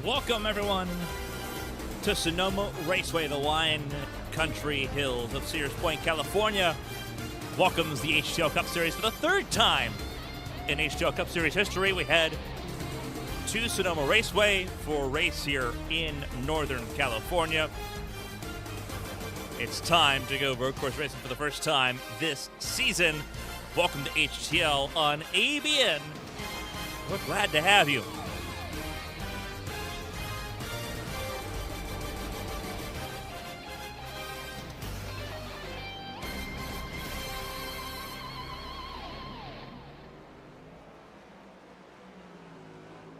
Welcome, everyone, to Sonoma Raceway, the wine country hills of Sears Point, California. Welcomes the HTL Cup Series for the third time in HTL Cup Series history. We head to Sonoma Raceway for a race here in Northern California. It's time to go road course racing for the first time this season. Welcome to HTL on ABN. We're glad to have you.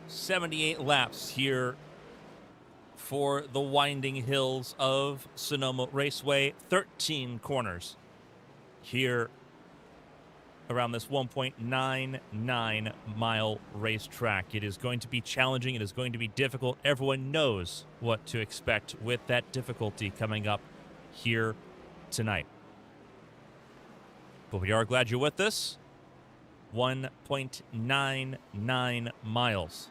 .78 laps here for the winding hills of Sonoma Raceway. 13 corners here around this 1.99 mile racetrack. It is going to be challenging. It is going to be difficult. Everyone knows what to expect with that difficulty coming up here tonight. But we are glad you're with us. 1.99 miles.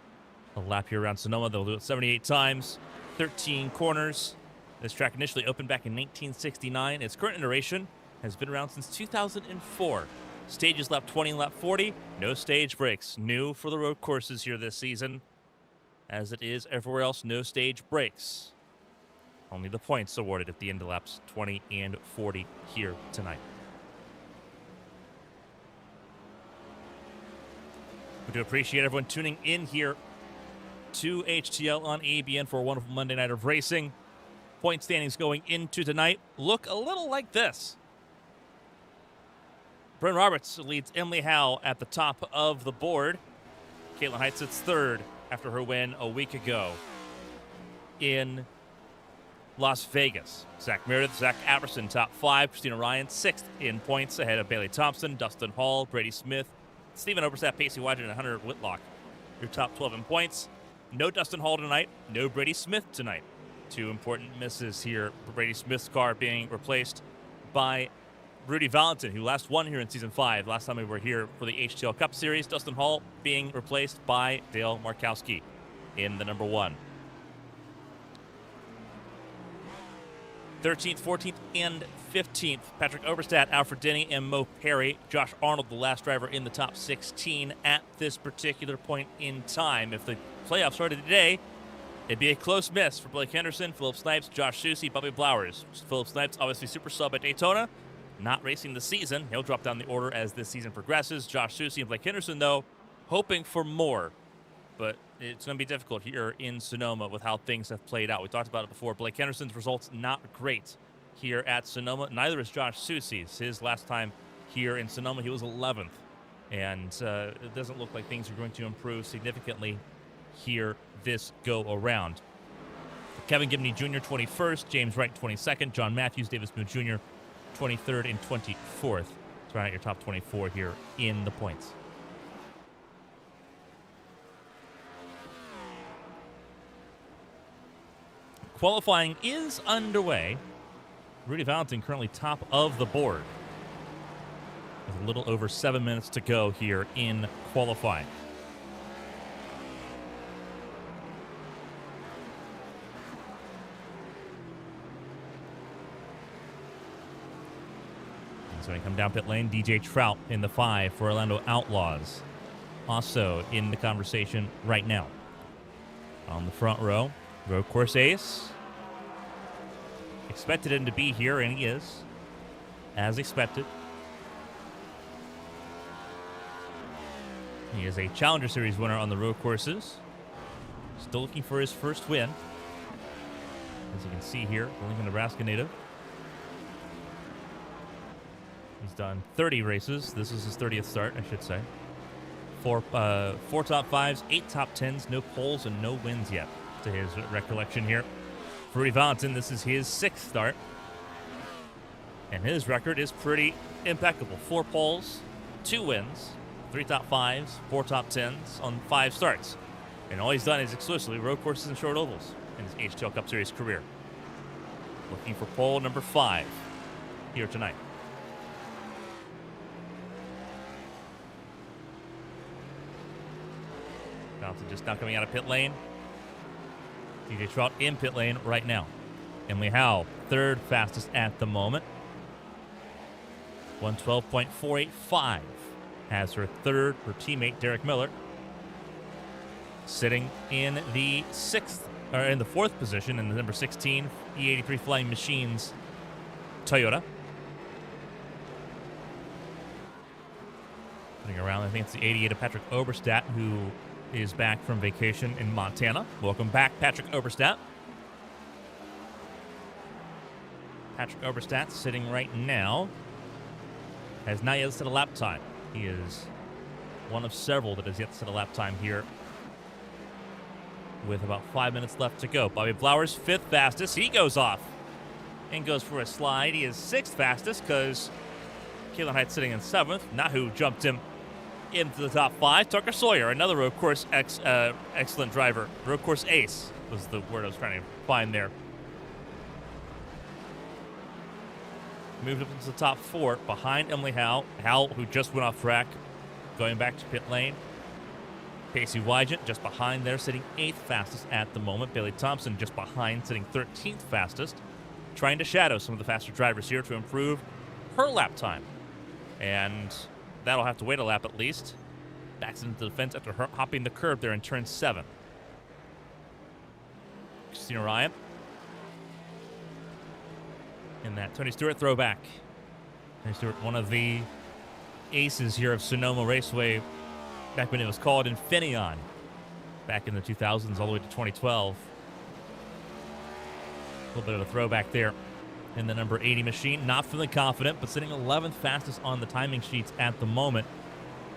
A lap here around Sonoma. They'll do it 78 times, 13 corners. This track initially opened back in 1969. Its current iteration has been around since 2004. Stages lap 20 and lap 40. No stage breaks. New for the road courses here this season. As it is everywhere else, no stage breaks. Only the points awarded at the end of laps 20 and 40 here tonight. We do appreciate everyone tuning in here to HTL on ABN for a wonderful Monday night of racing. Point standings going into tonight look a little like this. Bryn Roberts leads Emily Howe at the top of the board. Caitlin Height sits third after her win a week ago in Las Vegas. Zach Meredith, Zach Apperson, top five. Christina Ryan, sixth in points, ahead of Bailey Thompson, Dustin Hall, Brady Smith, Stephen Oberstadt, Pacey Widget, and Hunter Whitlock. Your top 12 in points. No Dustin Hall tonight. No Brady Smith tonight. Two important misses here. Brady Smith's car being replaced by Rudy Valentin, who last won here in Season 5. Last time we were here for the HTL Cup Series. Dustin Hall being replaced by Dale Markowski in the number 1. 13th, 14th, and 15th. Patrick Oberstadt, Alfred Denny, and Mo Perry. Josh Arnold, the last driver in the top 16 at this particular point in time. If the playoffs started today, it'd be a close miss for Blake Henderson, Philip Snipes, Josh Susie, Bobby Blowers. Philip Snipes, obviously super sub at Daytona, not racing the season. He'll drop down the order as this season progresses. Josh Susie and Blake Henderson, though, hoping for more. But it's going to be difficult here in Sonoma with how things have played out. We talked about it before. Blake Henderson's results not great here at Sonoma. Neither is Josh Susie's. His last time here in Sonoma, he was 11th. And it doesn't look like things are going to improve significantly here this go-around. Kevin Gibney Jr., 21st. James Wright, 22nd. John Matthews, Davis Moon Jr., 23rd and 24th. To round out your top 24 here in the points. Qualifying is underway. Rudy Valentin currently top of the board with a little over 7 minutes to go here in qualifying. And so when you come down pit lane, DJ Trout in the 5 for Orlando Outlaws. Also in the conversation right now. On the front row, road course ace. Expected him to be here, and he is, as expected. He is a Challenger Series winner on the road courses. Still looking for his first win. As you can see here, the Lincoln, Nebraska native. He's done 30 races. This is his 30th start, I should say. Four top 5s, 8 top 10s, no poles, and no wins yet, to his recollection here. For Rudy Valentin, this is his 6th start. And his record is pretty impeccable. 4 poles, 2 wins, 3 top 5s, 4 top 10s on 5 starts. And all he's done is exclusively road courses and short ovals in his HTL Cup Series career. Looking for pole number 5 here tonight. Valentin just now coming out of pit lane. DJ Trout in pit lane right now. Emily Howe, third fastest at the moment. 112.485 has her third. Her teammate Derek Miller sitting in the fourth position in the number 16 E83 Flying Machines Toyota. Putting around, I think it's the 88 of Patrick Oberstadt, who is back from vacation in Montana. Welcome back, Patrick Oberstadt. Patrick Oberstadt sitting right now has not yet set a lap time. He is one of several that has yet to set a lap time here with about 5 minutes left to go. Bobby Flowers, fifth fastest. He goes off and goes for a slide. He is sixth fastest because Kalen Height sitting in seventh. Nahu jumped him into the top five. Tucker Sawyer, another road course excellent driver. Road course ace was the word I was trying to find there. Moved up into the top four behind Emily Howe. Howe, who just went off track, going back to pit lane. Pacey Wygant just behind there, sitting 8th fastest at the moment. Bailey Thompson just behind, sitting 13th fastest. Trying to shadow some of the faster drivers here to improve her lap time. And that'll have to wait a lap at least. Backs into the fence after hopping the curb there in turn 7. Christina Ryan. In that Tony Stewart throwback. Tony Stewart, one of the aces here of Sonoma Raceway back when it was called Infineon, back in the 2000s all the way to 2012. A little bit of a throwback there in the number 80 machine. Not feeling confident, but sitting 11th fastest on the timing sheets at the moment.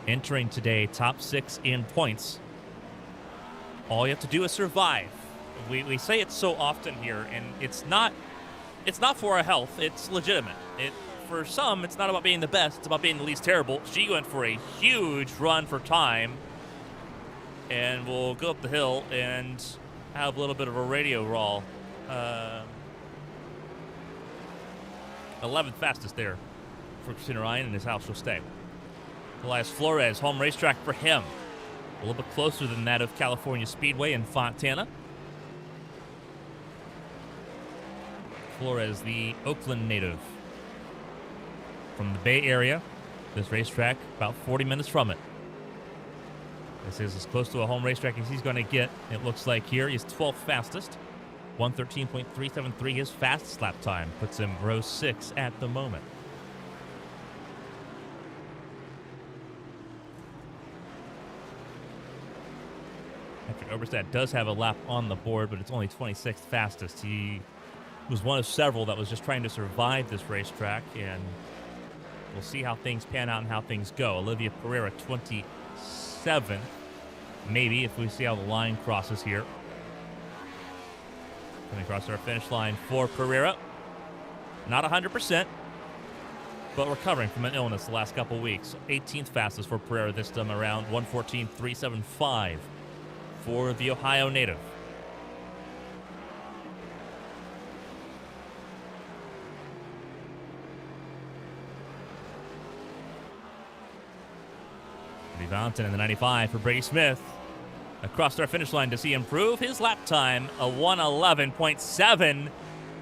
Entering today, top 6 in points. All you have to do is survive. We say it so often here, and it's not for our health. It's legitimate. For some, it's not about being the best. It's about being the least terrible. She went for a huge run for time, and we'll go up the hill and have a little bit of a radio roll. 11th fastest there for Christina Ryan, and his house will stay. Elias Flores, home racetrack for him. A little bit closer than that of California Speedway in Fontana. Flores, the Oakland native from the Bay Area. This racetrack, about 40 minutes from it. This is as close to a home racetrack as he's going to get. It looks like here he's 12th fastest. 113.373 his fastest lap time. Puts him row 6 at the moment. Patrick Oberstadt does have a lap on the board, but it's only 26th fastest. He was one of several that was just trying to survive this racetrack, and we'll see how things pan out and how things go. Olivia Pereira, 27th, maybe, if we see how the line crosses here. Coming across our finish line for Pereira. Not 100%, but recovering from an illness the last couple weeks. 18th fastest for Pereira this time around, 114.375 for the Ohio native. Valentine in the 95 for Brady Smith. Across our finish line, does he improve his lap time? A 111.7.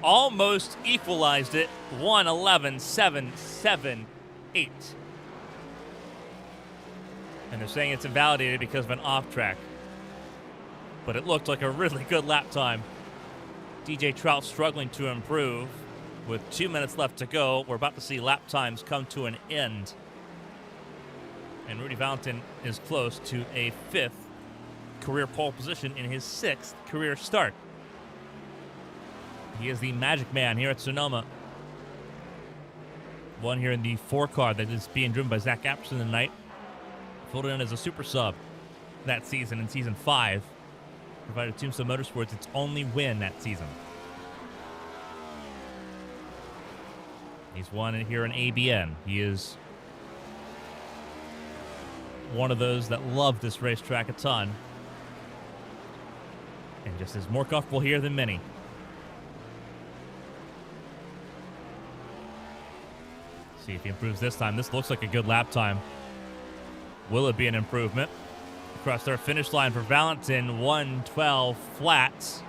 Almost equalized it. 111.778. And they're saying it's invalidated because of an off track. But it looked like a really good lap time. DJ Trout struggling to improve. With 2 minutes left to go, we're about to see lap times come to an end. And Rudy Valentin is close to a 5th career pole position in his 6th career start. He is the magic man here at Sonoma. One here in the 4 car that is being driven by Zach Apperson tonight. Folded in as a super sub that season in season 5. Provided Tombstone Motorsports its only win that season. He's won it here in ABN. He is one of those that love this racetrack a ton, and just is more comfortable here than many. See if he improves this time. This looks like a good lap time. Will it be an improvement? Across our finish line for Valentin, 112 flats.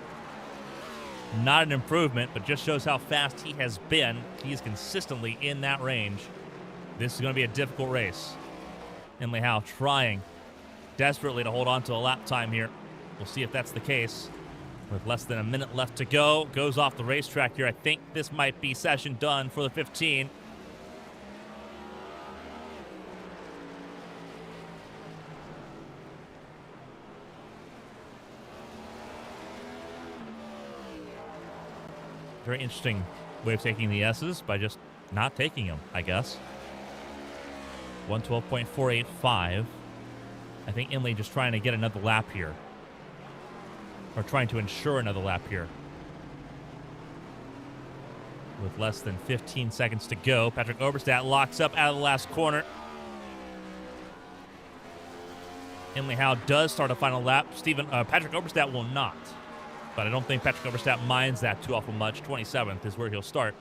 Not an improvement, but just shows how fast he has been. He's consistently in that range. This is going to be a difficult race. Emily Howe trying desperately to hold on to a lap time here. We'll see if that's the case. With less than a minute left to go, goes off the racetrack here. I think this might be session done for the 15. Very interesting way of taking the S's by just not taking them, I guess. 112.485. I think Emily just trying to get another lap here. Or trying to ensure another lap here. With less than 15 seconds to go, Patrick Oberstadt locks up out of the last corner. Emily Howe does start a final lap. Patrick Oberstadt will not. But I don't think Patrick Oberstadt minds that too awful much. 27th is where he'll start.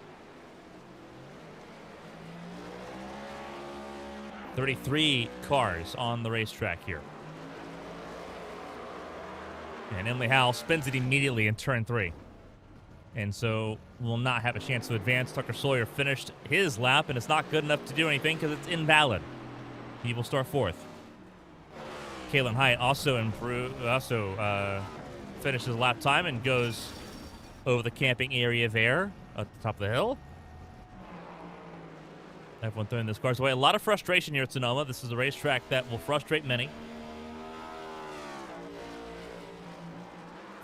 33 cars on the racetrack here. And Emily Howe spins it immediately in turn 3. And so will not have a chance to advance. Tucker Sawyer finished his lap, and it's not good enough to do anything because it's invalid. He will start 4th. Kalen Hyatt also finishes lap time and goes over the camping area there at the top of the hill. Everyone throwing those cars away. A lot of frustration here at Sonoma. This is a racetrack that will frustrate many.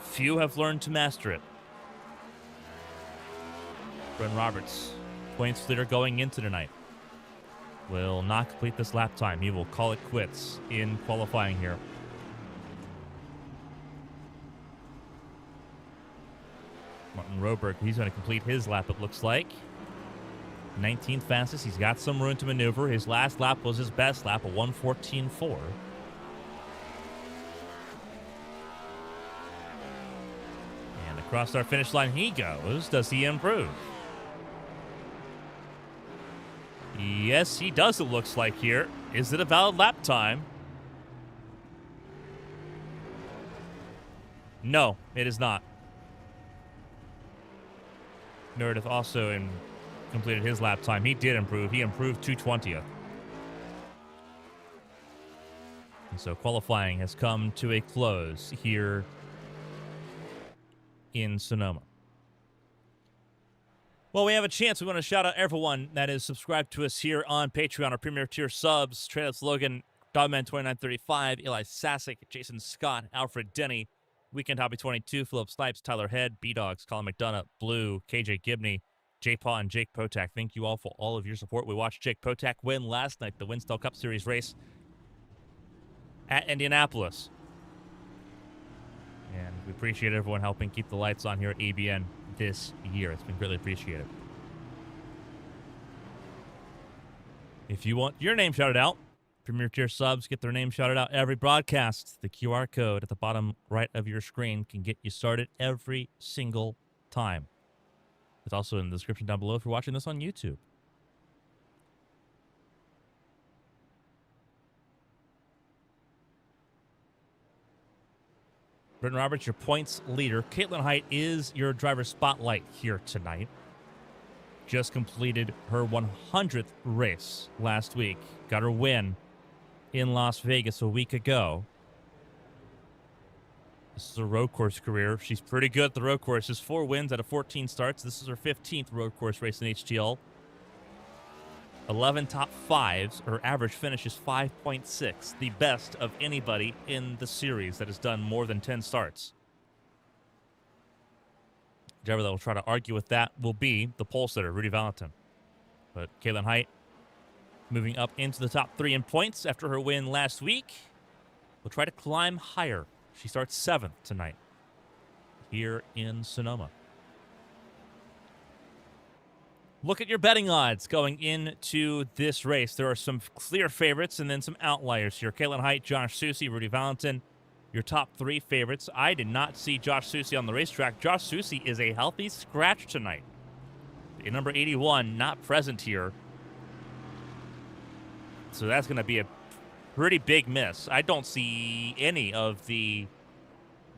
Few have learned to master it. Brendan Roberts, points leader going into tonight, will not complete this lap time. He will call it quits in qualifying here. Martin Roberg, he's going to complete his lap, it looks like. 19th fastest. He's got some room to maneuver. His last lap was his best lap, a 1:14.4. And across our finish line he goes. Does he improve? Yes, he does, it looks like here. Is it a valid lap time? No, it is not. Meredith also completed his lap time. He did improve. He improved 2/20th. And so qualifying has come to a close here in Sonoma. Well, we have a chance. We want to shout out everyone that is subscribed to us here on Patreon, our premier tier subs. Travis Logan, Dogman2935, Eli Sasick, Jason Scott, Alfred Denny, Weekend Hobby 22, Philip Snipes, Tyler Head, B-Dogs, Colin McDonough, Blue, KJ Gibney, J-Paw, and Jake Potak. Thank you all for all of your support. We watched Jake Potak win last night, the HTL Cup Series race at Indianapolis. And we appreciate everyone helping keep the lights on here at ABN this year. It's been greatly appreciated. If you want your name shouted out, Premier Tier subs get their name shouted out every broadcast. The QR code at the bottom right of your screen can get you started every single time. It's also in the description down below if you're watching this on YouTube. Brendan Roberts, your points leader. Caitlin Haidt is your driver spotlight here tonight. Just completed her 100th race last week. Got her win in Las Vegas a week ago. This is a road course career. She's pretty good at the road courses. 4 wins out of 14 starts. This is her 15th road course race in HTL. 11 top 5s. Her average finish is 5.6, the best of anybody in the series that has done more than 10 starts. The driver that will try to argue with that will be the pole sitter, Rudy Valentin. But Caitlin Haidt moving up into the top 3 in points after her win last week. Will try to climb higher. She starts 7th tonight here in Sonoma. Look at your betting odds going into this race. There are some clear favorites and then some outliers here. Caitlin Haidt, Josh Soucy, Rudy Valentin, your top 3 favorites. I did not see Josh Soucy on the racetrack. Josh Soucy is a healthy scratch tonight. Number 81 not present here. So that's going to be a pretty big miss. I don't see any of the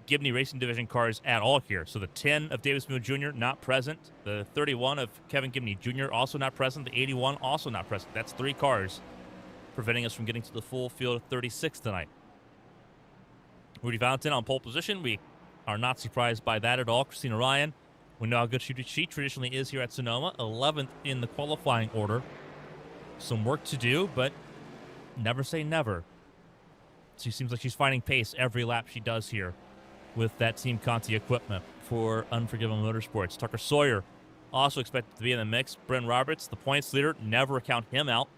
Gibney Racing Division cars at all here. So the 10 of Davis Moon Jr. not present. The 31 of Kevin Gibney Jr. also not present. The 81 also not present. That's 3 cars preventing us from getting to the full field of 36 tonight. Rudy Valentin on pole position. We are not surprised by that at all. Christina Ryan, we know how good she traditionally is here at Sonoma. 11th in the qualifying order. Some work to do, but never say never. She seems like she's finding pace every lap she does here with that Team Conti equipment for Unforgiven Motorsports. Tucker Sawyer also expected to be in the mix. Bryn Roberts, the points leader, never count him out.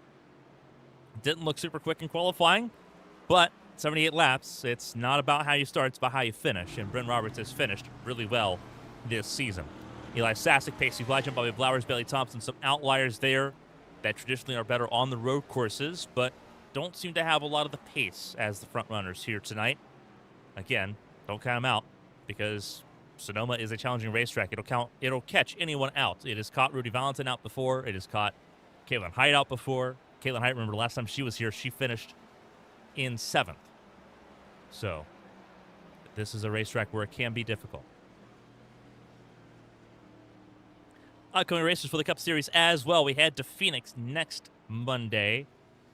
Didn't look super quick in qualifying, but 78 laps, it's not about how you start, it's about how you finish, and Bryn Roberts has finished really well this season. Eli Sasek, Pacey Vlajan, Bobby Blowers, Bailey Thompson, some outliers there that traditionally are better on the road courses, but don't seem to have a lot of the pace as the front runners here tonight. Again, don't count them out because Sonoma is a challenging racetrack. It'll catch anyone out. It has caught Rudy Valentin out before. It has caught Caitlin Height out before. Caitlin Height, remember the last time she was here, she finished in 7th. So this is a racetrack where it can be difficult. Upcoming races for the Cup Series as well. We head to Phoenix next Monday,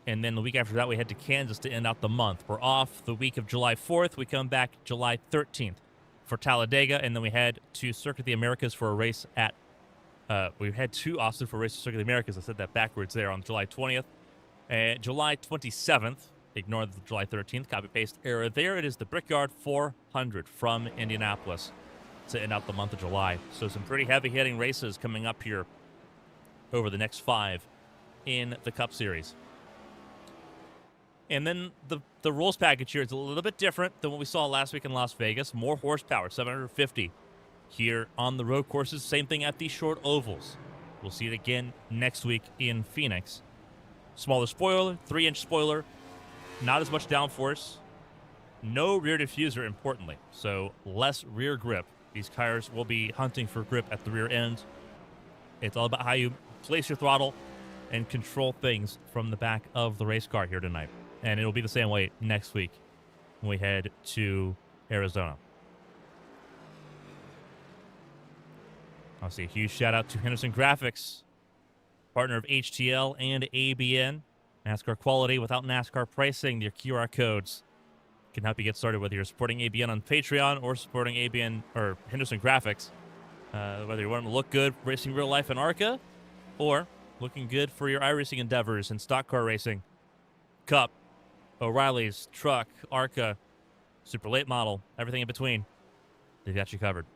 and then the week after that we head to Kansas to end out the month. We're off the week of July 4th. We come back July 13th for Talladega, and then we head to Circuit of the Americas for a race at we head to Austin for a race at Circuit of the Americas. I said that backwards there on July 20th. July 27th, ignore the July 13th, copy-paste error there. It is the Brickyard 400 from Indianapolis to end out the month of July. So some pretty heavy-hitting races coming up here over the next 5 in the Cup Series. And then the rules package here is a little bit different than what we saw last week in Las Vegas. More horsepower, 750 here on the road courses. Same thing at the short ovals. We'll see it again next week in Phoenix. Smaller spoiler, 3-inch spoiler, not as much downforce. No rear diffuser, importantly, so less rear grip. These tires will be hunting for grip at the rear end. It's all about how you place your throttle and control things from the back of the race car here tonight. And it'll be the same way next week when we head to Arizona. I'll see a huge shout out to Henderson Graphics, partner of HTL and ABN. NASCAR quality without NASCAR pricing. Their QR codes can help you get started, whether you're supporting ABN on Patreon or supporting ABN or Henderson Graphics. Whether you want to look good racing real life in ARCA or looking good for your iRacing endeavors in stock car racing, Cup, O'Reilly's, Truck, ARCA, Super Late Model, everything in between. They've got you covered.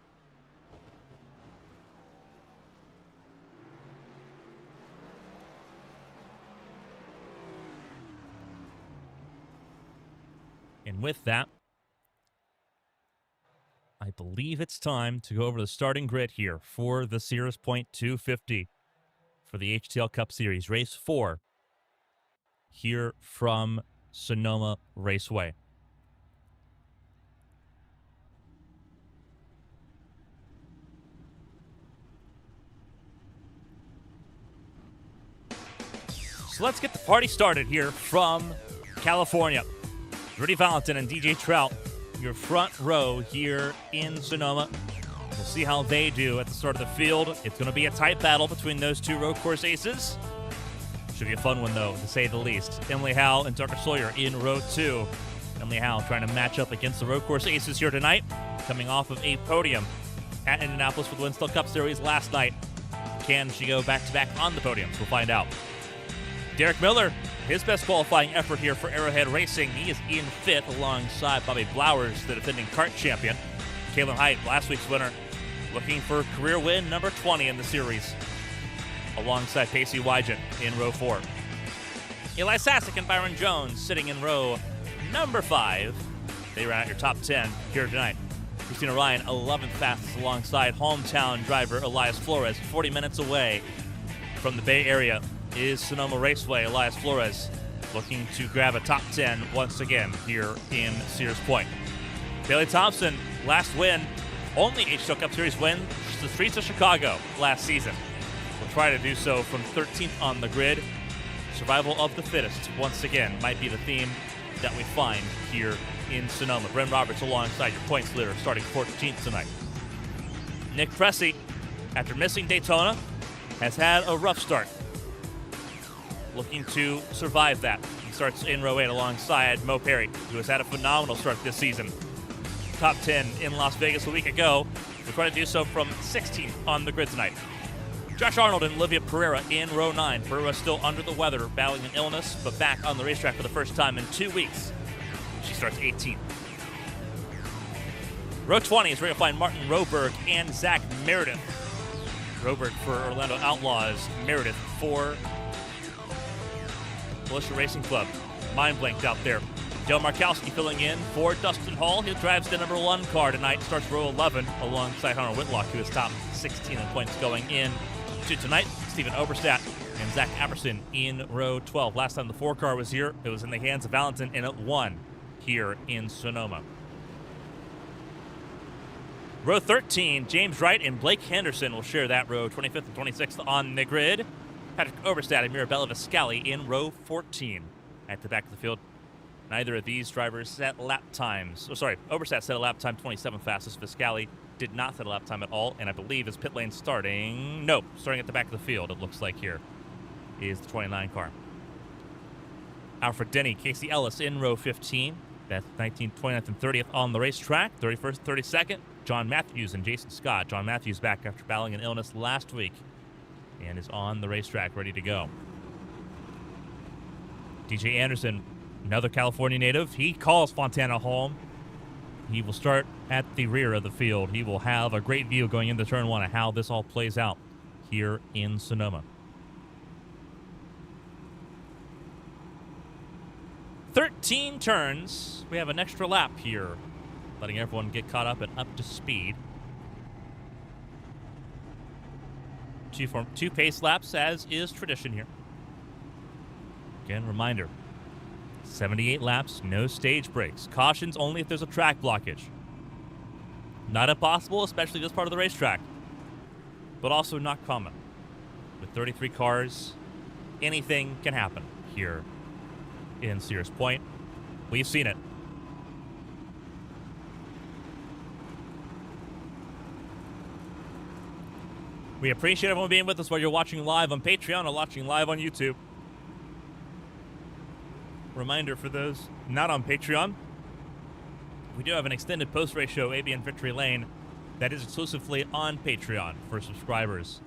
And with that, I believe it's time to go over the starting grid here for the Sears Point 250 for the HTL Cup Series, Race 4 here from Sonoma Raceway. So let's get the party started here from California. Rudy Valentin and DJ Trout, your front row here in Sonoma. We'll see how they do at the start of the field. It's going to be a tight battle between those two road course aces. Should be a fun one, though, to say the least. Emily Howe and Tucker Sawyer in row 2. Emily Howe trying to match up against the road course aces here tonight, coming off of a podium at Indianapolis for the Winstall Cup Series last night. Can she go back-to-back on the podiums? We'll find out. Derek Miller, his best qualifying effort here for Arrowhead Racing. He is in 5th alongside Bobby Blowers, the defending kart champion. Caitlin Height, last week's winner, looking for career win number 20 in the series, alongside Pacey Wygent in row 4. Eli Sasek and Byron Jones sitting in row number 5. They ran out your top 10 here tonight. Christina Ryan, 11th fastest alongside hometown driver Elias Flores, 40 minutes away from the Bay Area is Sonoma Raceway. Elias Flores looking to grab a top 10 once again here in Sears Point. Bailey Thompson, last win, only HTL Cup Series win, the streets of Chicago last season. We'll try to do so from 13th on the grid. Survival of the fittest, once again, might be the theme that we find here in Sonoma. Bren Roberts alongside your points leader, starting 14th tonight. Nick Pressey, after missing Daytona, has had a rough start. Looking to survive that. He starts in row 8 alongside Mo Perry, who has had a phenomenal start this season. Top 10 in Las Vegas a week ago. We're trying to do so from 16th on the grid tonight. Josh Arnold and Olivia Pereira in row 9. Pereira still under the weather, battling an illness, but back on the racetrack for the first time in 2 weeks. She starts 18th. Row 20 is where you'll find Martin Roberg and Zach Meredith. Roberg for Orlando Outlaws, Meredith for Militia Racing Club. Mind blanked out there. Dale Markowski filling in for Dustin Hall. He drives the number 1 car tonight, starts row 11 alongside Hunter Whitlock, who is top 16 in points going in to tonight. Stephen Oberstadt and Zach Aberson in row 12. Last time the 4 car was here, it was in the hands of Valentin, and it won here in Sonoma. Row 13, James Wright and Blake Henderson will share that row, 25th and 26th on the grid. Patrick Oberstadt and Mirabella Viscali in row 14 at the back of the field. Neither of these drivers set lap times. Oberstadt set a lap time 27th fastest. Viscali did not set a lap time at all, and I believe his pit lane starting at the back of the field, it looks like here, is the 29 car. Alfred Denny, Casey Ellis in row 15. That's 19th, 29th, and 30th on the racetrack. 31st, 32nd, John Matthews and Jason Scott. John Matthews back after battling an illness last week and is on the racetrack ready to go. DJ Anderson, another California native. He calls Fontana home. He will start at the rear of the field. He will have a great view going into turn 1 of how this all plays out here in Sonoma. 13 turns. We have an extra lap here, letting everyone get caught up and up to speed. Two pace laps, as is tradition here. Again, reminder, 78 laps, no stage breaks. Cautions only if there's a track blockage. Not impossible, especially this part of the racetrack, but also not common. With 33 cars, anything can happen here in Sears Point. We've seen it. We appreciate everyone being with us while you're watching live on Patreon or watching live on YouTube. Reminder for those not on Patreon, we do have an extended post-race show, ABN Victory Lane, that is exclusively on Patreon for subscribers.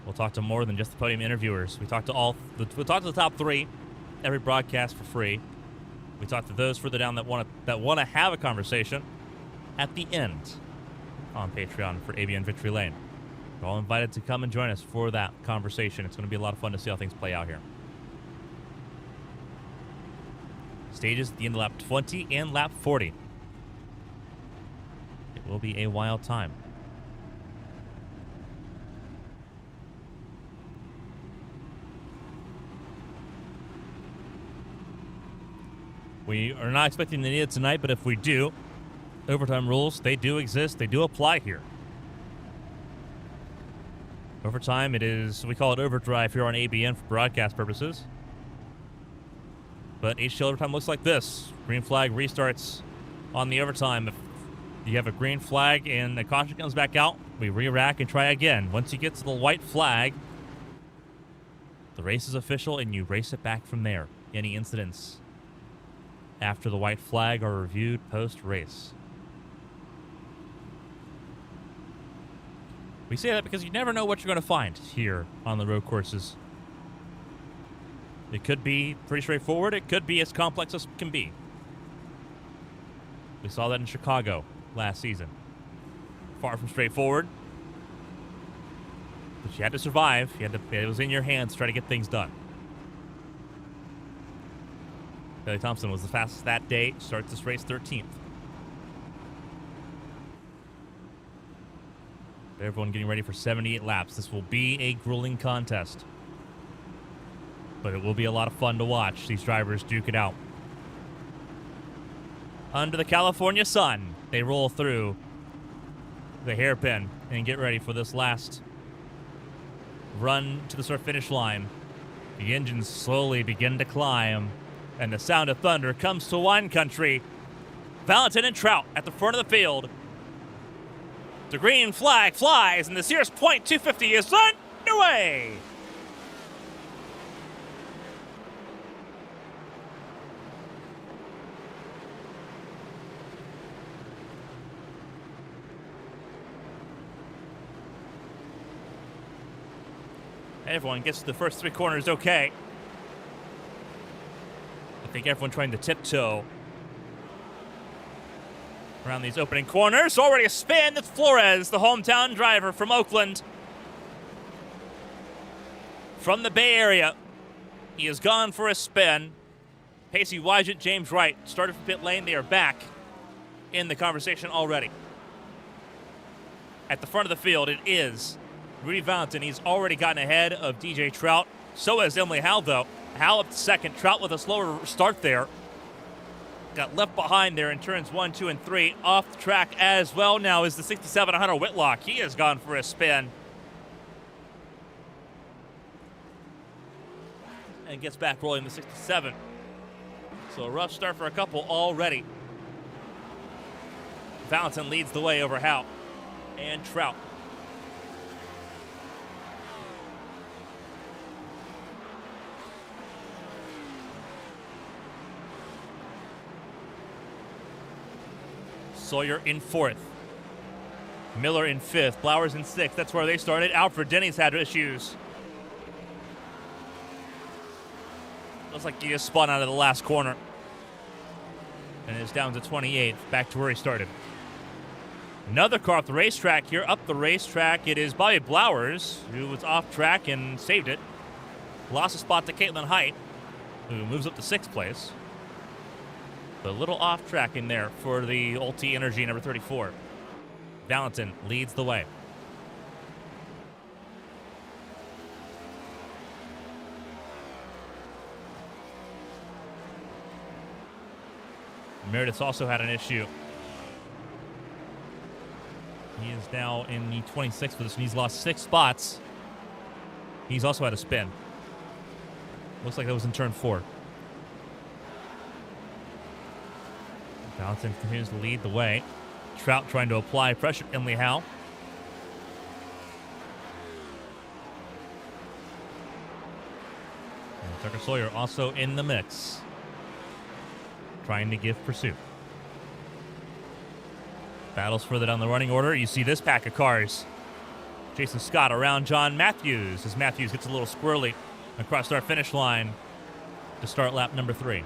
We'll talk to more than just the podium interviewers. We talk to the top 3 every broadcast for free. We talk to those further down that want to have a conversation at the end on Patreon for ABN Victory Lane. You're all invited to come and join us for that conversation. It's going to be a lot of fun to see how things play out here. Stages at the end of lap 20 and lap 40. It will be a wild time. We are not expecting to need it tonight, but if we do, overtime rules, they do exist. They do apply here. Overtime, we call it overdrive here on ABN for broadcast purposes. But HTL overtime looks like this. Green flag restarts on the overtime. If you have a green flag and the caution comes back out, we re-rack and try again. Once you get to the white flag, the race is official and you race it back from there. Any incidents after the white flag are reviewed post-race. We say that because you never know what you're going to find here on the road courses. It could be pretty straightforward. It could be as complex as it can be. We saw that in Chicago last season. Far from straightforward. But you had to survive. It was in your hands to try to get things done. Billy Thompson was the fastest that day. Starts this race 13th. Everyone getting ready for 78 laps. This will be a grueling contest, but it will be a lot of fun to watch these drivers duke it out. Under the California sun, they roll through the hairpin and get ready for this last run to the start finish line. The engines slowly begin to climb And the sound of thunder comes to wine country. Valentin and Trout at the front of the field. The green flag flies, and the Sears Point 250 is underway. Everyone gets to the first three corners okay. I think everyone trying to tiptoe around these opening corners. Already a spin. That's Flores, the hometown driver from Oakland. From the Bay Area. He has gone for a spin. Pacey Wygent, James Wright started from pit lane. They are back in the conversation already. At the front of the field, it is Rudy Valentin. He's already gotten ahead of DJ Trout. So has Emily Howell, though. Howell up to second. Trout with a slower start there. Got left behind there in turns 1, 2, and 3. Off the track as well now is the 67 Hunter Whitlock. He has gone for a spin. And gets back rolling the 67. So a rough start for a couple already. Valentin leads the way over Howell and Trout. Sawyer in fourth. Miller in fifth. Blowers in sixth. That's where they started. Alfred Denny's had issues. Looks like he just spun out of the last corner. And is down to 28th. Back to where he started. Another car off the racetrack here. Up the racetrack, it is Bobby Blowers, who was off track and saved it. Lost a spot to Caitlin Height, who moves up to sixth place. A little off track in there for the Ulti Energy number 34. Valentin leads the way. Meredith's also had an issue. He is now in the 26th position. He's lost 6 spots. He's also had a spin. Looks like that was in turn 4. Valentin continues to lead the way. Trout trying to apply pressure. Emily Howell. And Tucker Sawyer also in the mix, trying to give pursuit. Battles further down the running order. You see this pack of cars. Jason Scott around John Matthews as Matthews gets a little squirrely across our finish line to start lap number 3.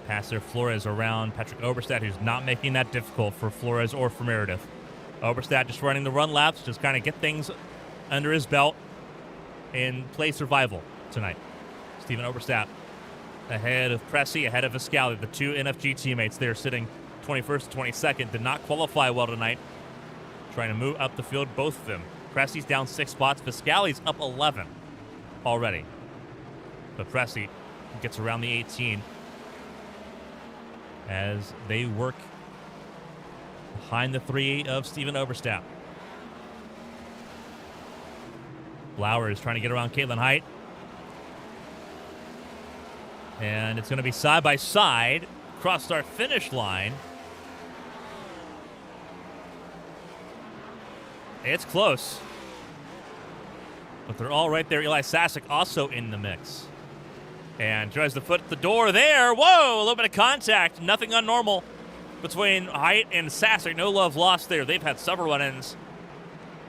Passer Flores around Patrick Oberstadt, who's not making that difficult for Flores or for Meredith. Oberstadt just running the run laps, just kind of get things under his belt and play survival tonight. Steven Oberstadt ahead of Pressey, ahead of Viscali, the two NFG teammates there sitting 21st and 22nd. Did not qualify well tonight. Trying to move up the field, both of them. Pressey's down 6 spots. Viscali's up 11 already. But Pressey gets around the 18 as they work behind the 3 of Steven Oberstadt. Blowers trying to get around Caitlin Height. And it's going to be side by side across start finish line. It's close, but they're all right there. Eli Sasek also in the mix. And tries to put the door there. Whoa, a little bit of contact. Nothing unnormal between Height and Sasek. No love lost there. They've had several run-ins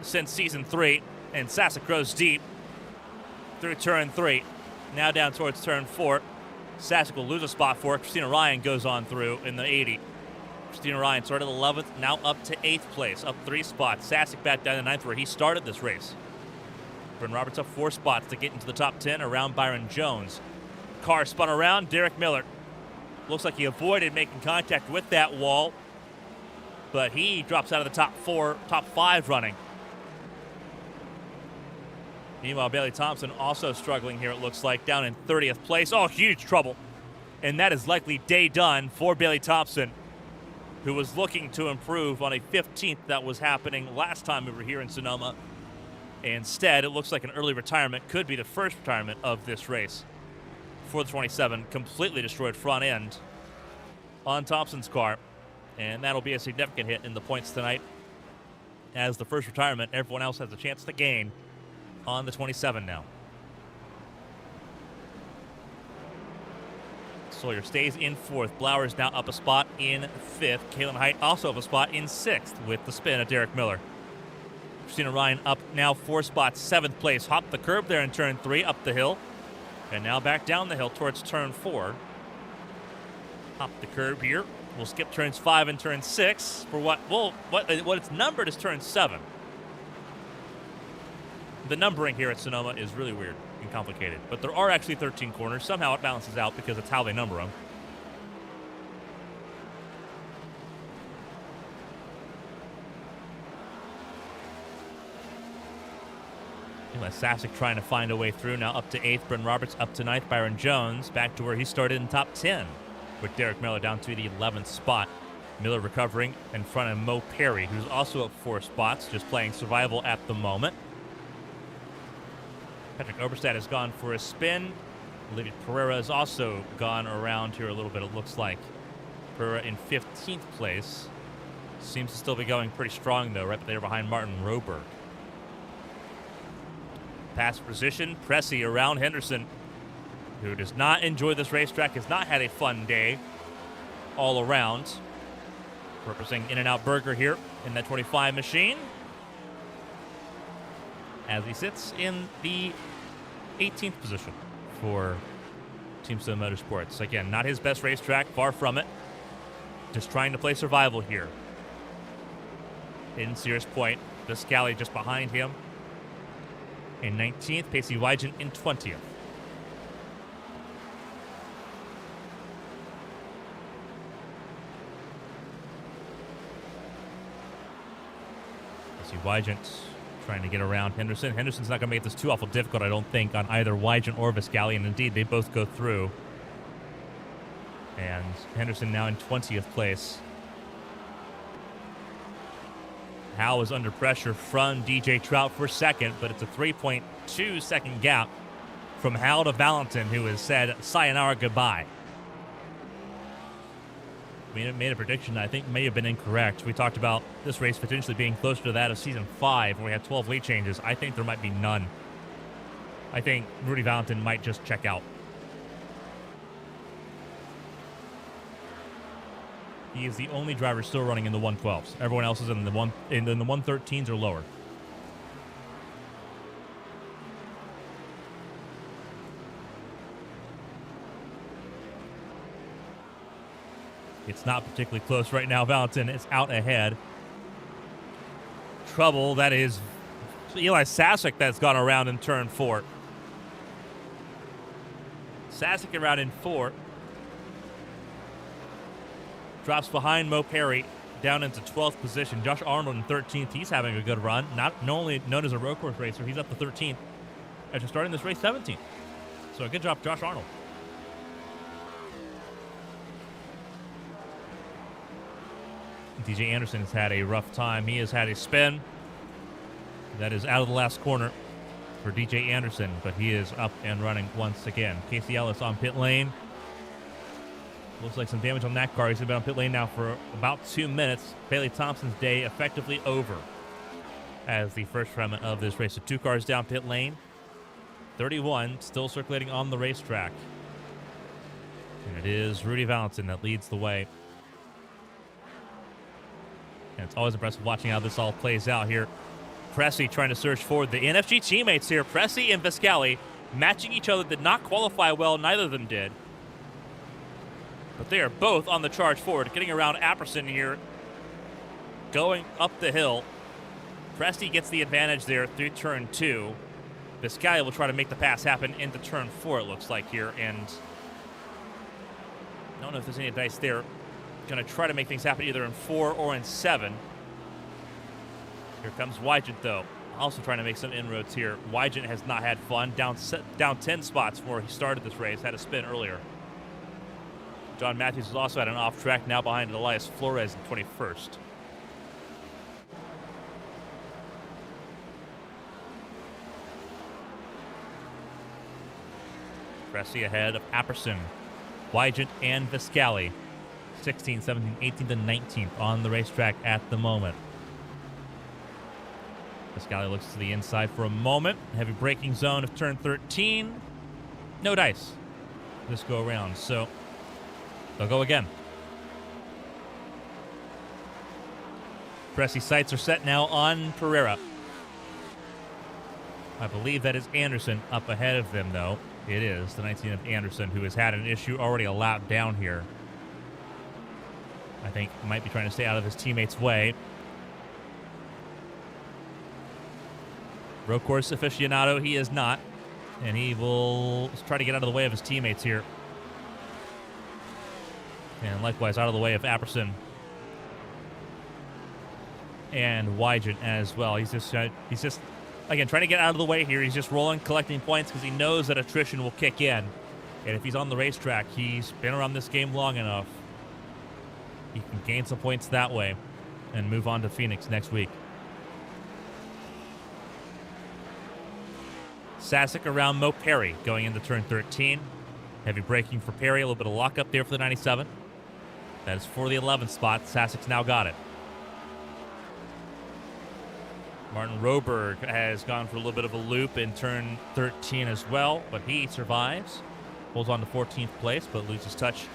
since season 3. And Sasek goes deep through turn 3. Now down towards turn 4. Sasek will lose a spot for it. Christina Ryan goes on through in the 80. Christina Ryan started 11th, now up to 8th place, up 3 spots. Sasek back down to 9th where he started this race. Bryn Roberts up 4 spots to get into the top 10 around Byron Jones. Car spun around. Derek Miller looks like he avoided making contact with that wall, but he drops out of the top 5 running. Meanwhile, Bailey Thompson also struggling here, it looks like, down in 30th place. Oh, huge trouble. And that is likely day done for Bailey Thompson. who was looking to improve on a 15th that was happening last time we were here in Sonoma. Instead, it looks like an early retirement could be the first retirement of this race for the 27. Completely destroyed front end on Thompson's car, and that'll be a significant hit in the points tonight. As the first retirement, everyone else has a chance to gain on the 27 now. Sawyer stays in 4th. Blowers now up a spot in 5th. Kalen Height also up a spot in 6th with the spin of Derek Miller. Christina Ryan up now 4 spots, 7th place. Hopped the curb there in turn 3, up the hill. And now back down the hill towards turn 4. Hop the curb here. We'll skip turns 5 and turn 6 for what it's numbered as turn 7. The numbering here at Sonoma is really weird and complicated, but there are actually 13 corners. Somehow it balances out because it's how they number them. Eli Sasek trying to find a way through, now up to 8th. Bryn Roberts up to 9th. Byron Jones back to where he started in top 10 with Derek Miller down to the 11th spot. Miller recovering in front of Mo Perry, who's also up 4 spots, just playing survival at the moment. Patrick Oberstadt has gone for a spin. Olivia Pereira has also gone around here a little bit, it looks like. Pereira in 15th place. Seems to still be going pretty strong, though, right there behind Martin Roberg. Pass position, Pressey around Henderson, who does not enjoy this racetrack, has not had a fun day all around. Representing In-N-Out Burger here in that 25 machine, as he sits in the 18th position for Team Stone Motorsports. Again, not his best racetrack, far from it. Just trying to play survival here. In Sears Point, Viscali just behind him in 19th, Pacey Wygant in 20th. Pacey Wygant trying to get around Henderson. Henderson's not going to make this too awful difficult, I don't think, on either Wygant or Viscali, and indeed, they both go through. And Henderson now in 20th place. Howe is under pressure from DJ Trout for second, but it's a 3.2 second gap from Howe to Valentin, who has said sayonara goodbye. We made a prediction that I think may have been incorrect. We talked about this race potentially being closer to that of season 5, where we had 12 lead changes. I think there might be none. I think Rudy Valentin might just check out. He is the only driver still running in the 112s. Everyone else is in the 113s or lower. It's not particularly close right now. Valentin is out ahead. Trouble, that is Eli Sasek that's gone around in turn 4. Sasek around in 4. Drops behind Mo Perry down into 12th position. Josh Arnold in 13th. He's having a good run. Not only known as a road course racer, he's up to 13th after starting this race 17th. So a good job, Josh Arnold. DJ Anderson has had a rough time. He has had a spin that is out of the last corner for DJ Anderson, but he is up and running once again. Casey Ellis on pit lane. Looks like some damage on that car. He's been on pit lane now for about 2 minutes. Bailey Thompson's day effectively over as the first remnant of this race. So 2 cars down pit lane. 31 still circulating on the racetrack. And it is Rudy Valentin that leads the way. And it's always impressive watching how this all plays out here. Pressey trying to surge forward. The NFG teammates here, Pressey and Viscali, matching each other, did not qualify well. Neither of them did. But they are both on the charge forward, getting around Apperson here, going up the hill. Pressey gets the advantage there through turn 2. Viscali will try to make the pass happen into turn 4, it looks like here. And I don't know if there's any dice there. Going to try to make things happen either in 4 or in 7. Here comes Wygant, though. Also trying to make some inroads here. Wygant has not had fun. Down 10 spots where he started this race. Had a spin earlier. John Matthews is also at an off track, now behind Elias Flores in 21st. Cressy ahead of Apperson, Wygant, and Viscali. 16th, 17th, 18th, and 19th on the racetrack at the moment. Viscali looks to the inside for a moment. Heavy braking zone of turn 13. No dice this go around, so they'll go again. Cressy's sights are set now on Pereira. I believe that is Anderson up ahead of them, though. It is the 19 of Anderson, who has had an issue already a lap down here. I think might be trying to stay out of his teammate's way. Road course aficionado, he is not. And he will try to get out of the way of his teammates here. And likewise, out of the way of Apperson and Wygant as well. He's just, again, trying to get out of the way here. He's just rolling, collecting points because he knows that attrition will kick in. And if he's on the racetrack, he's been around this game long enough. He can gain some points that way and move on to Phoenix next week. Sasek around Mo Perry going into turn 13. Heavy braking for Perry. A little bit of lockup there for the 97. That is for the 11th spot. Sasek's now got it. Martin Roberg has gone for a little bit of a loop in turn 13 as well, but he survives. Holds on to 14th place, but loses touch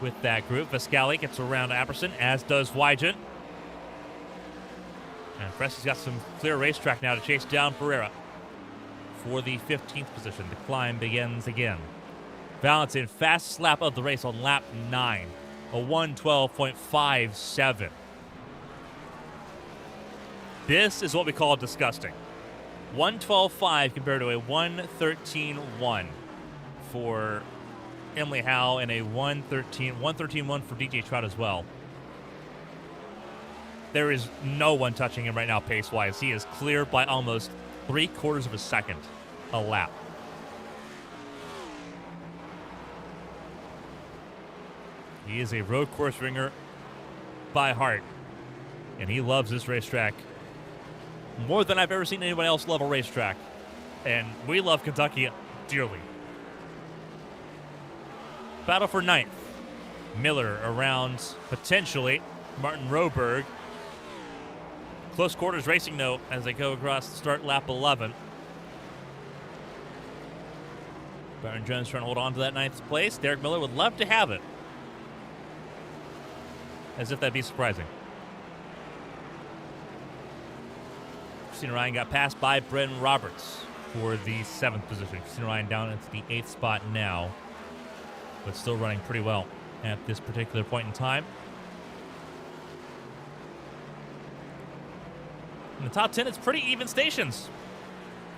with that group. Viscali gets around Apperson, as does Wygant. And Cressy's got some clear racetrack now to chase down Pereira for the 15th position. The climb begins again. Valentin, fastest lap of the race on lap 9. A 1:12.57. This is what we call disgusting. 1:12.5 compared to a 1:13.1 for Emily Howe and a 1:13.1 for DJ Trout as well. There is no one touching him right now pace-wise. He is clear by almost 3/4 of a second a lap. He is a road course ringer by heart, and he loves this racetrack more than I've ever seen anyone else love a racetrack. And we love Kentucky dearly. Battle for 9th. Miller around, potentially, Martin Roberg. Close quarters racing note as they go across the start lap 11. Baron Jones trying to hold on to that 9th place. Derek Miller would love to have it. As if that'd be surprising. Christina Ryan got passed by Brendan Roberts for the 7th position. Christina Ryan down into the 8th spot now, but still running pretty well at this particular point in time. In the top 10, it's pretty even stations.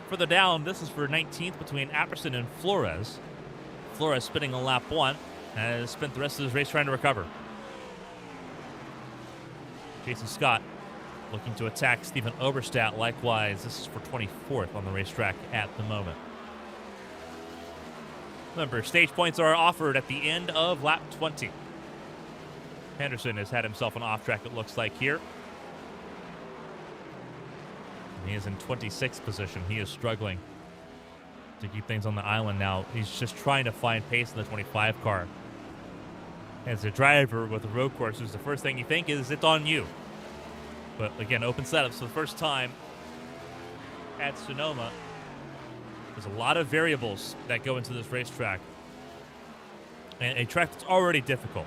Further down, this is for 19th between Apperson and Flores. Flores spinning a lap 1 and has spent the rest of his race trying to recover. Jason Scott looking to attack Stephen Oberstadt. Likewise, this is for 24th on the racetrack at the moment. Remember, stage points are offered at the end of lap 20. Henderson has had himself an off track, it looks like here. And he is in 26th position. He is struggling to keep things on the island now. He's just trying to find pace in the 25 car. As a driver with the road courses, the first thing you think is it's on you. But again, open setups for the first time at Sonoma. There's a lot of variables that go into this racetrack. And a track that's already difficult.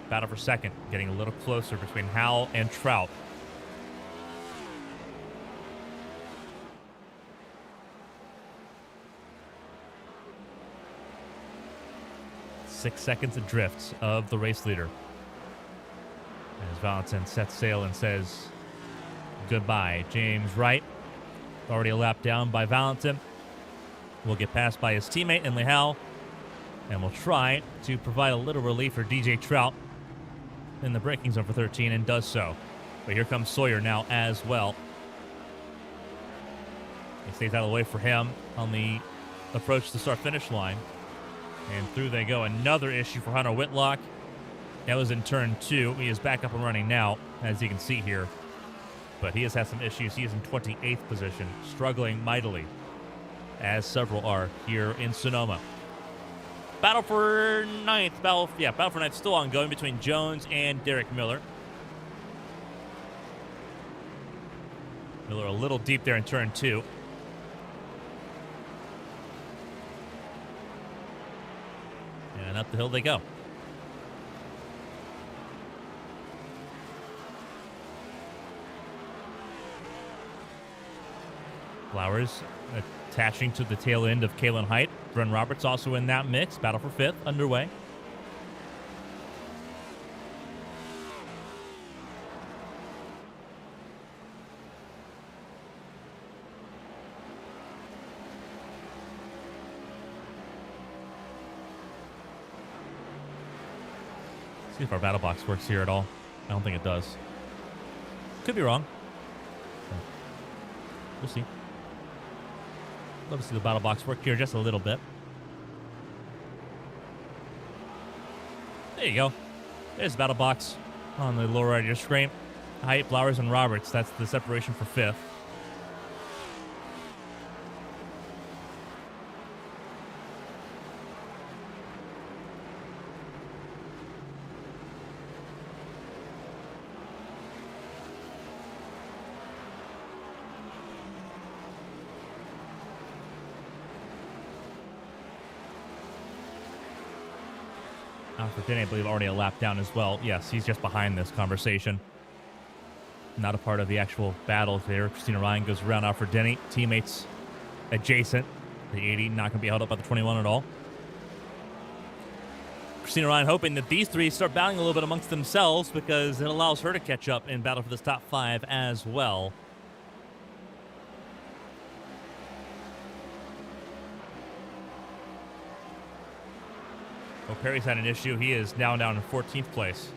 Battle for second, getting a little closer between Howell and Trout. Six seconds adrift of the race leader. As Valentin sets sail and says goodbye. James Wright, already a lap down by Valentin, will get passed by his teammate in Lehal, and will try to provide a little relief for DJ Trout in the braking zone for 13, and does so. But here comes Sawyer now as well. He stays out of the way for him on the approach the start-finish line. And through they go. Another issue for Hunter Whitlock. That was in turn 2. He is back up and running now, as you can see here. But he has had some issues. He is in 28th position, struggling mightily, as several are here in Sonoma. Battle for ninth. Battle for ninth still ongoing between Jones and Derek Miller. Miller a little deep there in turn 2. And up the hill they go. Flowers attaching to the tail end of Kalen Height. Bren Roberts also in that mix. Battle for 5th underway. See if our battle box works here at all. I don't think it does. Could be wrong. We'll see. Love to see the battle box work here just a little bit. There you go. There's the battle box on the lower right of your screen. Height, Flowers, and Roberts. That's the separation for 5th. Alfred Denny, I believe, already a lap down as well. Yes, he's just behind this conversation. Not a part of the actual battle there. Christina Ryan goes around Alfred Denny. Teammates adjacent. The 80 not going to be held up by the 21 at all. Christina Ryan hoping that these three start battling a little bit amongst themselves because it allows her to catch up and battle for this top 5 as well. Perry's had an issue. He is now down in 14th place.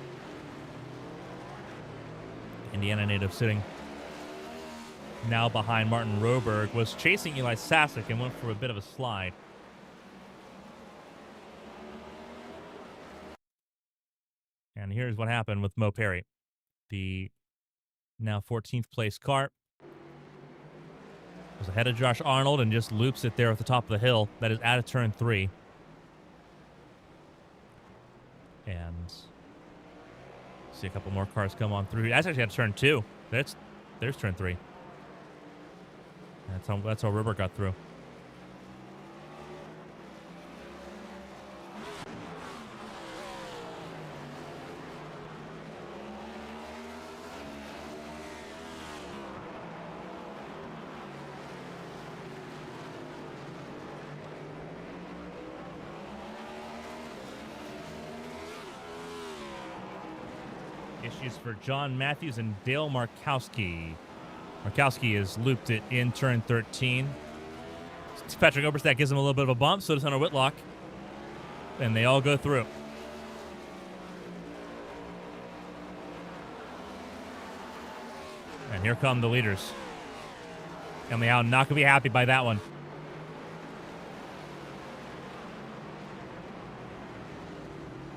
Indiana native sitting now behind Martin Roberg. Was chasing Eli Sasek and went for a bit of a slide. And here's what happened with Mo Perry. The now 14th place car was ahead of Josh Arnold and just loops it there at the top of the hill. That is out of turn 3. And see a couple more cars come on through. That's actually at turn 2. There's turn 3. That's how River got through. Issues for John Matthews and Dale Markowski. Markowski is looped it in turn 13. Patrick Oberstadt gives him a little bit of a bump, so does Hunter Whitlock. And they all go through. And here come the leaders. Emily Howe not going to be happy by that one.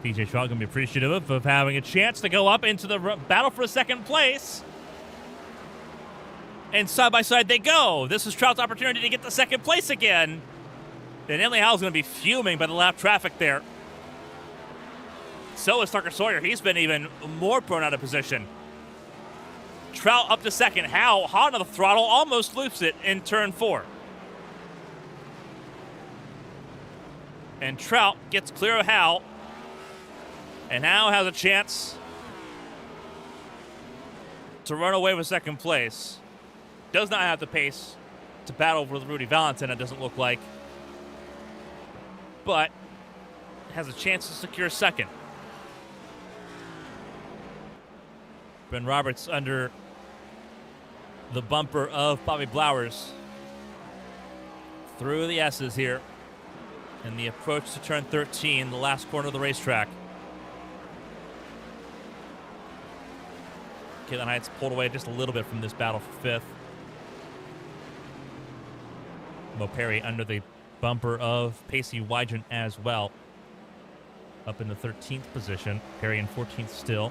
PJ Trout going to be appreciative of having a chance to go up into the battle for second place. And side by side they go. This is Trout's opportunity to get the second place again. And Emily Howe's going to be fuming by the lap traffic there. So is Tucker Sawyer. He's been even more prone out of position. Trout up to second. Howe hot on the throttle, almost loops it in turn 4. And Trout gets clear of Howe. And Howe has a chance to run away with second place. Does not have the pace to battle with Rudy Valentin, it doesn't look like. But has a chance to secure second. Ben Roberts under the bumper of Bobby Blowers. Through the S's here. And the approach to turn 13, the last corner of the racetrack. Caitlin Heights pulled away just a little bit from this battle for 5th. Mo Perry under the bumper of Pacey Wygent as well. Up in the 13th position. Perry in 14th still.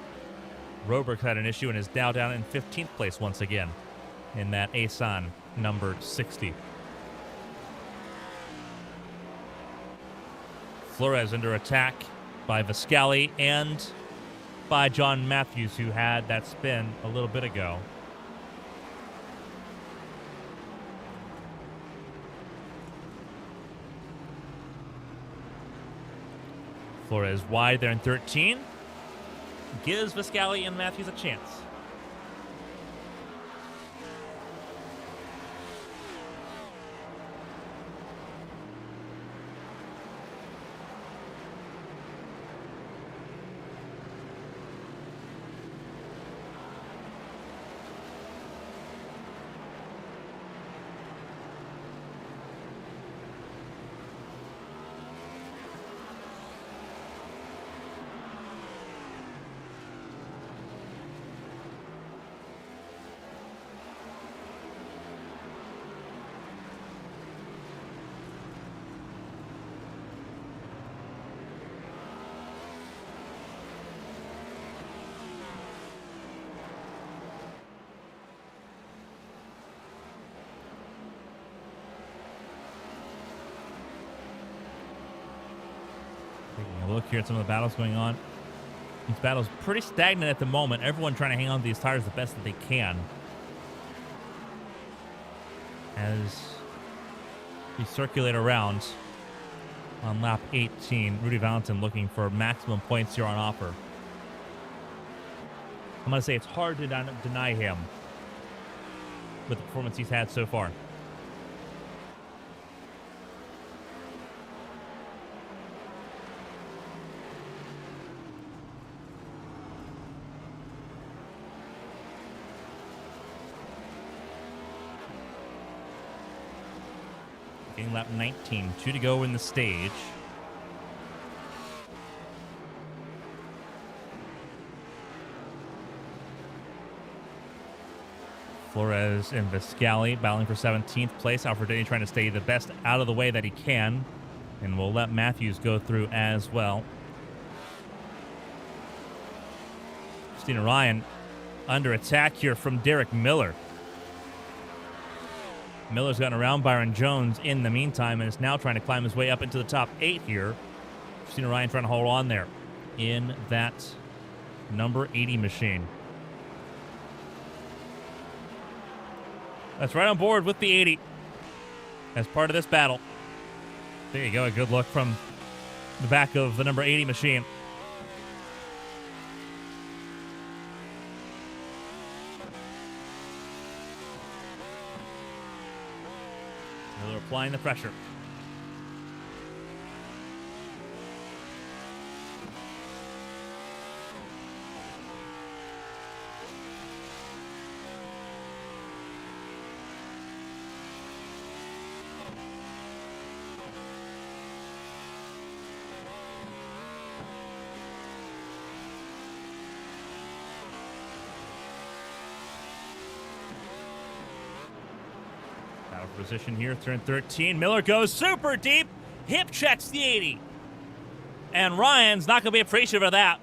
Roberg had an issue and is now down in 15th place once again in that Asan numbered 60. Flores under attack by Viscali and by John Matthews, who had that spin a little bit ago. Flores wide there in 13. Gives Viscali and Matthews a chance. Taking a look here at some of the battles going on. These battles pretty stagnant at the moment. Everyone trying to hang on to these tires the best that they can. As we circulate around on lap 18, Rudy Valentin looking for maximum points here on offer. I'm going to say it's hard to deny him with the performance he's had so far. Getting lap 19, 2 to go in the stage. Flores and Viscali battling for 17th place. Alfredini trying to stay the best out of the way that he can. And we'll let Matthews go through as well. Christina Ryan under attack here from Derek Miller. Miller's gotten around Byron Jones in the meantime and is now trying to climb his way up into the top 8 here. Christina Ryan trying to hold on there in that number 80 machine. That's right on board with the 80 as part of this battle. There you go, a good look from the back of the number 80 machine. Miller applying the pressure. Position here, turn 13. Miller goes super deep, hip checks the 80. And Ryan's not going to be appreciative of that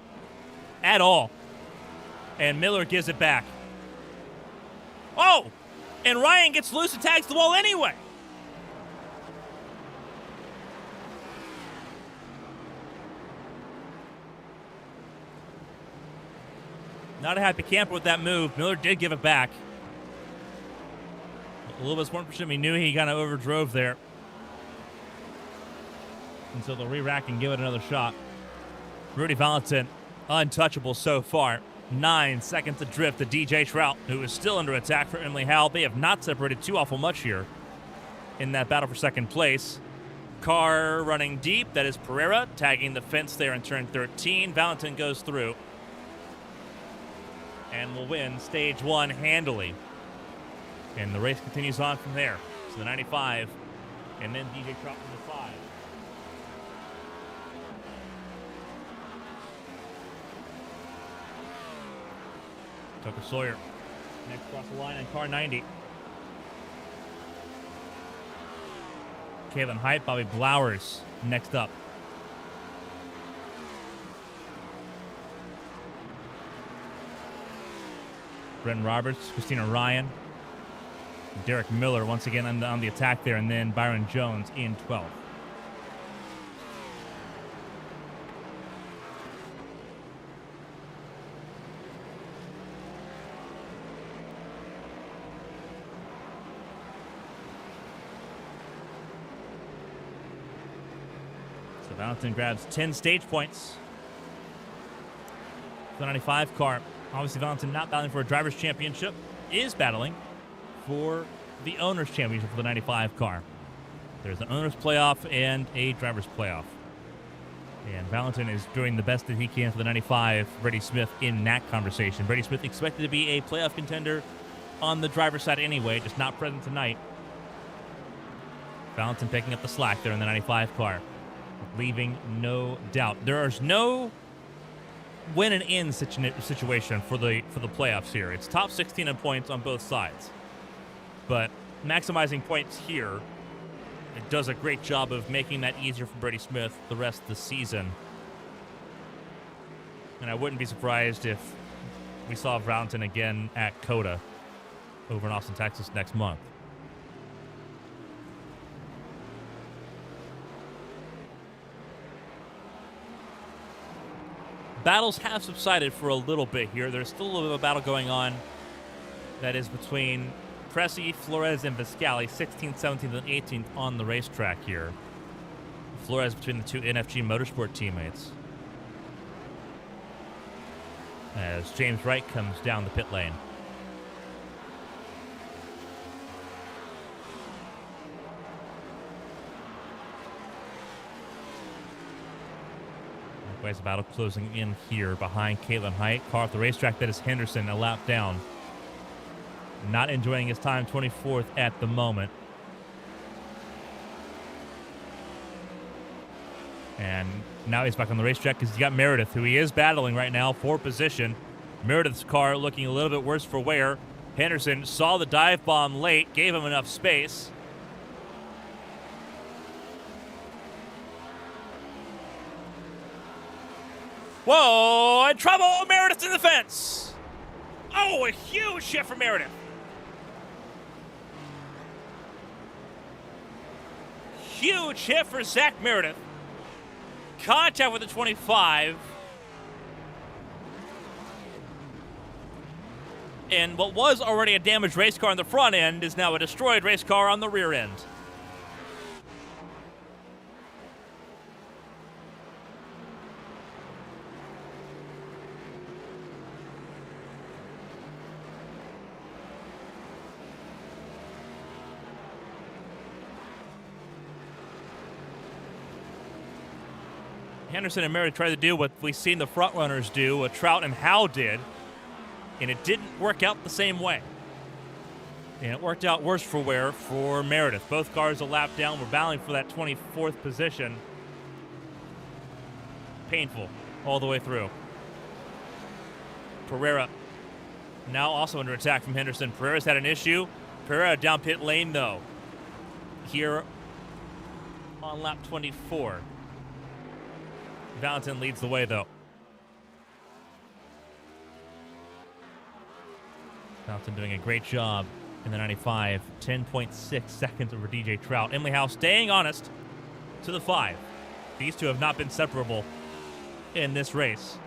at all. And Miller gives it back. Oh! And Ryan gets loose and tags the wall anyway. Not a happy camper with that move. Miller did give it back. A little bit more percent. We knew he kind of overdrove there. And so they'll re-rack and give it another shot. Rudy Valentin, untouchable so far. 9 seconds adrift to DJ Trout, who is still under attack for Emily Howell. They have not separated too awful much here in that battle for second place. Car running deep. That is Pereira tagging the fence there in turn 13. Valentin goes through and will win stage 1 handily. And the race continues on from there. So the 95, and then DJ Trout from the 5. Tucker Sawyer next across the line on car 90. Kalen Height, Bobby Blowers next up. Brenton Roberts, Christina Ryan, Derek Miller once again on the attack there, and then Byron Jones in 12th. So Valentin grabs 10 stage points. The 95 car. Obviously, Valentin not battling for a driver's championship, is battling for the owner's championship for the 95 car. There's an owner's playoff and a driver's playoff. And Valentin is doing the best that he can for the 95. Brady Smith in that conversation. Brady Smith expected to be a playoff contender on the driver's side anyway, just not present tonight. Valentin picking up the slack there in the 95 car, leaving no doubt. There is no win and in situation for the playoffs here. It's top 16 in points on both sides, but maximizing points here, it does a great job of making that easier for Brady Smith the rest of the season. And I wouldn't be surprised if we saw Valentin again at COTA over in Austin, Texas next month. Battles have subsided for a little bit here. There's still a little bit of a battle going on that is between Pressey, Flores, and Viscali, 16th, 17th, and 18th on the racetrack here. Flores between the two NFG Motorsport teammates, as James Wright comes down the pit lane. Likewise, the battle closing in here behind Caitlin Height. Car off the racetrack, that is Henderson, a lap down. Not enjoying his time, 24th at the moment. And now he's back on the racetrack because he's got Meredith, who he is battling right now for position. Meredith's car looking a little bit worse for wear. Henderson saw the dive bomb late, gave him enough space. Whoa, in trouble, Meredith in the fence. Oh, a huge shift for Meredith. Huge hit for Zach Meredith. Contact with the 25. And what was already a damaged race car on the front end is now a destroyed race car on the rear end. Henderson and Meredith tried to do what we've seen the front runners do, what Trout and Howe did, and it didn't work out the same way. And it worked out worse for wear for Meredith. Both cars a lap down were battling for that 24th position. Painful all the way through. Pereira now also under attack from Henderson. Pereira's had an issue. Pereira down pit lane though. Here on lap 24. Valentin leads the way, though. Valentin doing a great job in the 95. 10.6 seconds over DJ Trout. Emily Howe staying honest to the 5. These two have not been separable in this race.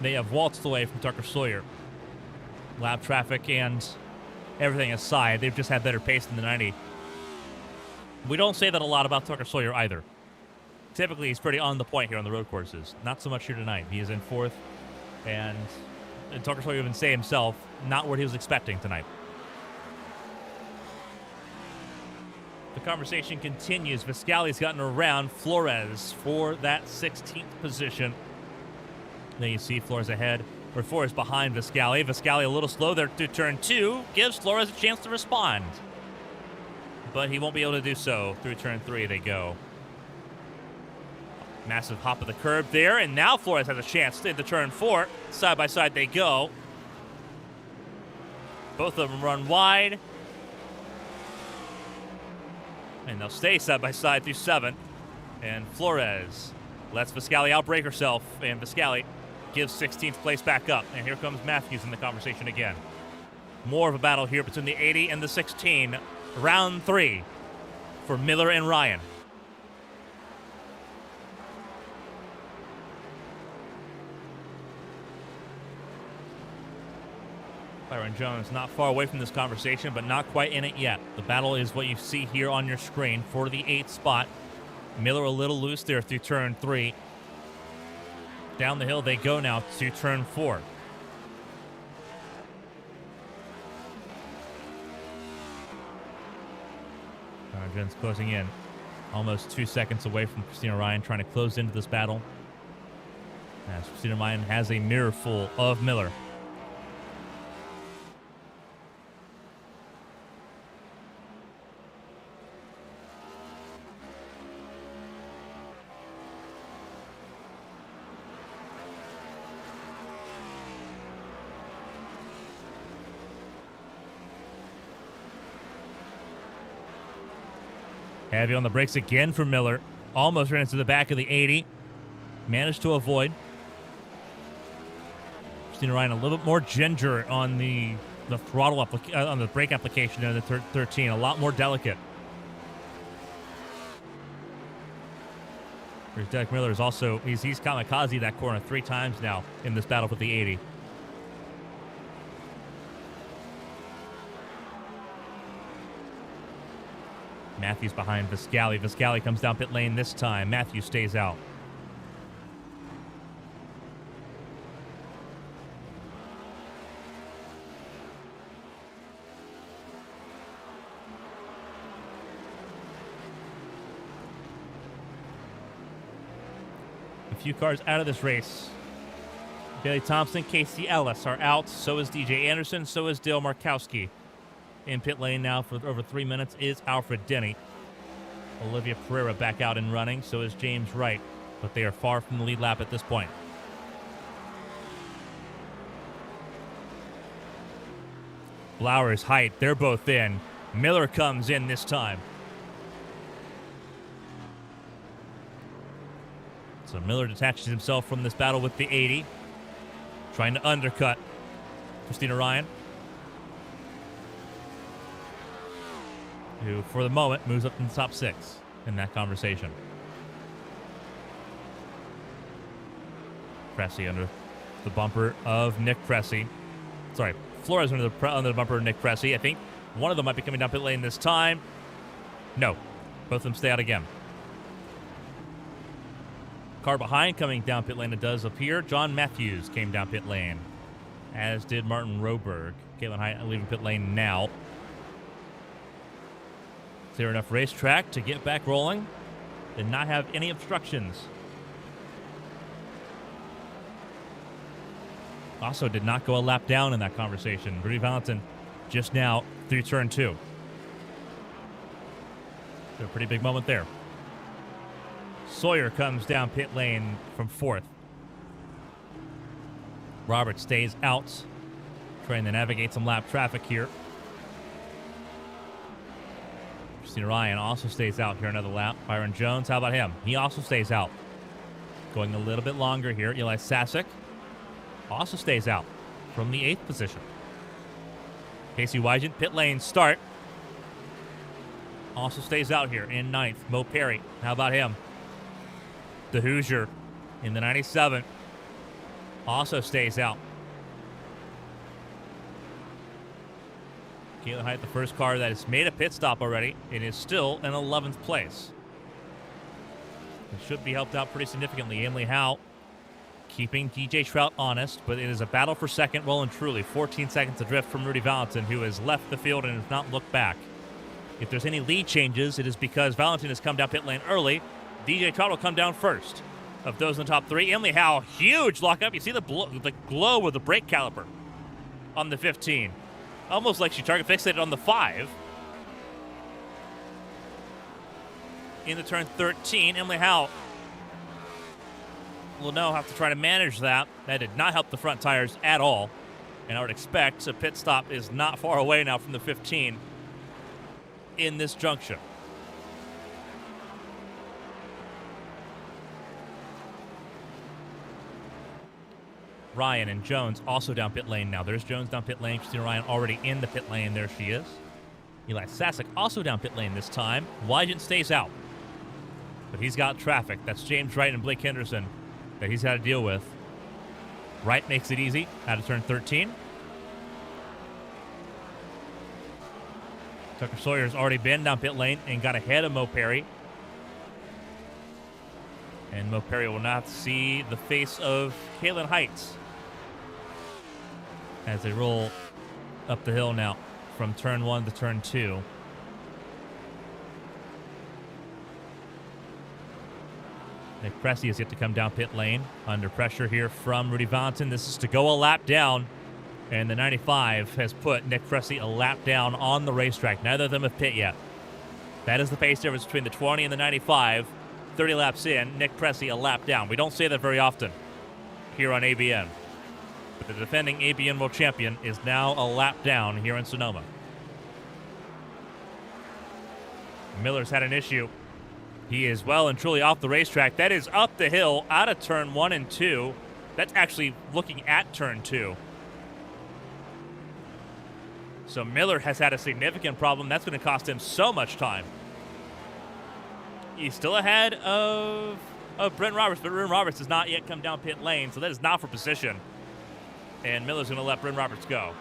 They have waltzed away from Tucker Sawyer. Lap traffic and everything aside, they've just had better pace than the 90. We don't say that a lot about Tucker Sawyer either. Typically, he's pretty on the point here on the road courses. Not so much here tonight. He is in 4th, and Tucker Sawyer even say himself, not what he was expecting tonight. The conversation continues. Viscali's gotten around Flores for that 16th position. Then you see Flores ahead, or Flores behind Viscali. Viscali a little slow there to turn 2, gives Flores a chance to respond. But he won't be able to do so. Through turn 3 they go. Massive hop of the curb there, and now Flores has a chance into turn 4. Side by side they go. Both of them run wide. And they'll stay side by side through 7. And Flores lets Viscali outbreak herself, and Viscali gives 16th place back up. And here comes Matthews in the conversation again. More of a battle here between the 80 and the 16. Round 3 for Miller and Ryan. Byron Jones not far away from this conversation, but not quite in it yet. The battle is what you see here on your screen for the 8th spot. Miller a little loose there through turn 3. Down the hill they go now to turn 4. Byron Jones closing in. Almost 2 seconds away from Christina Ryan, trying to close into this battle. As Christina Ryan has a mirror full of Miller. Heavy on the brakes again for Miller. Almost ran into the back of the 80. Managed to avoid. Christina Ryan a little bit more ginger on the throttle on the brake application than the 13. A lot more delicate. Whereas Derek Miller is also, he's kamikaze that corner 3 times now in this battle with the 80. Matthews behind Viscali. Viscali comes down pit lane this time. Matthews stays out. A few cars out of this race. Bailey Thompson, Casey Ellis are out. So is DJ Anderson. So is Dale Markowski. In pit lane now for over 3 minutes is Alfred Denny. Olivia Pereira back out and running. So is James Wright. But they are far from the lead lap at this point. Blowers, Height, they're both in. Miller comes in this time. So Miller detaches himself from this battle with the 80. Trying to undercut Christina Ryan, who, for the moment, moves up in the top 6 in that conversation. Cressy under the bumper of Nick Cressy. Sorry, Flores under the bumper of Nick Cressy. I think one of them might be coming down pit lane this time. No, both of them stay out again. Car behind coming down pit lane, it does appear. John Matthews came down pit lane, as did Martin Roberg. Caitlin Height leaving pit lane now. Clear enough racetrack to get back rolling. Did not have any obstructions. Also did not go a lap down in that conversation. Rudy Valentin just now through turn 2. So a pretty big moment there. Sawyer comes down pit lane from 4th. Robert stays out, trying to navigate some lap traffic here. Christina Ryan also stays out here another lap. Byron Jones, how about him? He also stays out. Going a little bit longer here. Eli Sasek also stays out from the 8th position. Casey Wygant, pit lane start. Also stays out here in 9th. Mo Perry, how about him? The Hoosier in the 97 also stays out. Caitlin Height, the first car that has made a pit stop already. It is still in 11th place. It should be helped out pretty significantly. Emily Howe keeping DJ Trout honest, but it is a battle for second, well and truly. 14 seconds adrift from Rudy Valentin, who has left the field and has not looked back. If there's any lead changes, it is because Valentin has come down pit lane early. DJ Trout will come down first. Of those in the top 3, Emily Howe, huge lockup. You see the glow of the brake caliper on the 15. Almost like she target fixated on the 5. In the turn 13, Emily Howe will now have to try to manage that. That did not help the front tires at all. And I would expect a pit stop is not far away now from the 15 in this junction. Ryan and Jones also down pit lane now. There's Jones down pit lane. Christina Ryan already in the pit lane. There she is. Eli Sasek also down pit lane this time. Wygant stays out. But he's got traffic. That's James Wright and Blake Henderson that he's had to deal with. Wright makes it easy out of turn 13. Tucker Sawyer's already been down pit lane and got ahead of Mo Perry. And Mo Perry will not see the face of Kaylin Heights as they roll up the hill now from turn 1 to turn 2. Nick Cressy has yet to come down pit lane. Under pressure here from Rudy Valentin. This is to go a lap down. And the 95 has put Nick Cressy a lap down on the racetrack. Neither of them have pit yet. That is the pace difference between the 20 and the 95. 30 laps in, Nick Cressy a lap down. We don't say that very often here on ABN. But the defending ABN World Champion is now a lap down here in Sonoma. Miller's had an issue. He is well and truly off the racetrack. That is up the hill out of turn 1 and 2. That's actually looking at turn 2. So Miller has had a significant problem. That's going to cost him so much time. He's still ahead of Brent Roberts, but Brent Roberts has not yet come down pit lane, so that is not for position. And Miller's going to let Brent Roberts go.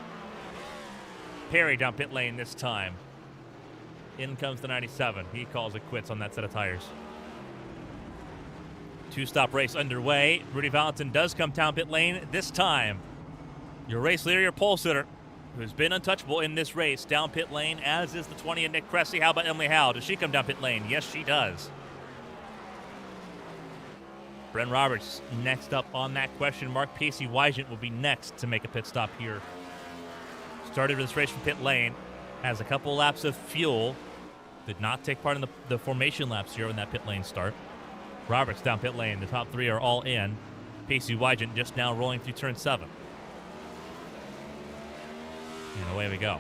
Perry down pit lane this time. In comes the 97. He calls it quits on that set of tires. Two-stop race underway. Rudy Valentin does come down pit lane this time. Your race leader, your pole sitter, who's been untouchable in this race, down pit lane, as is the 20 of Nick Cressy. How about Emily Howe? Does she come down pit lane? Yes, she does. Brent Roberts next up on that question mark. Pacey Wygant will be next to make a pit stop here. Started this race from pit lane. Has a couple laps of fuel. Did not take part in the formation laps here in that pit lane start. Roberts down pit lane. The top three are all in. Pacey Wygant just now rolling through turn 7. And away we go.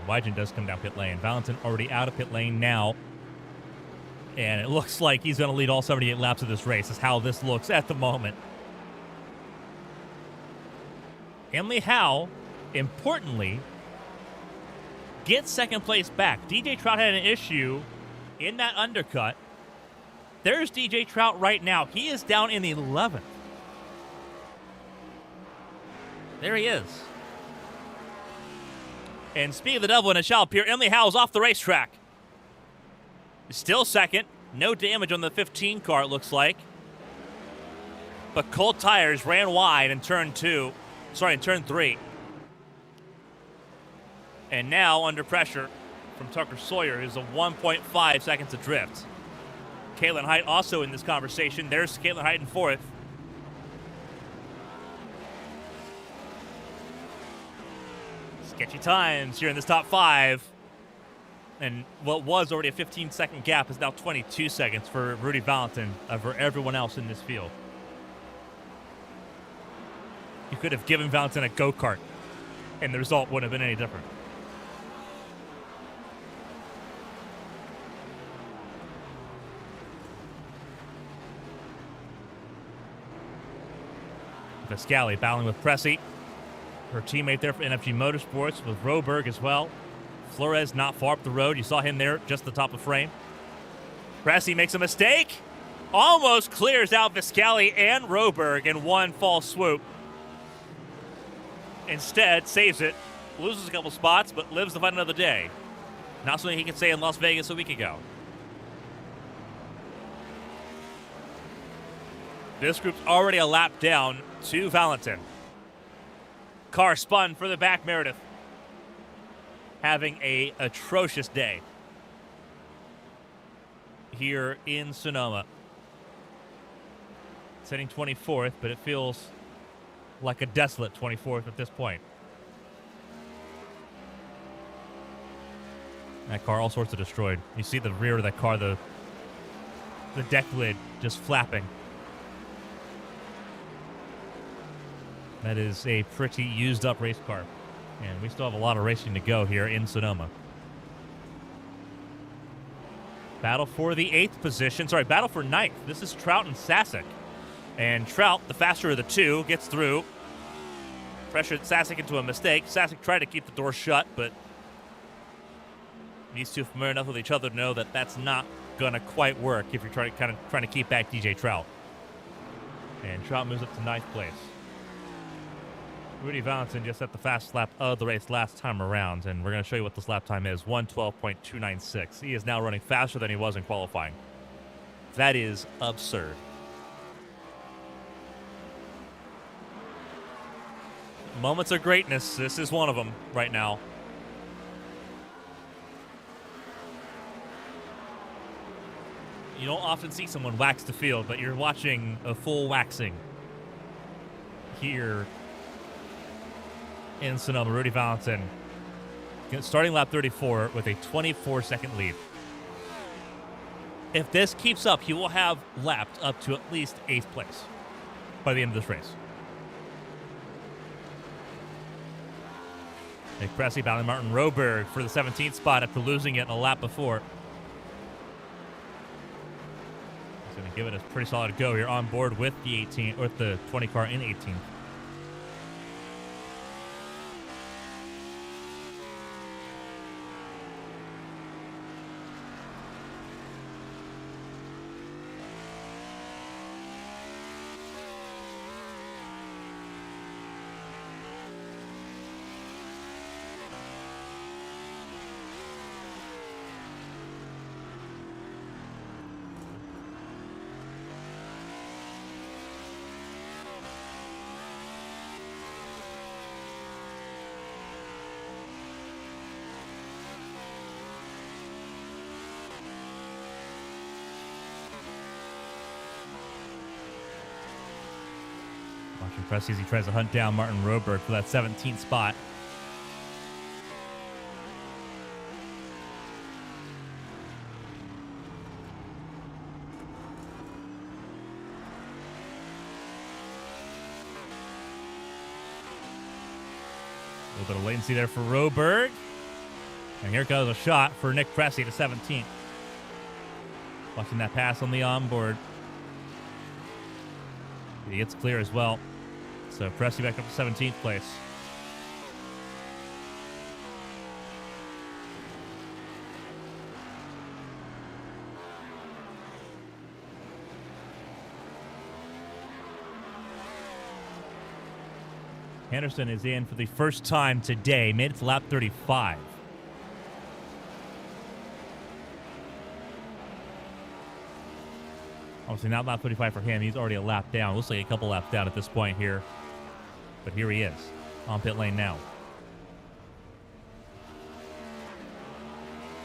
Wygant does come down pit lane. Valentin already out of pit lane now. And it looks like he's going to lead all 78 laps of this race, is how this looks at the moment. Emily Howe, importantly, gets second place back. DJ Trout had an issue in that undercut. There's DJ Trout right now. He is down in the 11th. There he is. And speaking of the devil, and it shall appear, Emily Howe is off the racetrack. Still second. No damage on the 15 car, it looks like. But cold tires ran wide in turn 3. And now under pressure from Tucker Sawyer is a 1.5 seconds adrift. Kaylin Height also in this conversation. There's Kaylin Height in 4th. Sketchy times here in this top 5. And what was already a 15-second gap is now 22 seconds for Rudy Valentin over everyone else in this field. You could have given Valentin a go-kart, and the result wouldn't have been any different. Viscali battling with Cressy. Her teammate there for NFG Motorsports with Roberg as well. Flores not far up the road. You saw him there just at the top of the frame. Cressy makes a mistake. Almost clears out Viscali and Roberg in one false swoop. Instead, saves it. Loses a couple spots, but lives to fight another day. Not something he could say in Las Vegas a week ago. This group's already a lap down to Valentin. Car spun further back, Meredith. Having a atrocious day here in Sonoma. Sitting 24th, but it feels like a desolate 24th at this point. That car all sorts of destroyed. You see the rear of that car, the the deck lid just flapping. That is a pretty used up race car. And we still have a lot of racing to go here in Sonoma. Battle for the 8th position. Sorry, battle for 9th. This is Trout and Sasek. And Trout, the faster of the two, gets through. Pressured Sasek into a mistake. Sasek tried to keep the door shut, but these two familiar enough with each other to know that that's not going to quite work if you're trying to keep back DJ Trout. And Trout moves up to 9th place. Rudy Valentin just set the fast lap of the race last time around, and we're going to show you what this lap time is, 1:12.296. He is now running faster than he was in qualifying. That is absurd. Moments of greatness, this is one of them right now. You don't often see someone wax the field, but you're watching a full waxing here in Sonoma. Rudy Valentin starting lap 34 with a 24-second lead. If this keeps up, he will have lapped up to at least 8th place by the end of this race. Nick Pressey battling Martin Roberg for the 17th spot after losing it in a lap before. He's going to give it a pretty solid go here on board with the 20 car in 18th. Watching Pressey as he tries to hunt down Martin Roberg for that 17th spot. A little bit of latency there for Roberg. And here goes a shot for Nick Pressey to 17th. Watching that pass on the onboard. He gets clear as well. So Pressey back up to 17th place. Henderson is in for the first time today. Made it to lap 35. Obviously not lap 35 for him. He's already a lap down. Looks like a couple laps down at this point here. But here he is on pit lane now.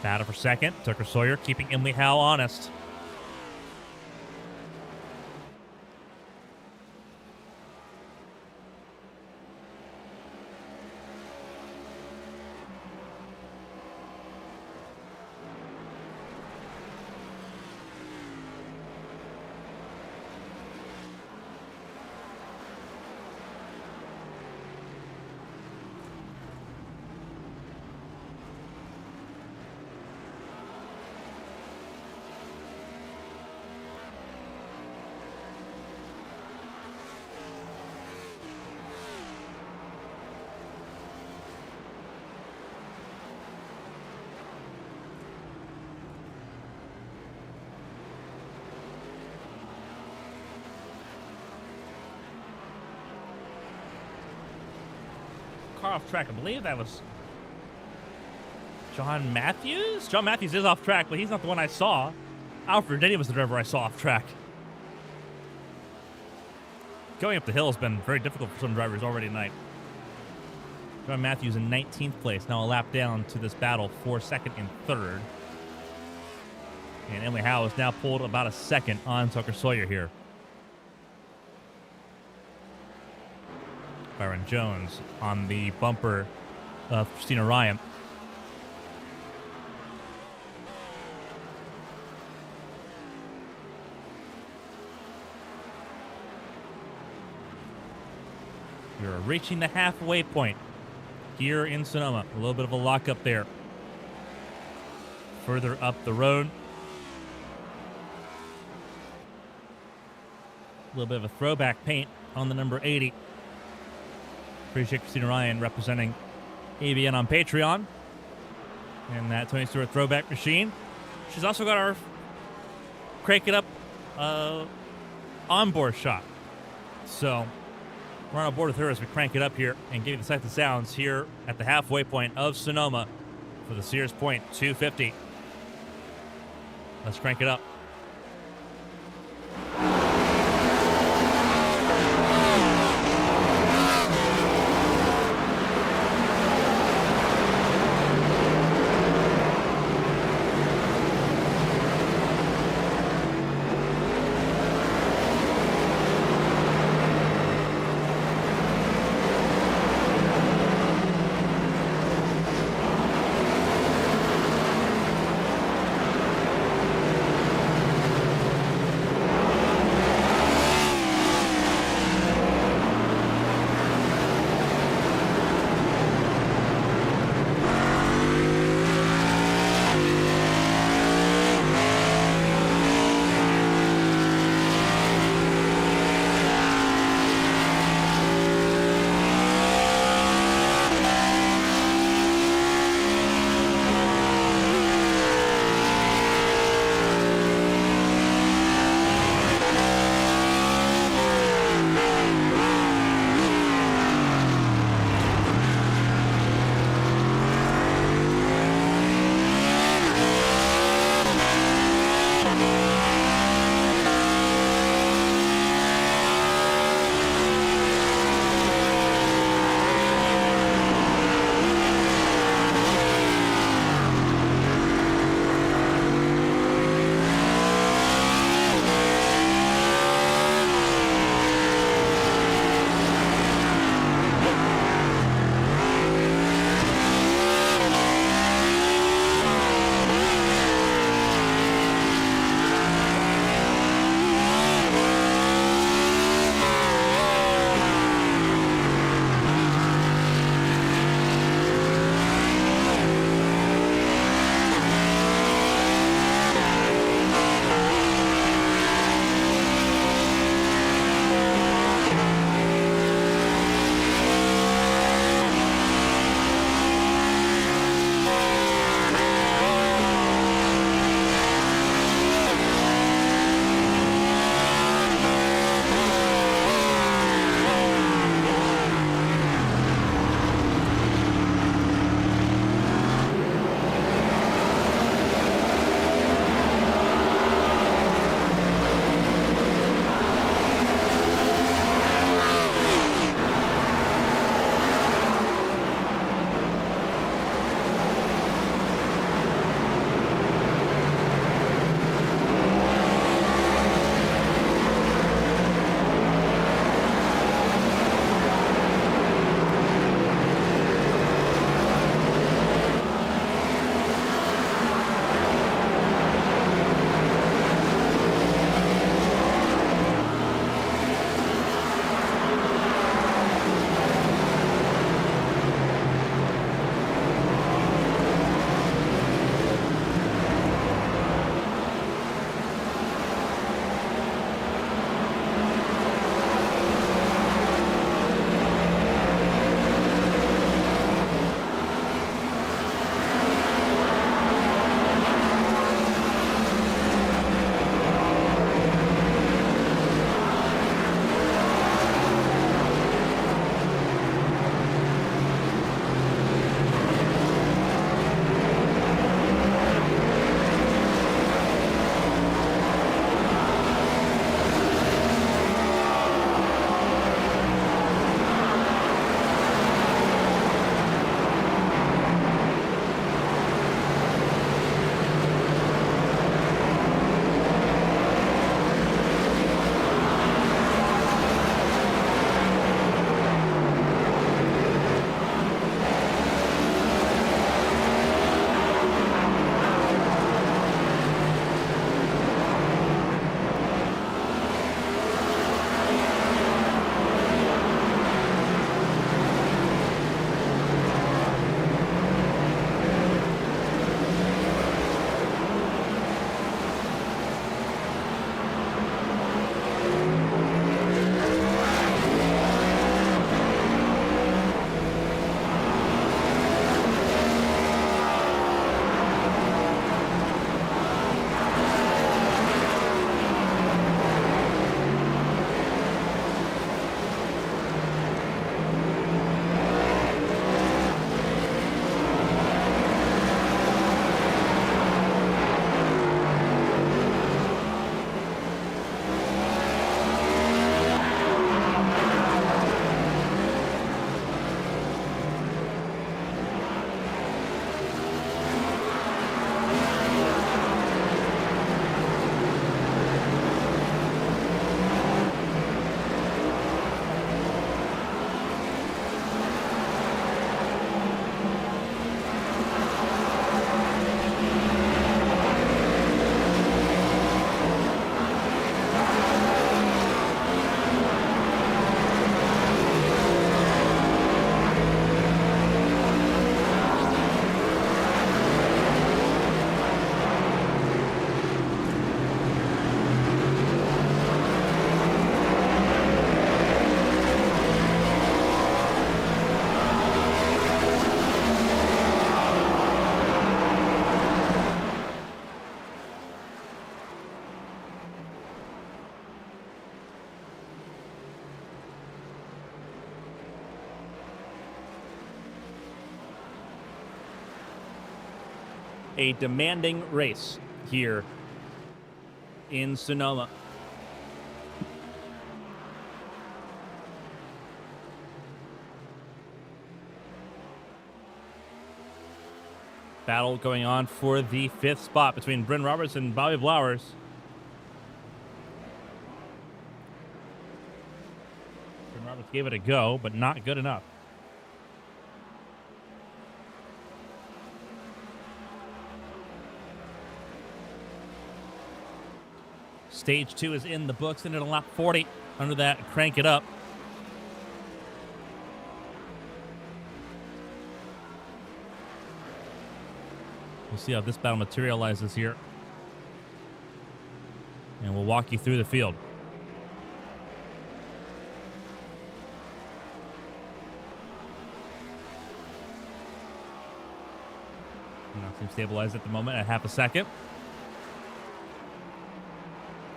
Battle for second. Tucker Sawyer keeping Emily Howe honest. Off track. I believe that was John Matthews. John Matthews is off track, but he's not the one I saw. Alfred Denny was the driver I saw off track. Going up the hill has been very difficult for some drivers already tonight. John Matthews in 19th place, now a lap down to this battle for second and third. And Emily Howe has now pulled about a second on Tucker Sawyer here. Byron Jones on the bumper of Christina Ryan. We're reaching the halfway point here in Sonoma. A little bit of a lockup there. Further up the road, a little bit of a throwback paint on the number 80. Appreciate Christina Ryan representing ABN on Patreon and that Tony Stewart throwback machine. She's also got our Crank It Up onboard shot. So we're on board with her as we crank it up here and give you the sights and sounds here at the halfway point of Sonoma for the Sears Point 250. Let's crank it up. a demanding race here in Sonoma. Battle going on for the 5th spot between Bryn Roberts and Bobby Blowers. Bryn Roberts gave it a go, but not good enough. Stage 2 is in the books, and it'll lap 40. Under that, crank it up. We'll see how this battle materializes here. And we'll walk you through the field. Now seems stabilized at the moment at half a second.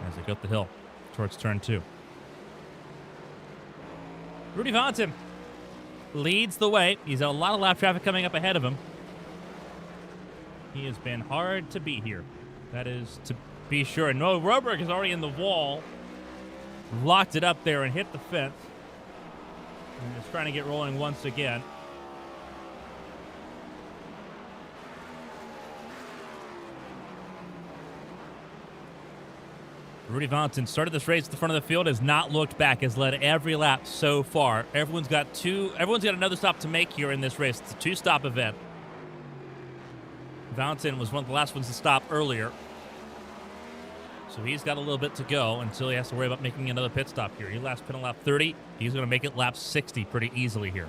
As they go up the hill towards turn 2. Rudy Valentin leads the way. He's got a lot of lap traffic coming up ahead of him. He has been hard to beat here. That is to be sure. No, Roberg is already in the wall. Locked it up there and hit the fence. And is trying to get rolling once again. Rudy Valentin started this race at the front of the field, has not looked back, has led every lap so far. Everyone's got another stop to make here in this race. It's a 2-stop event. Valentin was one of the last ones to stop earlier. So he's got a little bit to go until he has to worry about making another pit stop here. He last pit on lap 30. He's going to make it lap 60 pretty easily here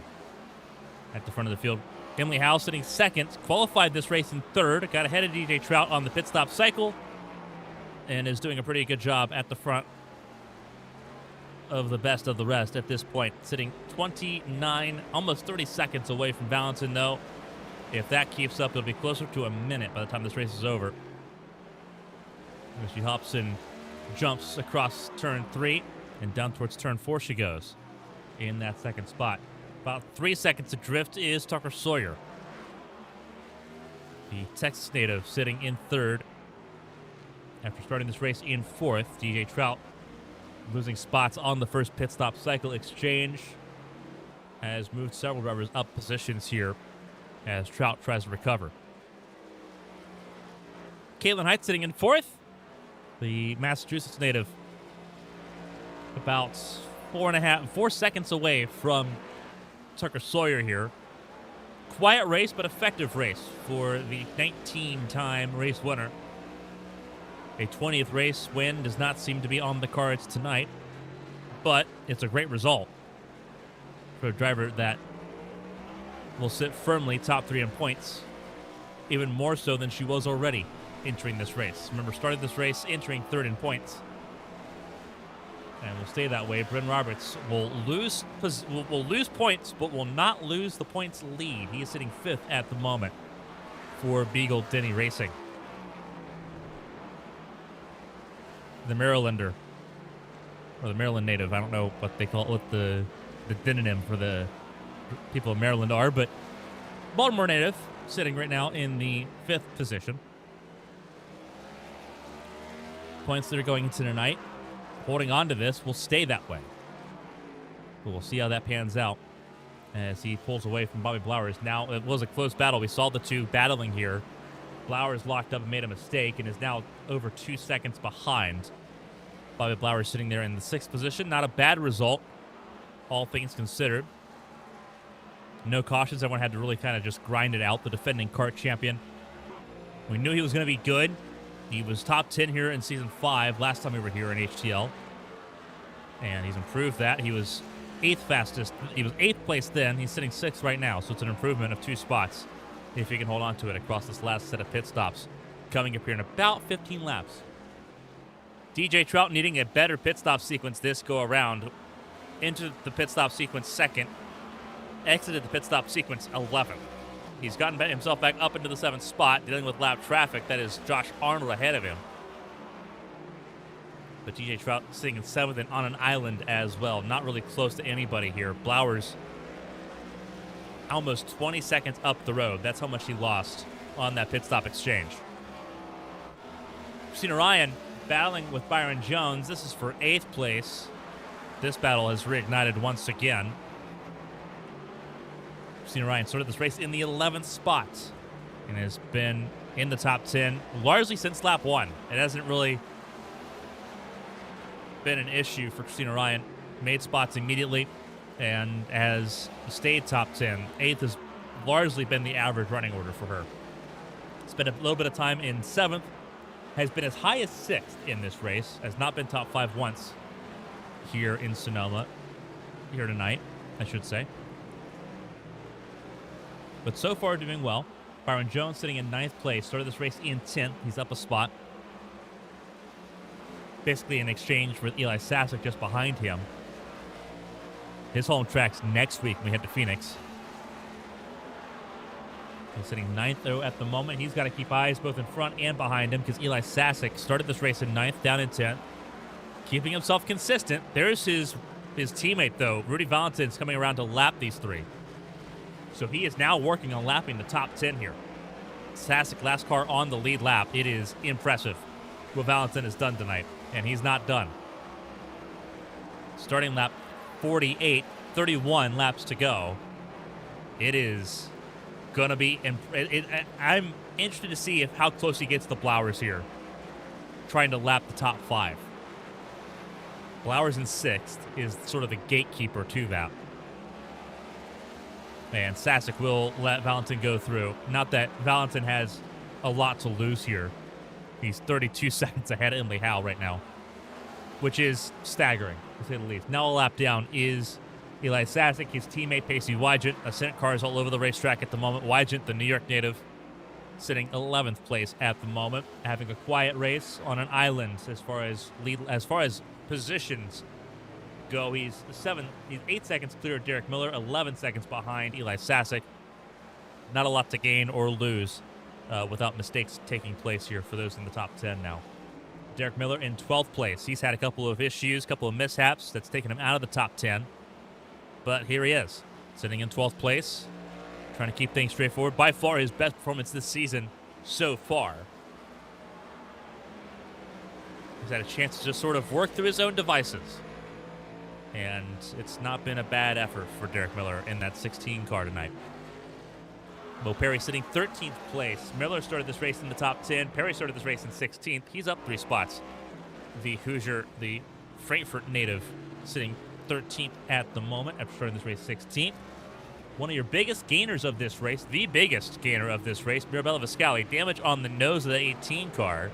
at the front of the field. Emily Howe sitting second, qualified this race in third, got ahead of DJ Trout on the pit stop cycle, and is doing a pretty good job at the front of the best of the rest at this point. Sitting 29, almost 30 seconds away from Valentin, though. If that keeps up, it'll be closer to a minute by the time this race is over. As she hops and jumps across turn 3, and down towards turn 4 she goes in that second spot. About 3 seconds adrift is Tucker Sawyer, the Texas native, sitting in third after starting this race in fourth. DJ Trout losing spots on the first pit stop cycle exchange has moved several drivers up positions here as Trout tries to recover. Caitlin Height sitting in fourth, the Massachusetts native, about 4 seconds away from Tucker Sawyer here. Quiet race, but effective race for the 19-time race winner. A 20th race win does not seem to be on the cards tonight, but it's a great result for a driver that will sit firmly top 3 in points, even more so than she was already entering this race. Remember, started this race entering third in points, and will stay that way. Bryn Roberts will lose points, but will not lose the points lead. He is sitting 5th at the moment for Beagle Denny Racing. The Marylander, or the Maryland native, I don't know what they call it, what the demonym for the people of Maryland are, but Baltimore native, sitting right now in the 5th position. Points that are going into tonight, holding on to this, will stay that way. But we'll see how that pans out as he pulls away from Bobby Blowers. Now, it was a close battle. We saw the two battling here. Blowers locked up and made a mistake and is now over 2 seconds behind. Bobby Blowers sitting there in the 6th position. Not a bad result, all things considered. No cautions. Everyone had to really kind of just grind it out. The defending kart champion. We knew he was going to be good. He was top 10 here in Season 5 last time we were here in HTL. And he's improved that. He was 8th fastest. He was 8th place then. He's sitting 6th right now, so it's an improvement of 2 spots if he can hold on to it across this last set of pit stops coming up here in about 15 laps. DJ Trout needing a better pit stop sequence this go around. Into the pit stop sequence second. Exited the pit stop sequence 11th. He's gotten himself back up into the 7th spot, dealing with lap traffic. That is Josh Arnold ahead of him. But DJ Trout sitting in 7th and on an island as well. Not really close to anybody here. Blowers almost 20 seconds up the road. That's how much he lost on that pit stop exchange. Christina Ryan battling with Byron Jones. This is for 8th place. This battle has reignited once again. Christina Ryan started this race in the 11th spot and has been in the top 10 largely since lap 1. It hasn't really been an issue for Christina Ryan. Made spots immediately and has stayed top 10. 8th has largely been the average running order for her. Spent a little bit of time in 7th. Has been as high as 6th in this race. Has not been top 5 once here in Sonoma. Here tonight, I should say. But so far doing well. Byron Jones sitting in 9th place. Started this race in 10th. He's up a spot. Basically in exchange with Eli Sasek just behind him. His home track's next week when we head to Phoenix. He's sitting 9th, though, at the moment. He's got to keep eyes both in front and behind him because Eli Sasek started this race in 9th, down in 10th. Keeping himself consistent. There's his teammate, though. Rudy Valentin's coming around to lap these three. So he is now working on lapping the top 10 here. Sasek, last car on the lead lap. It is impressive what Valentin has done tonight, and he's not done. Starting lap 48, 31 laps to go. It is going to be... I'm interested to see how close he gets to Blowers here, trying to lap the top 5. Blowers in 6th is sort of the gatekeeper to that. And Sasek will let Valentin go through. Not that Valentin has a lot to lose here. He's 32 seconds ahead of Emily Howe right now, which is staggering, to say the least. Now a lap down is Eli Sasek, his teammate Pacey Wygant. Ascent cars all over the racetrack at the moment. Wygant, the New York native, sitting 11th place at the moment, having a quiet race on an island as far as positions go. He's 8 seconds clear of Derek Miller, 11 seconds behind Eli Sasek. Not a lot to gain or lose without mistakes taking place here for those in the top 10 now. Derek Miller in 12th place. He's had a couple of issues, couple of mishaps that's taken him out of the top 10. But here he is, sitting in 12th place, trying to keep things straightforward. By far his best performance this season so far. He's had a chance to just sort of work through his own devices. And it's not been a bad effort for Derek Miller in that 16 car tonight. Mo Perry sitting 13th place. Miller started this race in the top 10. Perry started this race in 16th. He's up 3 spots. The Hoosier, the Frankfurt native, sitting 13th at the moment after starting this race 16th. One of your biggest gainers of this race, the biggest gainer of this race, Mirabella Viscali. Damage on the nose of the 18 car.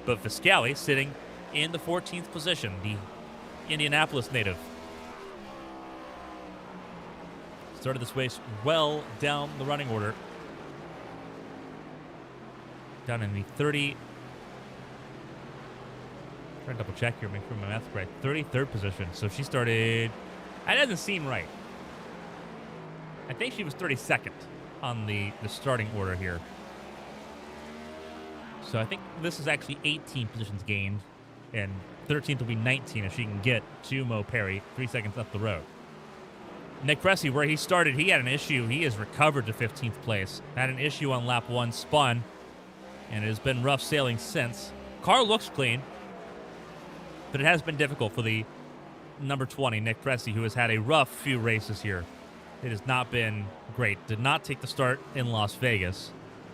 But Viscali sitting in the 14th position, the Indianapolis native. Started this race well down the running order. Down in the 30... Trying to double check here, make sure my math's right. 33rd position. So she started... That doesn't seem right. I think she was 32nd on the starting order here. So I think this is actually 18 positions gained. And 13th will be 19 if she can get to Mo Perry 3 seconds up the road. Nick Cressy, where he started, he had an issue. He has recovered to 15th place. Had an issue on lap 1, spun, and it has been rough sailing since. Car looks clean, but it has been difficult for the number 20, Nick Cressy, who has had a rough few races here. It has not been great. Did not take the start in Las Vegas.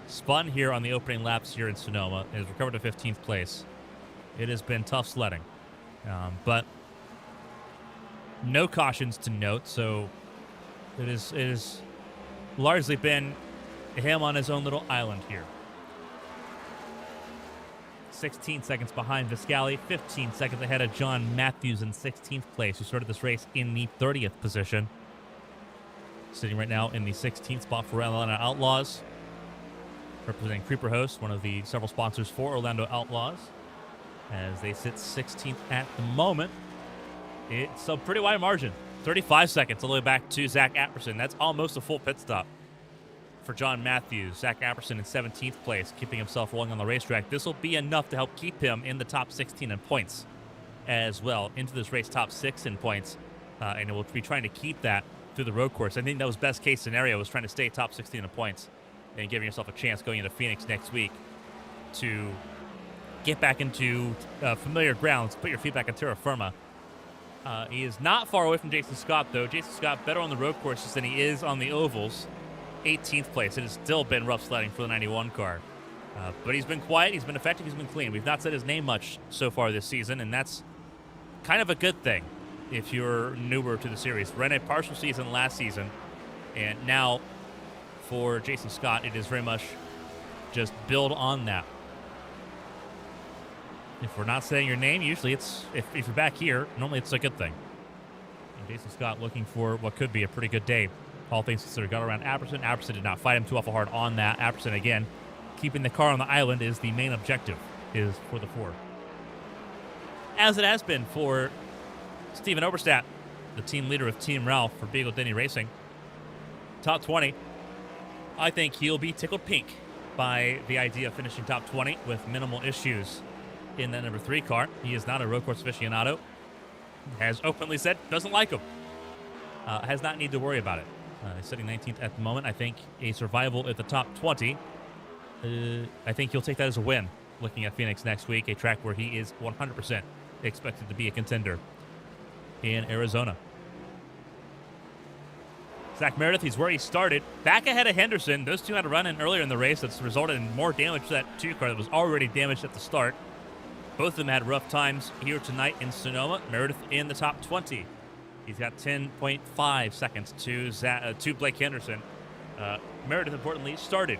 Spun here on the opening laps here in Sonoma and has recovered to 15th place. It has been tough sledding, but no cautions to note, so it is largely been him on his own little island here. 16 seconds behind Viscali, 15 seconds ahead of John Matthews in 16th place, who started this race in the 30th position. Sitting right now in the 16th spot for Atlanta Outlaws, representing Creeper Host, one of the several sponsors for Orlando Outlaws, as they sit 16th at the moment. It's a pretty wide margin. 35 seconds all the way back to Zach Apperson. That's almost a full pit stop for John Matthews. Zach Apperson in 17th place, keeping himself rolling on the racetrack. This will be enough to help keep him in the top 16 in points as well. Into this race, top 6 in points. And we'll be trying to keep that through the road course. I think that was best case scenario, was trying to stay top 16 in points and giving yourself a chance going into Phoenix next week to get back into familiar grounds, put your feet back on terra firma. He is not far away from Jason Scott, though. Jason Scott better on the road courses than he is on the ovals. 18th place. It has still been rough sledding for the 91 car. But he's been quiet, he's been effective, he's been clean. We've not said his name much so far this season, and that's kind of a good thing if you're newer to the series. Ran a partial season last season, and now for Jason Scott, it is very much just build on that. If we're not saying your name, usually it's, if you're back here, normally it's a good thing. And Jason Scott looking for what could be a pretty good day. All things considered, got around Apperson. Apperson did not fight him too awful hard on that. Apperson, again, keeping the car on the island is the main objective, is for the 4. As it has been for Steven Oberstadt, the team leader of Team Ralph for Beagle Denny Racing. Top 20. I think he'll be tickled pink by the idea of finishing top 20 with minimal issues in that number 3 car. He is not a road course aficionado. Has openly said doesn't like him. Has not need to worry about it. He's sitting 19th at the moment. I think a survival at the top 20. I think he'll take that as a win. Looking at Phoenix next week, a track where he is 100% expected to be a contender in Arizona. Zach Meredith, he's where he started. Back ahead of Henderson. Those two had a run in earlier in the race that's resulted in more damage to that 2 car that was already damaged at the start. Both of them had rough times here tonight in Sonoma. Meredith in the top 20. He's got 10.5 seconds to Blake Henderson. Meredith, importantly, started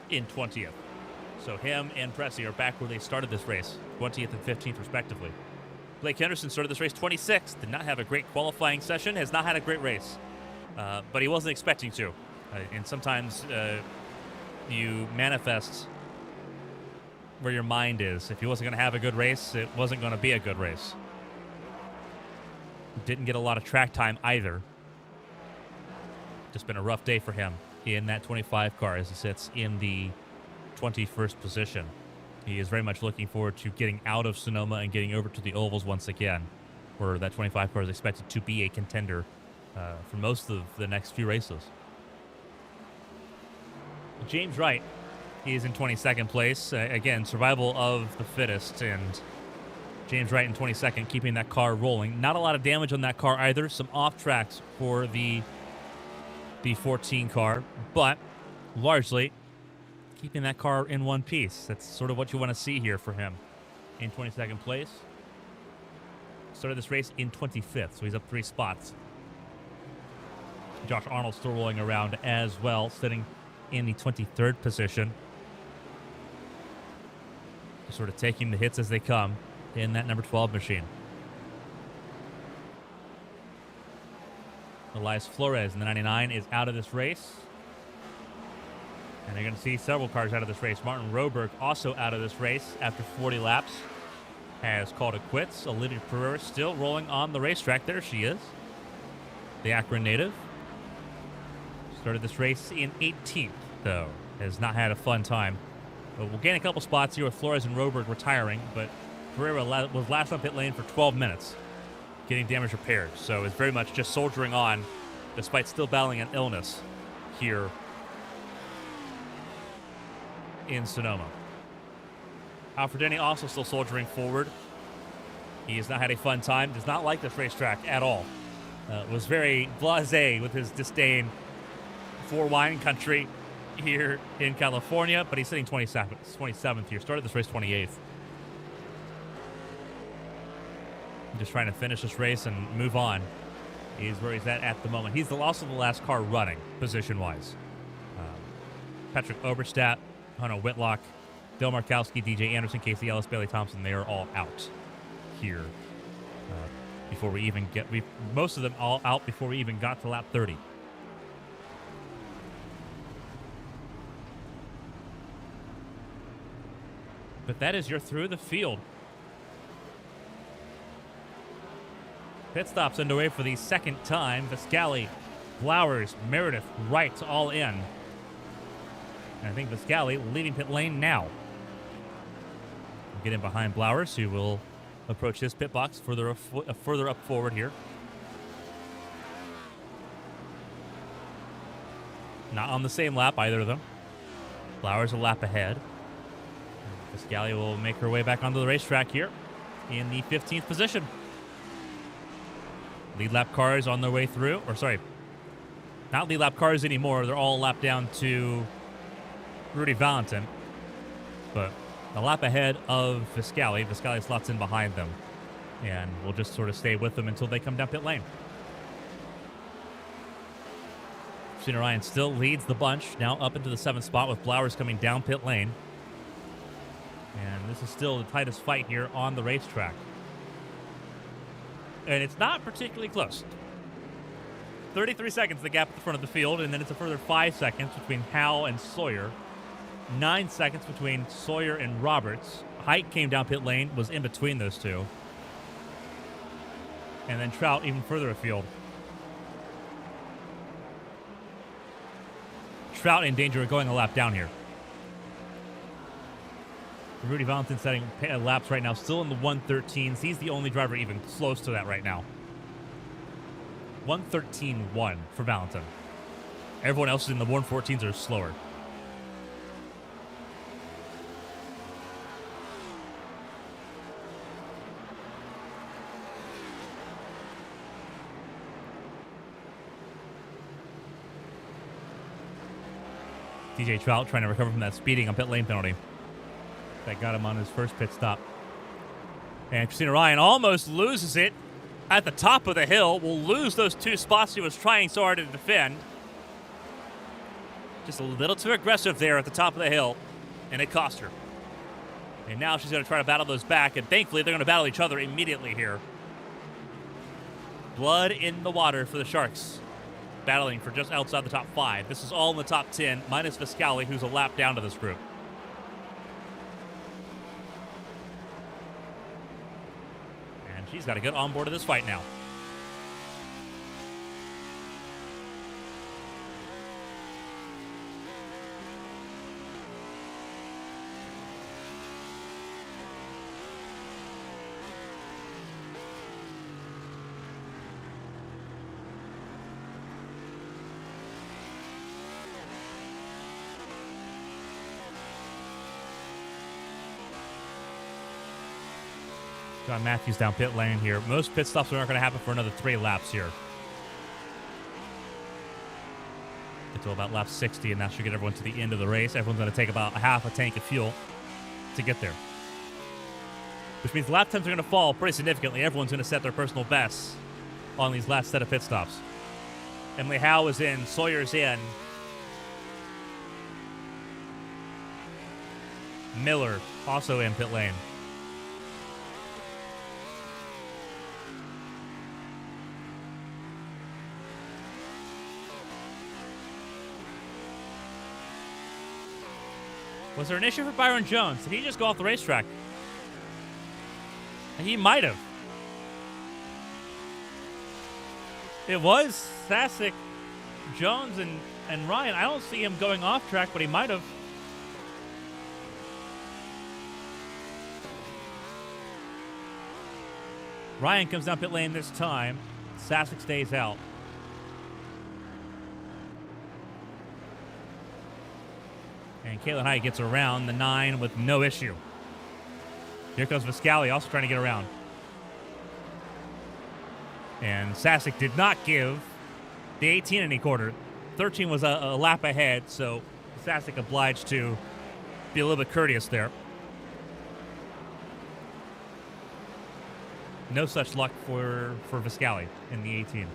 in 20th. So him and Pressey are back where they started this race, 20th and 15th respectively. Blake Henderson started this race 26th, did not have a great qualifying session, has not had a great race, but he wasn't expecting to. And sometimes you manifest where your mind is. If he wasn't going to have a good race, it wasn't going to be a good race. Didn't get a lot of track time either. Just been a rough day for him in that 25 car as he sits in the 21st position. He is very much looking forward to getting out of Sonoma and getting over to the ovals once again, where that 25 car is expected to be a contender for most of the next few races. James Wright is in 22nd place. Again, survival of the fittest, and James Wright in 22nd, keeping that car rolling. Not a lot of damage on that car either. Some off tracks for the 14 car, but largely keeping that car in one piece. That's sort of what you want to see here for him in 22nd place. Started this race in 25th, so he's up 3 spots. Josh Arnold still rolling around as well, sitting in the 23rd position. Just sort of taking the hits as they come in that number 12 machine. Elias Flores in the 99 is out of this race. And you're going to see several cars out of this race. Martin Roberg also out of this race after 40 laps. Has called it quits. Olivia Pereira still rolling on the racetrack. There she is. The Akron native. Started this race in 18th, though. Has not had a fun time. But we'll gain a couple spots here with Flores and Roberg retiring. But Pereira was last on pit lane for 12 minutes, getting damage repaired. So is very much just soldiering on, despite still battling an illness here in Sonoma. Alfred Denny also still soldiering forward. He has not had a fun time. Does not like this racetrack at all. Was very blasé with his disdain for wine country here in California, but he's sitting 27th here. Started this race 28th. Just trying to finish this race and move on is where he's at the moment. He's also the last car running, position-wise. Patrick Oberstadt, Hunter Whitlock, Dale Markowski, DJ Anderson, Casey Ellis, Bailey Thompson, they are all out here before we even get... most of them all out before we even got to lap 30. But that is your through the field. Pit stops underway for the second time. Viscali, Flowers, Meredith, Wright all in. And I think Viscali leaving pit lane now. We'll get in behind Blowers, who will approach his pit box further up forward here. Not on the same lap, either of them. Flowers a lap ahead. Fiscali will make her way back onto the racetrack here in the 15th position. Lead lap cars on their way through. Or sorry, not lead lap cars anymore. They're all lapped down to Rudy Valentin. But a lap ahead of Fiscali. Fiscali slots in behind them. And we'll just sort of stay with them until they come down pit lane. Christina Ryan still leads the bunch, now up into the 7th spot with Flowers coming down pit lane. And this is still the tightest fight here on the racetrack. And it's not particularly close. 33 seconds the gap at the front of the field, and then it's a further 5 seconds between Howe and Sawyer. 9 seconds between Sawyer and Roberts. Hike came down pit lane, was in between those two. And then Trout even further afield. Trout in danger of going a lap down here. Rudy Valentin setting laps right now, still in the 113s. He's the only driver even close to that right now. 113.1 for Valentin. Everyone else in the 114s are slower. DJ Trout trying to recover from that speeding on pit lane penalty that got him on his first pit stop. And Christina Ryan almost loses it at the top of the hill. Will lose those 2 spots she was trying so hard to defend. Just a little too aggressive there at the top of the hill, and it cost her. And now she's going to try to battle those back, and thankfully they're going to battle each other immediately here. Blood in the water for the Sharks, battling for just outside the top 5. This is all in the top 10, minus Fiscali, who's a lap down to this group. And she's got to get on board of this fight now. John Matthews down pit lane here. Most pit stops aren't going to happen for another 3 laps here. Until about lap 60, and that should get everyone to the end of the race. Everyone's going to take about a half a tank of fuel to get there. Which means lap times are going to fall pretty significantly. Everyone's going to set their personal bests on these last set of pit stops. Emily Howe is in. Sawyer's in. Miller also in pit lane. Was there an issue for Byron Jones? Did he just go off the racetrack? He might have. It was Sasek, Jones, and Ryan. I don't see him going off track, but he might have. Ryan comes down pit lane this time. Sasek stays out. And Caitlin Hyatt gets around the 9 with no issue. Here comes Fiscali, also trying to get around. And Sasek did not give the 18 any quarter. 13 was a lap ahead, so Sasek obliged to be a little bit courteous there. No such luck for Fiscali in the 18.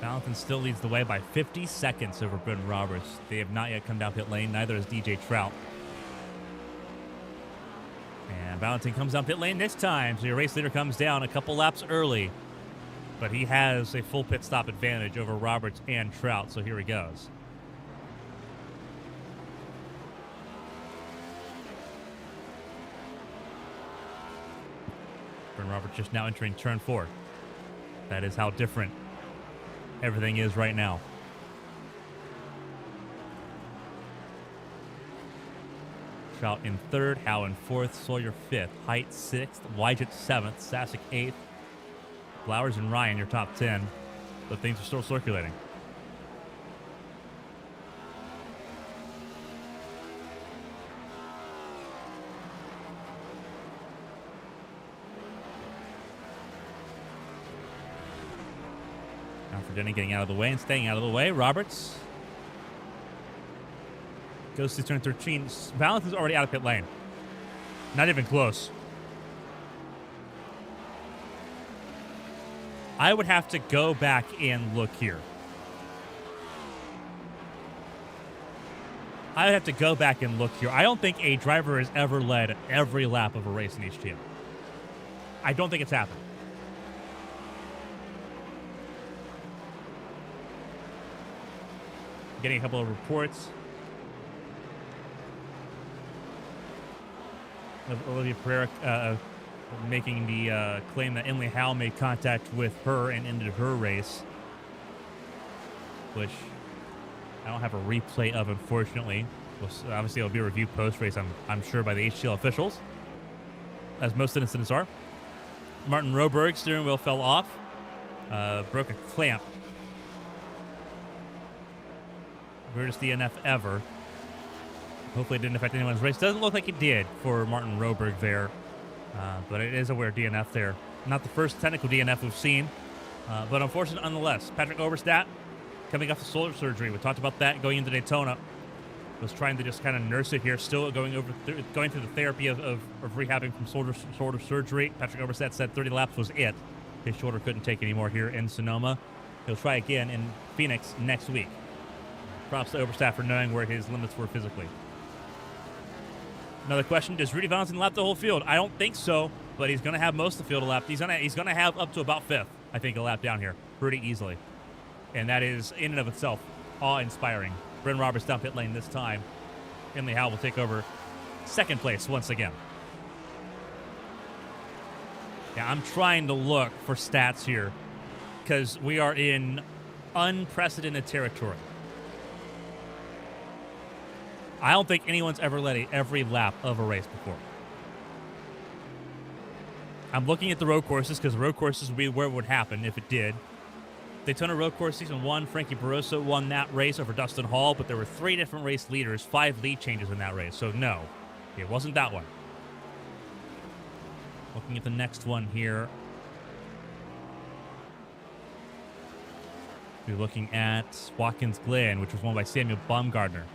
Valentin still leads the way by 50 seconds over Britton Roberts. They have not yet come down pit lane. Neither has DJ Trout. And Valentin comes down pit lane this time. So your race leader comes down a couple laps early. But he has a full pit stop advantage over Roberts and Trout. So here he goes. Britton Roberts just now entering turn 4. That is how different everything is right now. Trout in third, Howe in fourth, Sawyer fifth, Height sixth, Wygett seventh, Sasek eighth, Flowers and Ryan your top 10, but things are still circulating. Now for Denny getting out of the way and staying out of the way. Roberts goes to turn 13. Valentin's already out of pit lane. Not even close. I would have to go back and look here. I would have to go back and look here. I don't think a driver has ever led every lap of a race in HTL. I don't think it's happened. Getting a couple of reports. Olivia Pereira making the claim that Emily Howe made contact with her and ended her race, which I don't have a replay of, unfortunately. Obviously, it'll be a review post-race, I'm sure, by the HTL officials, as most incidents are. Martin Roberg, steering wheel fell off, broke a clamp. Weirdest DNF ever. Hopefully it didn't affect anyone's race. Doesn't look like it did for Martin Roberg there, but it is a weird DNF there. Not the first technical DNF we've seen, but unfortunate nonetheless. Patrick Oberstadt coming off the shoulder surgery. We talked about that going into Daytona. Was trying to just kind of nurse it here, still going through the therapy of rehabbing from shoulder surgery. Patrick Oberstadt said 30 laps was it. His shoulder couldn't take any more here in Sonoma. He'll try again in Phoenix next week. Props to Oberstadt for knowing where his limits were physically. Another question, does Rudy Valentin lap the whole field? I don't think so, but he's going to have most of the field a lap. He's going to have up to about fifth, I think, a lap down here pretty easily. And that is, in and of itself, awe-inspiring. Bryn Roberts down pit lane this time. Emily Howe will take over second place once again. Yeah, I'm trying to look for stats here because we are in unprecedented territory. I don't think anyone's ever led every lap of a race before. I'm looking at the road courses because the road courses would be where it would happen if it did. Daytona Road Course Season 1, Frankie Barroso won that race over Dustin Hall, but there were 3 different race leaders, 5 lead changes in that race. So no, it wasn't that one. Looking at the next one here. We're looking at Watkins Glen, which was won by Samuel Baumgartner.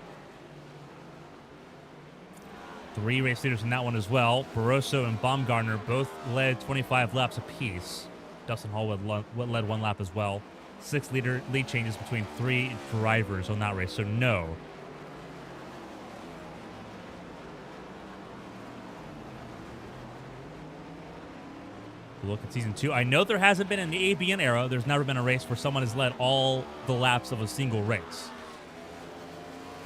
3 race leaders in that one as well. Barroso and Baumgartner both led 25 laps apiece. Dustin Hall led 1 lap as well. 6 lead changes between 3 drivers on that race, so no. Look at Season 2. I know there hasn't been in the ABN era, there's never been a race where someone has led all the laps of a single race.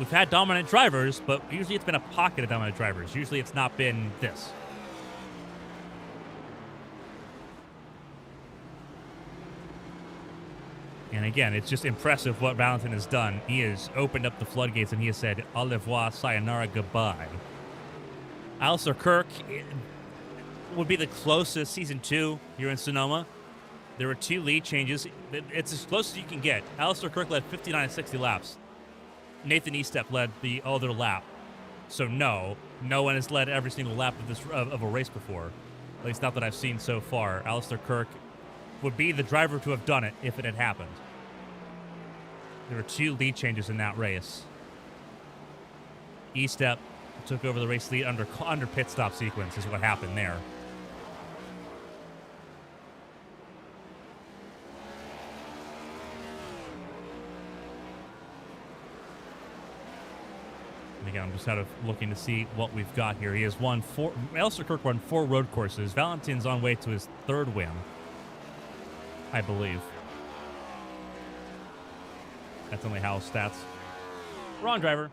We've had dominant drivers, but usually it's been a pocket of dominant drivers. Usually it's not been this. And again, it's just impressive what Valentin has done. He has opened up the floodgates and he has said, au revoir, sayonara, goodbye. Alistair Kirk would be the closest Season 2 here in Sonoma. There were 2 lead changes. It's as close as you can get. Alistair Kirk led 59 and 60 laps. Nathan Estep led the other lap. So no one has led every single lap of a race before. At least not that I've seen so far. Alistair Kirk would be the driver to have done it if it had happened. There were 2 lead changes in that race. Estep took over the race lead under pit stop sequence is what happened there. And again, I'm just kind of looking to see what we've got here. He has won 4. Alistair Kirk won 4 road courses. Valentin's on way to his 3rd win, I believe. That's only Howe's stats. Wrong driver.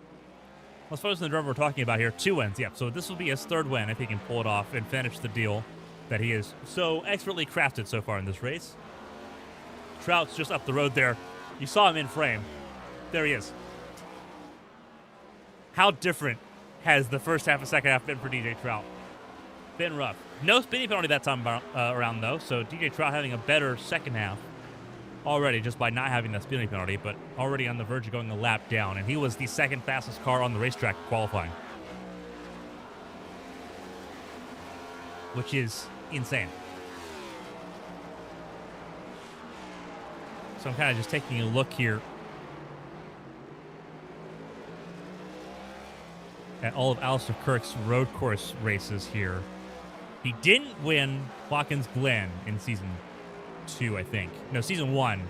Let's focus on the driver we're talking about here. 2 wins, yeah. So this will be his 3rd win if he can pull it off and finish the deal that he has so expertly crafted so far in this race. Trout's just up the road there. You saw him in frame. There he is. How different has the first half and second half been for DJ Trout. Been rough. No speeding penalty that time around, though, so DJ Trout having a better second half already just by not having that speeding penalty, but already on the verge of going a lap down, and he was the second fastest car on the racetrack qualifying, which is insane. So I'm kind of just taking a look here at all of Alistair Kirk's road course races here. He didn't win Watkins Glen in season 2, I think. No, season 1.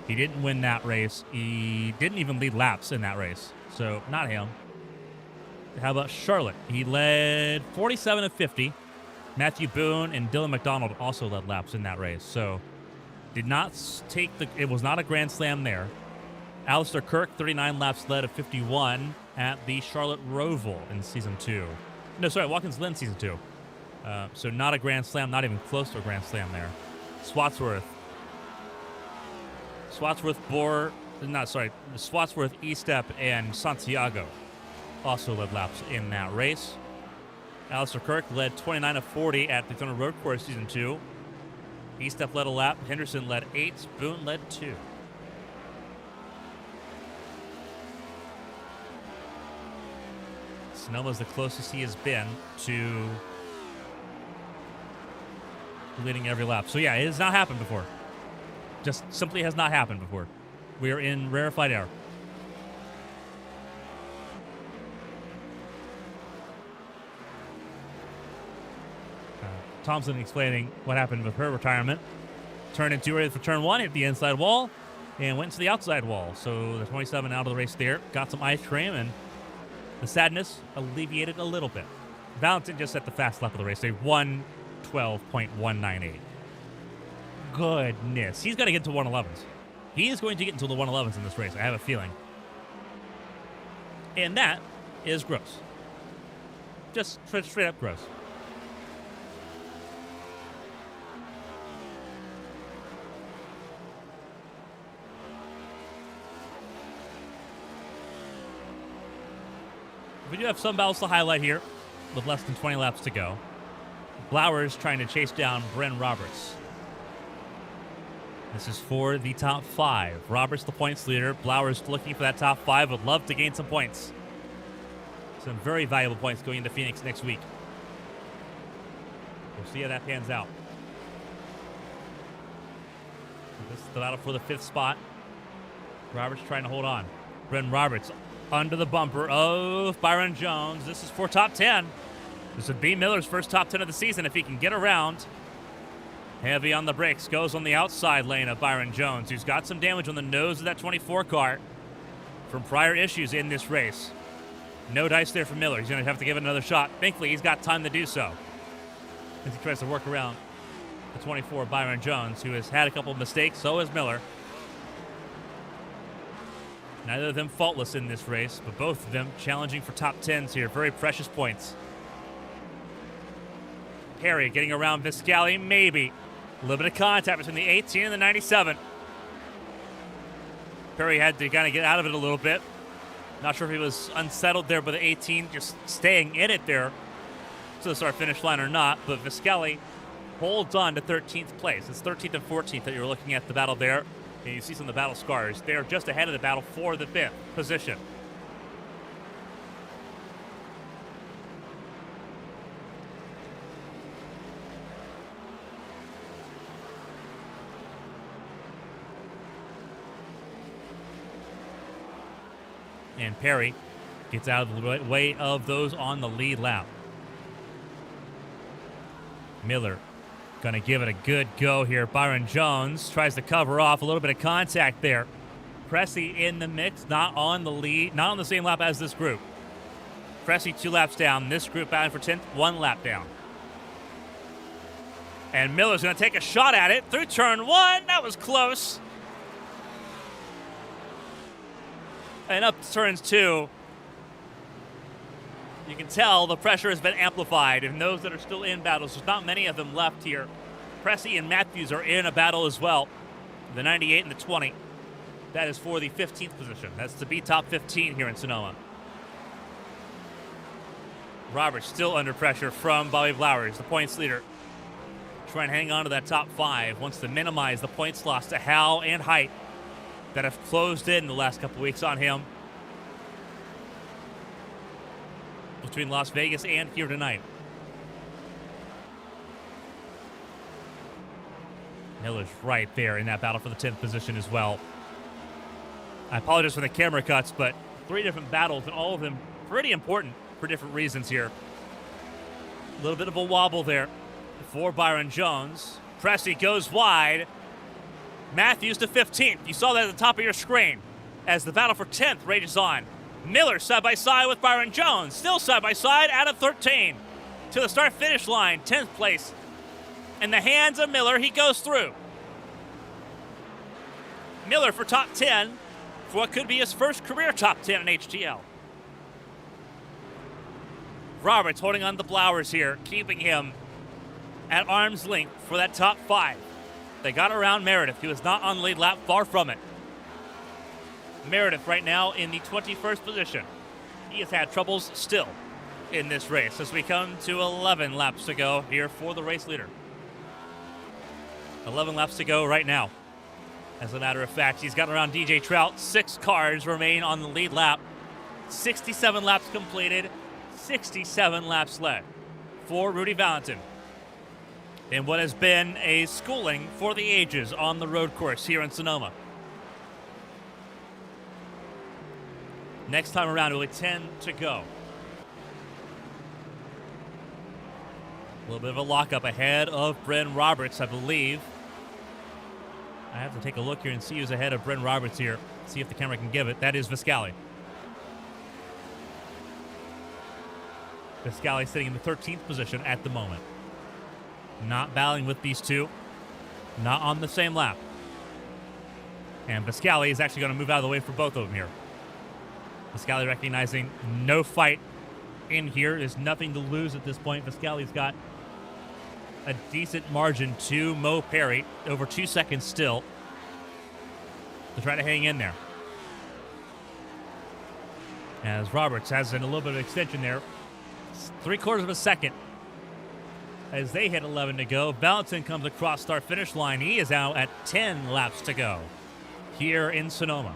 He didn't win that race. He didn't even lead laps in that race. So, not him. How about Charlotte? He led 47 of 50. Matthew Boone and Dylan McDonald also led laps in that race. So, did not take the... It was not a Grand Slam there. Alistair Kirk, 39 laps led of 51 at the Charlotte Roval in season 2. No, sorry, Watkins Glen season 2. So not a Grand Slam, not even close to a Grand Slam there. Swatsworth, Estep, and Santiago also led laps in that race. Alistair Kirk led 29 of 40 at the Daytona Road Course season 2. Estep led a lap. Henderson led 8. Boone led 2. Sonoma's the closest he has been to leading every lap. So yeah, it has not happened before. Just simply has not happened before. We are in rarefied air. Thompson explaining what happened with her retirement. Turned in 2 ready for turn 1, hit the inside wall, and went to the outside wall. So the 27 out of the race there. Got some ice cream, and the sadness alleviated a little bit. Valentin just at the fast lap of the race. They won 12.198. Goodness. He's going to get into 111s. He is going to get into the 111s in this race. I have a feeling. And that is gross. Just straight up gross. We do have some battles to highlight here with less than 20 laps to go. Blowers trying to chase down Bren Roberts. This is for the top 5. Roberts the points leader. Blowers looking for that top 5. Would love to gain some points. Some very valuable points going into Phoenix next week. We'll see how that pans out. This is the battle for the 5th spot. Roberts trying to hold on. Bren Roberts under the bumper of Byron Jones. This is for top 10. This would be Miller's first top 10 of the season if he can get around. Heavy on the brakes. Goes on the outside lane of Byron Jones, who's got some damage on the nose of that 24 car from prior issues in this race. No dice there for Miller. He's going to have to give it another shot. Thankfully, he's got time to do so as he tries to work around the 24 Byron Jones, who has had a couple of mistakes. So has Miller. Neither of them faultless in this race, but both of them challenging for top 10s here. Very precious points. Perry getting around Viscali, maybe. A little bit of contact between the 18 and the 97. Perry had to kind of get out of it a little bit. Not sure if he was unsettled there by the 18, just staying in it there to the start-finish line or not, but Viscali holds on to 13th place. It's 13th and 14th that you're looking at the battle there. And you see some of the battle scars. They're just ahead of the battle for the 5th position. And Perry gets out of the way of those on the lead lap. Miller going to give it a good go here. Byron Jones tries to cover off. A little bit of contact there. Cressy in the mix, not on the lead, not on the same lap as this group. Cressy 2 laps down. This group bound for 10th, 1 lap down. And Miller's going to take a shot at it through turn 1. That was close. And up to turns 2. You can tell the pressure has been amplified, and those that are still in battles, there's not many of them left here. Cressy and Matthews are in a battle as well. The 98 and the 20. That is for the 15th position. That's to be top 15 here in Sonoma. Roberts still under pressure from Bobby Blowers, the points leader. Trying to hang on to that top 5. Wants to minimize the points lost to Hal and Height that have closed in the last couple weeks on him between Las Vegas and here tonight. Miller's right there in that battle for the 10th position as well. I apologize for the camera cuts, but 3 different battles and all of them pretty important for different reasons here. A little bit of a wobble there for Byron Jones. Pressey goes wide. Matthews to 15th. You saw that at the top of your screen as the battle for 10th rages on. Miller side by side with Byron Jones. Still side by side out of 13. To the start finish line, 10th place. In the hands of Miller, he goes through. Miller for top 10 for what could be his first career top 10 in HTL. Roberts holding on to Blowers here, keeping him at arm's length for that top 5. They got around Meredith, who is not on the lead lap, far from it. Meredith right now in the 21st position. He has had troubles still in this race as we come to 11 laps to go here for the race leader. 11 laps to go right now. As a matter of fact, he's gotten around DJ Trout. 6 cars remain on the lead lap. 67 laps completed, 67 laps led for Rudy Valentin in what has been a schooling for the ages on the road course here in Sonoma. Next time around, only 10 to go. A little bit of a lockup ahead of Bren Roberts, I believe. I have to take a look here and see who's ahead of Bren Roberts here. See if the camera can give it. That is Viscali. Viscali sitting in the 13th position at the moment. Not battling with these two. Not on the same lap. And Viscali is actually going to move out of the way for both of them here. Viscali recognizing no fight in here. There's nothing to lose at this point. Viscali's got a decent margin to Mo Perry, over 2 seconds still, to try to hang in there. As Roberts has in a little bit of extension there, 3/4 of a second as they hit 11 to go. Valentin comes across start finish line. He is out at 10 laps to go here in Sonoma.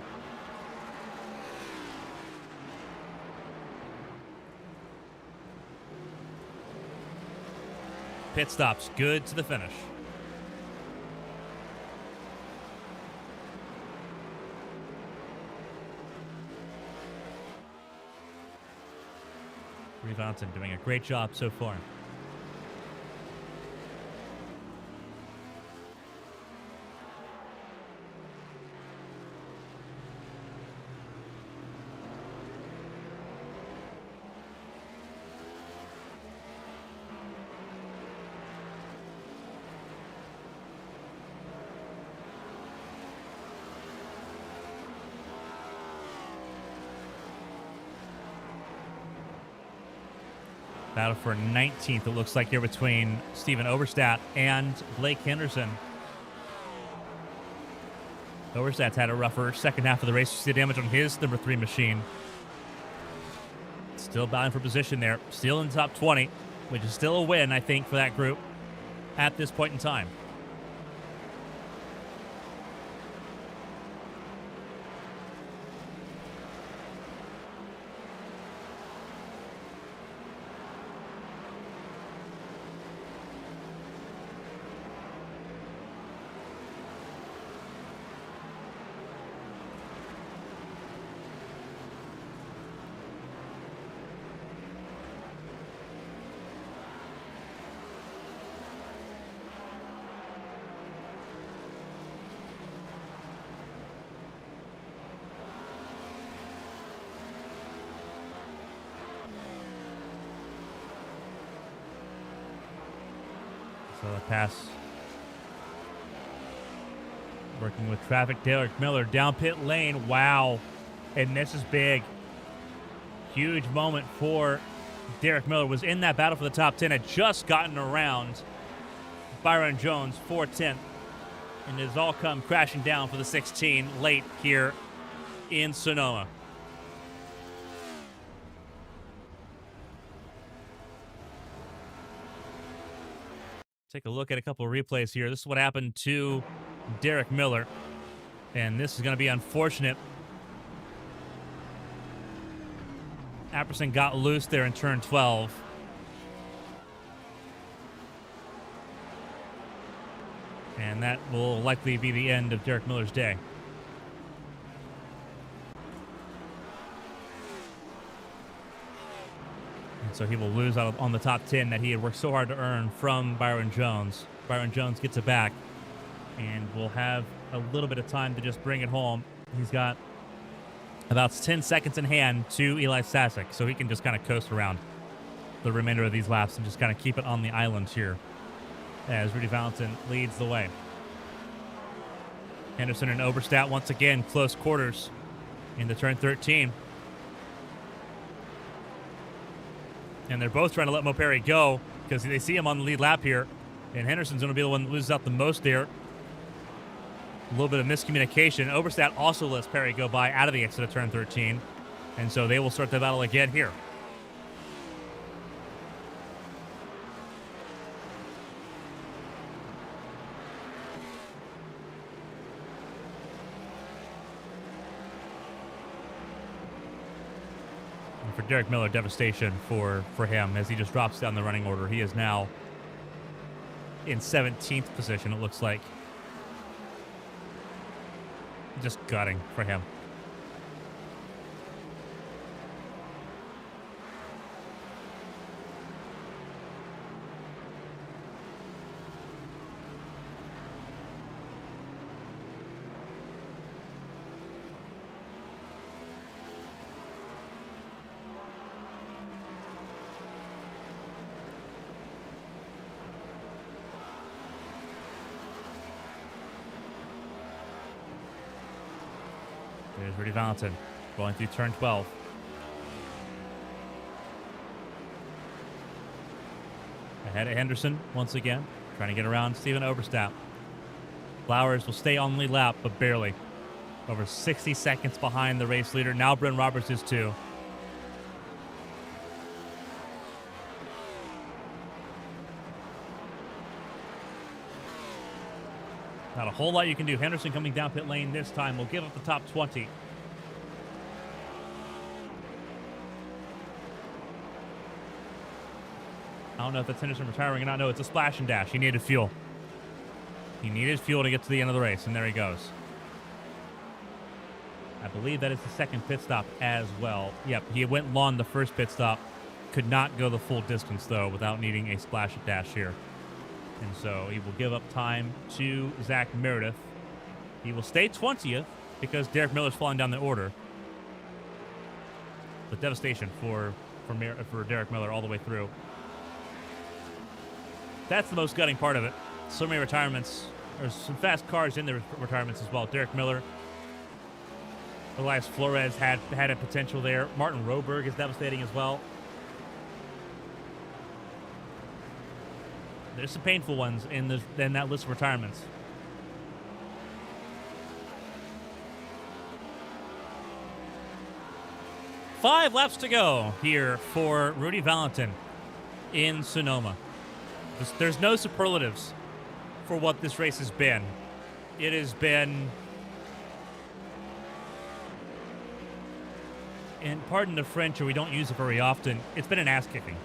Pit stops good to the finish. Valentin doing a great job so far. Battle for 19th, it looks like, here between Steven Oberstadt and Blake Henderson. Oberstadt's had a rougher second half of the race. You see the damage on his number 3 machine. Still battling for position there. Still in the top 20, which is still a win, I think, for that group at this point in time. So the pass. Working with traffic, Derek Miller down pit lane. Wow. And this is big. Huge moment for Derek Miller. Was in that battle for the top 10. Had just gotten around Byron Jones for 10th. And it has all come crashing down for the 16 late here in Sonoma. take a look at a couple of replays here. This is what happened to Derek Miller, and this is going to be unfortunate. Apperson got loose there in turn 12. And that will likely be the end of Derek Miller's day. And so he will lose out on the top 10 that he had worked so hard to earn from Byron Jones. Byron Jones gets it back and will have a little bit of time to just bring it home. He's got about 10 seconds in hand to Eli Sasek, so he can just kind of coast around the remainder of these laps and just kind of keep it on the island here as Rudy Valentin leads the way. Henderson and Oberstadt once again close quarters into turn 13. And they're both trying to let Mo Perry go because they see him on the lead lap here. And Henderson's going to be the one that loses out the most there. A little bit of miscommunication. Oberstadt also lets Perry go by out of the exit of turn 13. And so they will start the battle again here. For Derek Miller, devastation for him as he just drops down the running order. He is now in 17th position, it looks like. Just gutting for him. There's Rudy Valentin going through turn 12. Ahead of Henderson once again, trying to get around Steven Oberstadt. Flowers will stay on the lead lap, but barely. Over 60 seconds behind the race leader. Now Bryn Roberts is too. Not a whole lot you can do. Henderson coming down pit lane this time will give up the top 20. I don't know if that's Henderson retiring or not. No, it's a splash and dash. He needed fuel. He needed fuel to get to the end of the race, and there he goes. I believe that is the second pit stop as well. Yep, he went long the first pit stop. Could not go the full distance, though, without needing a splash and dash here. And so he will give up time to Zach Meredith. He will stay 20th because Derek Miller's falling down the order. The devastation for Derek Miller all the way through. That's the most gutting part of it. So many retirements. There's some fast cars in the retirements as well. Derek Miller. Elias Flores had a potential there. Martin Roberg is devastating as well. There's some painful ones in that list of retirements. Five laps to go here for Rudy Valentin in Sonoma. There's no superlatives for what this race has been. It has been, and pardon the French, or we don't use it very often, it's been an ass-kicking.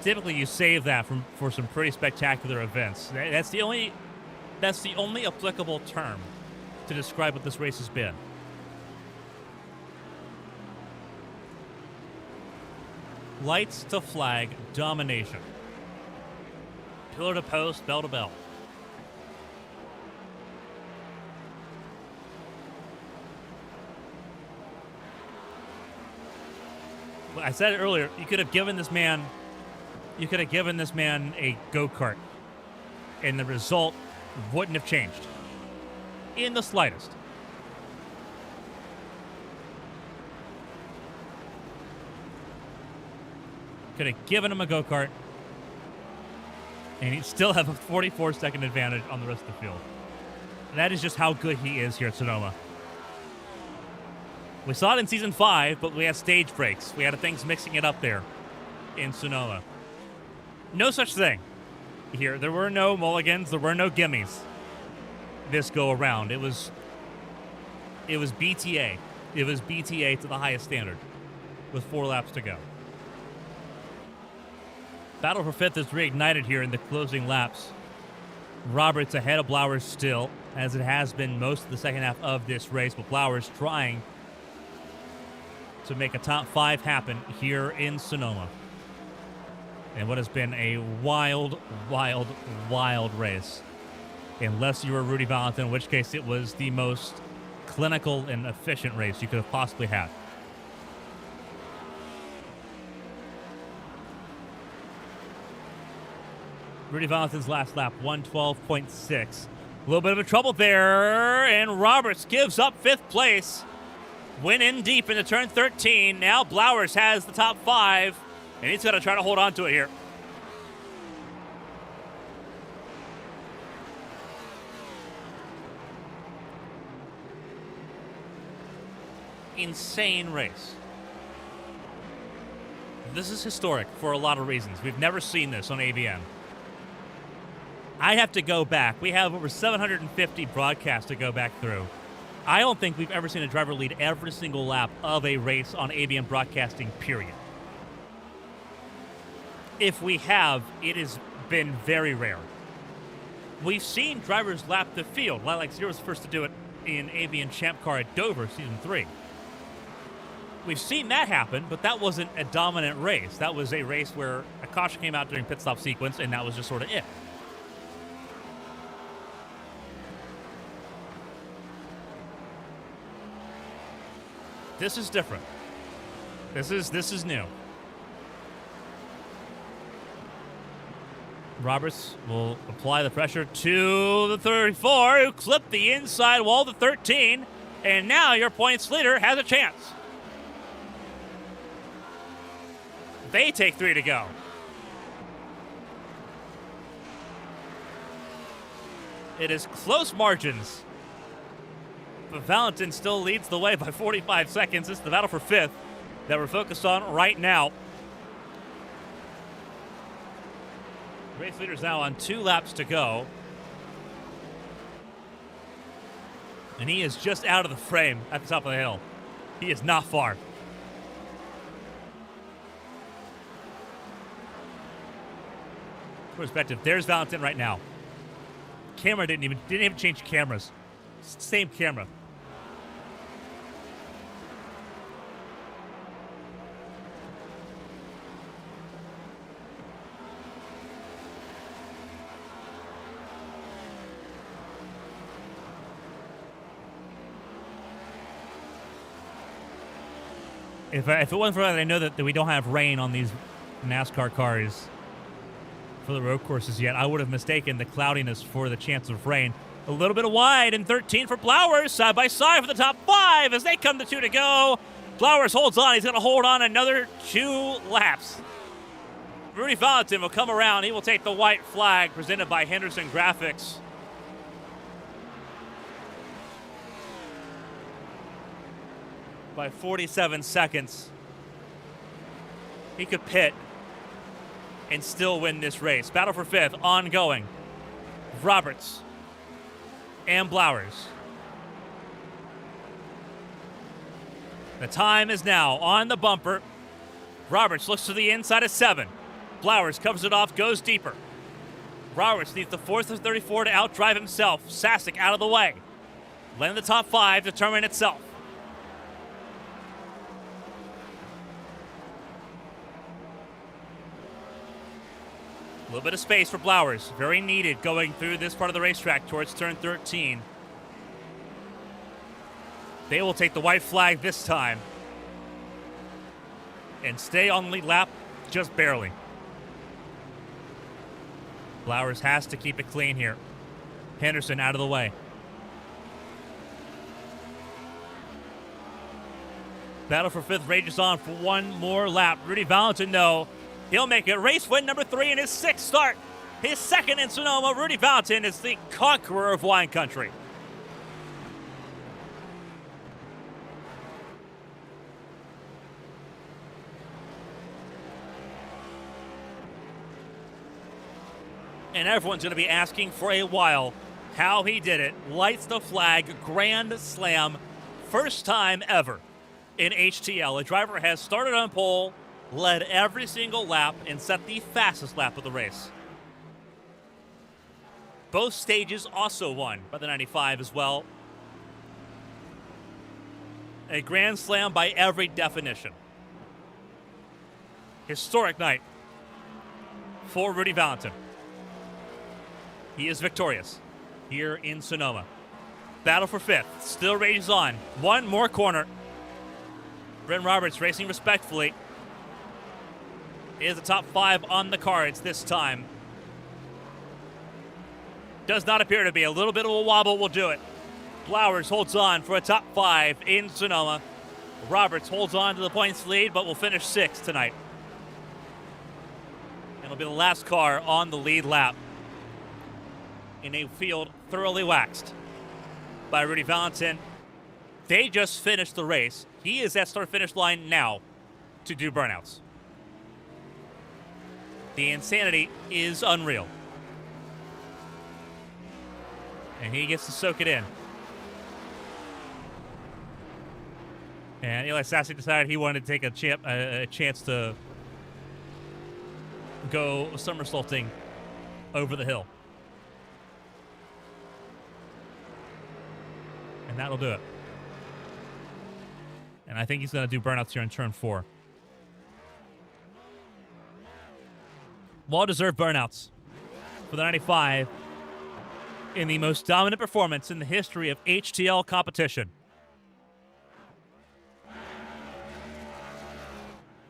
Typically, you save that for some pretty spectacular events. That's the only applicable term to describe what this race has been. Lights to flag domination. Pillar to post, bell to bell. Well, I said it earlier. You could have given this man a go-kart, and the result wouldn't have changed in the slightest. Could have given him a go-kart, and he'd still have a 44-second advantage on the rest of the field. That is just how good he is here at Sonoma. We saw it in Season 5, but we had stage breaks. We had things mixing it up there in Sonoma. no such thing here. There were no mulligans. There were no gimmies this go around. It was BTA. It was BTA to the highest standard with 4 laps to go. Battle for 5th is reignited here in the closing laps. Roberts ahead of Blowers still, as it has been most of the second half of this race, but Blowers trying to make a top 5 happen here in Sonoma. And what has been a wild, wild, wild race. Unless you were Rudy Valentin, in which case it was the most clinical and efficient race you could have possibly had. Rudy Valentin's last lap, 112.6. A little bit of a trouble there, and Roberts gives up 5th place. Went in deep into turn 13. Now Blowers has the top 5, and he's going to try to hold on to it here. Insane race. This is historic for a lot of reasons. We've never seen this on ABN. I have to go back. We have over 750 broadcasts to go back through. I don't think we've ever seen a driver lead every single lap of a race on ABN broadcasting, period. If we have, it has been very rare. We've seen drivers lap the field. Like Sears was first to do it in ABN Champ Car at Dover, Season 3. We've seen that happen, but that wasn't a dominant race. That was a race where a caution came out during pit stop sequence, and that was just sort of it. This is different. This is new. Roberts will apply the pressure to the 34, who clipped the inside wall of the 13, and now your points leader has a chance. They take 3 to go. It is close margins, but Valentin still leads the way by 45 seconds. It's the battle for 5th that we're focused on right now. Race leader's now on 2 laps to go. And he is just out of the frame at the top of the hill. He is not far. Perspective, there's Valentin right now. Camera didn't even change cameras. Same camera. If it wasn't for that, I know that we don't have rain on these NASCAR cars for the road courses yet. I would have mistaken the cloudiness for the chance of rain. A little bit of wide in 13 for Blowers, side by side for the top 5 as they come to 2 to go. Blowers holds on. He's going to hold on another 2 laps. Rudy Valentin will come around. He will take the white flag presented by Henderson Graphics. By 47 seconds. He could pit and still win this race. Battle for 5th, ongoing. Roberts and Blowers. The time is now on the bumper. Roberts looks to the inside of 7. Blowers covers it off, goes deeper. Roberts needs the 4th of 34 to outdrive himself. Sasek out of the way. Letting the top 5 determine itself. A little bit of space for Blowers. Very needed going through this part of the racetrack towards turn 13. They will take the white flag this time and stay on the lead lap just barely. Blowers has to keep it clean here. Henderson out of the way. Battle for 5th rages on for one more lap. Rudy Valentin, no. He'll make it. Race win number 3 in his 6th start. His 2nd in Sonoma. Rudy Valentin is the conqueror of wine country. and everyone's going to be asking for a while how he did it. Lights the flag, grand slam, first time ever in HTL. A driver has started on pole, led every single lap, and set the fastest lap of the race. Both stages also won by the 95 as well. A grand slam by every definition. Historic night for Rudy Valentin. He is victorious here in Sonoma. Battle for fifth still rages on. One more corner. Bryn Roberts racing respectfully. Is the top 5 on the cards this time. Does not appear to be. A little bit of a wobble will do it. Blowers holds on for a top 5 in Sonoma. Roberts holds on to the points lead, but will finish 6th tonight. It'll be the last car on the lead lap in a field thoroughly waxed by Rudy Valentin. They just finished the race. He is at start-finish line now to do burnouts. The insanity is unreal. And he gets to soak it in. And Eli Sassy decided he wanted to take a chance to go somersaulting over the hill. And that'll do it. And I think he's going to do burnouts here in turn 4. Well-deserved burnouts for the 95 in the most dominant performance in the history of HTL competition.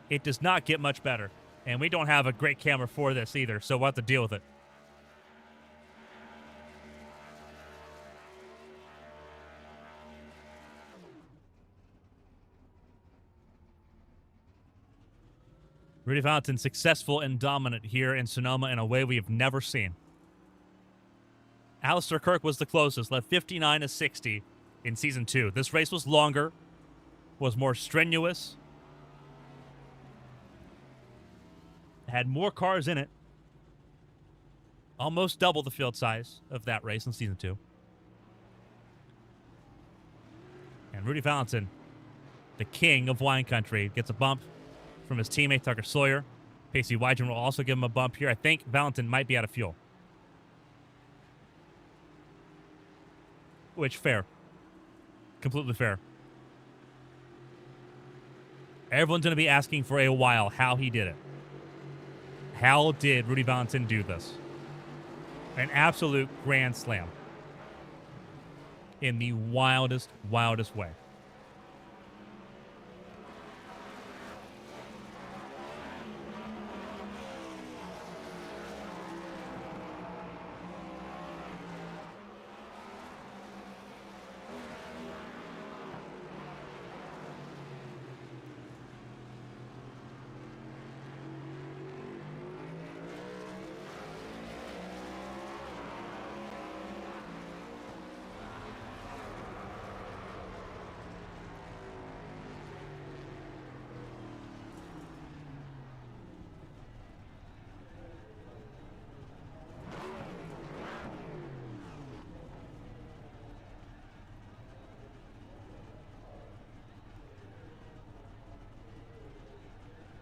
It does not get much better. And we don't have a great camera for this either, so we'll have to deal with it. Rudy Valentin successful and dominant here in Sonoma in a way we have never seen. Alistair Kirk was the closest, led 59-60 in Season 2. This race was longer, was more strenuous, had more cars in it, almost double the field size of that race in Season 2. And Rudy Valentin, the king of wine country, gets a bump from his teammate Tucker Sawyer. Pacey Wygen will also give him a bump here. I think Valentin might be out of fuel. Which, fair. Completely fair. Everyone's going to be asking for a while how he did it. How did Rudy Valentin do this? An absolute grand slam. In the wildest, wildest way.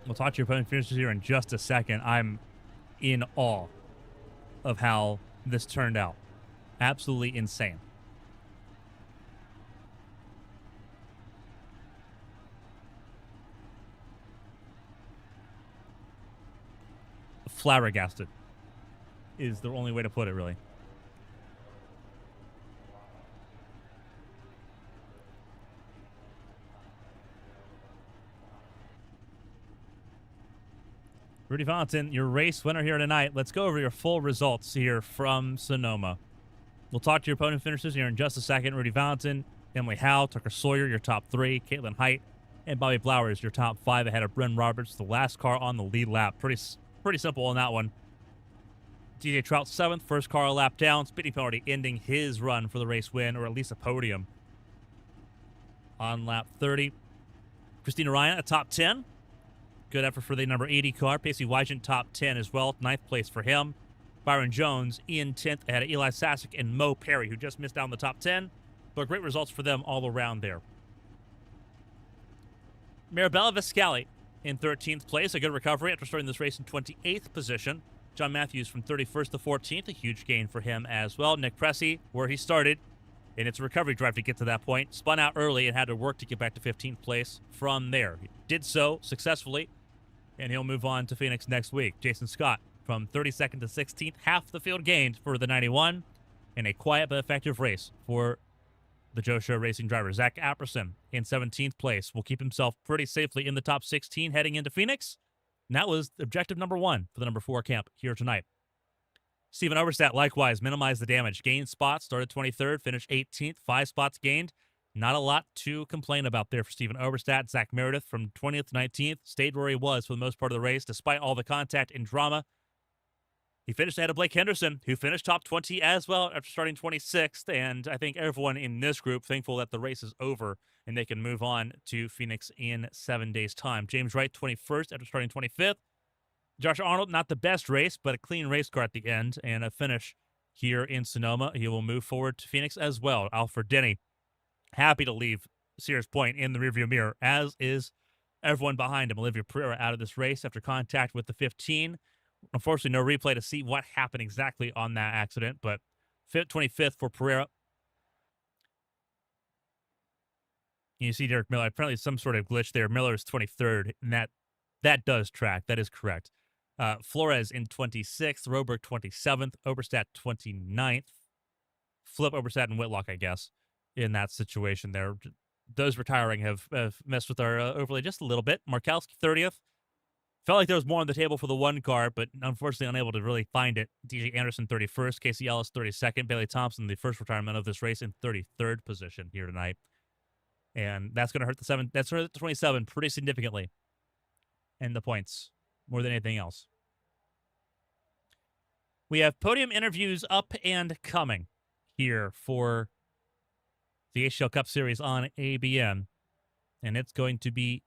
We'll talk to your opponent finishers here in just a second. I'm in awe of how this turned out. Absolutely insane. Flabbergasted is the only way to put it, really. Rudy Valentin, your race winner here tonight. Let's go over your full results here from Sonoma. We'll talk to your opponent finishers here in just a second. Rudy Valentin, Emily Howe, Tucker Sawyer, your top 3, Caitlin Height, and Bobby Blowers, your top 5 ahead of Bryn Roberts, the last car on the lead lap. Pretty simple on that one. DJ Trout 7th, first car a lap down. Speeding penalty ending his run for the race win, or at least a podium on lap 30. Christina Ryan, a top 10. Good effort for the number 80 car. Pacey Wygen, top 10 as well. 9th place for him. Byron Jones in 10th ahead of Eli Sasek and Mo Perry, who just missed out on the top 10, but great results for them all around there. Mirabella Viscali in 13th place, a good recovery after starting this race in 28th position. John Matthews from 31st to 14th, a huge gain for him as well. Nick Pressey, where he started, in its recovery drive to get to that point, spun out early and had to work to get back to 15th place from there. He did so successfully, and he'll move on to Phoenix next week. Jason Scott from 32nd to 16th, half the field gained for the 91, in a quiet but effective race for the Joe Show Racing driver. Zach Apperson in 17th place will keep himself pretty safely in the top 16 heading into Phoenix. And that was objective number 1 for the number 4 camp here tonight. Steven Overstat likewise minimized the damage. Gained spots, started 23rd, finished 18th, 5 spots gained. Not a lot to complain about there for Steven Overstat. Zach Meredith from 20th to 19th stayed where he was for the most part of the race, despite all the contact and drama. He finished ahead of Blake Henderson, who finished top 20 as well after starting 26th, and I think everyone in this group thankful that the race is over and they can move on to Phoenix in 7 days' time. James Wright, 21st after starting 25th. Josh Arnold, not the best race, but a clean race car at the end and a finish here in Sonoma. He will move forward to Phoenix as well. Alfred Denny, happy to leave Sears Point in the rearview mirror, as is everyone behind him. Olivia Pereira out of this race after contact with the 15. Unfortunately, no replay to see what happened exactly on that accident, but 25th for Pereira. You see Derek Miller. Apparently some sort of glitch there. Miller's 23rd, and that does track. That is correct. Flores in 26th, Roberg 27th, Oberstadt 29th. Flip Oberstadt and Whitlock, I guess, in that situation there. Those retiring have messed with our overlay just a little bit. Markowski 30th. Felt like there was more on the table for the 1 car, but unfortunately unable to really find it. DJ Anderson 31st, Casey Ellis 32nd, Bailey Thompson, the first retirement of this race, in 33rd position here tonight. And that's going to hurt that's going to hurt the 27 pretty significantly in the points, more than anything else. We have podium interviews up and coming here for the HTL Cup Series on ABN, and it's going to be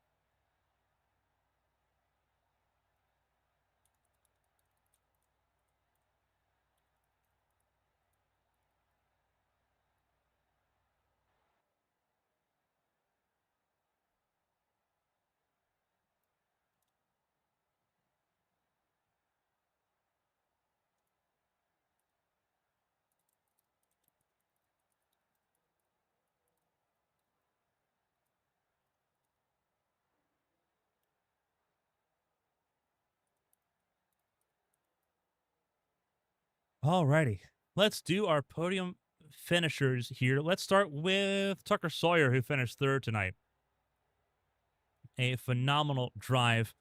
alrighty. Let's do our podium finishers here. Let's start with Tucker Sawyer, who finished 3rd tonight. A phenomenal drive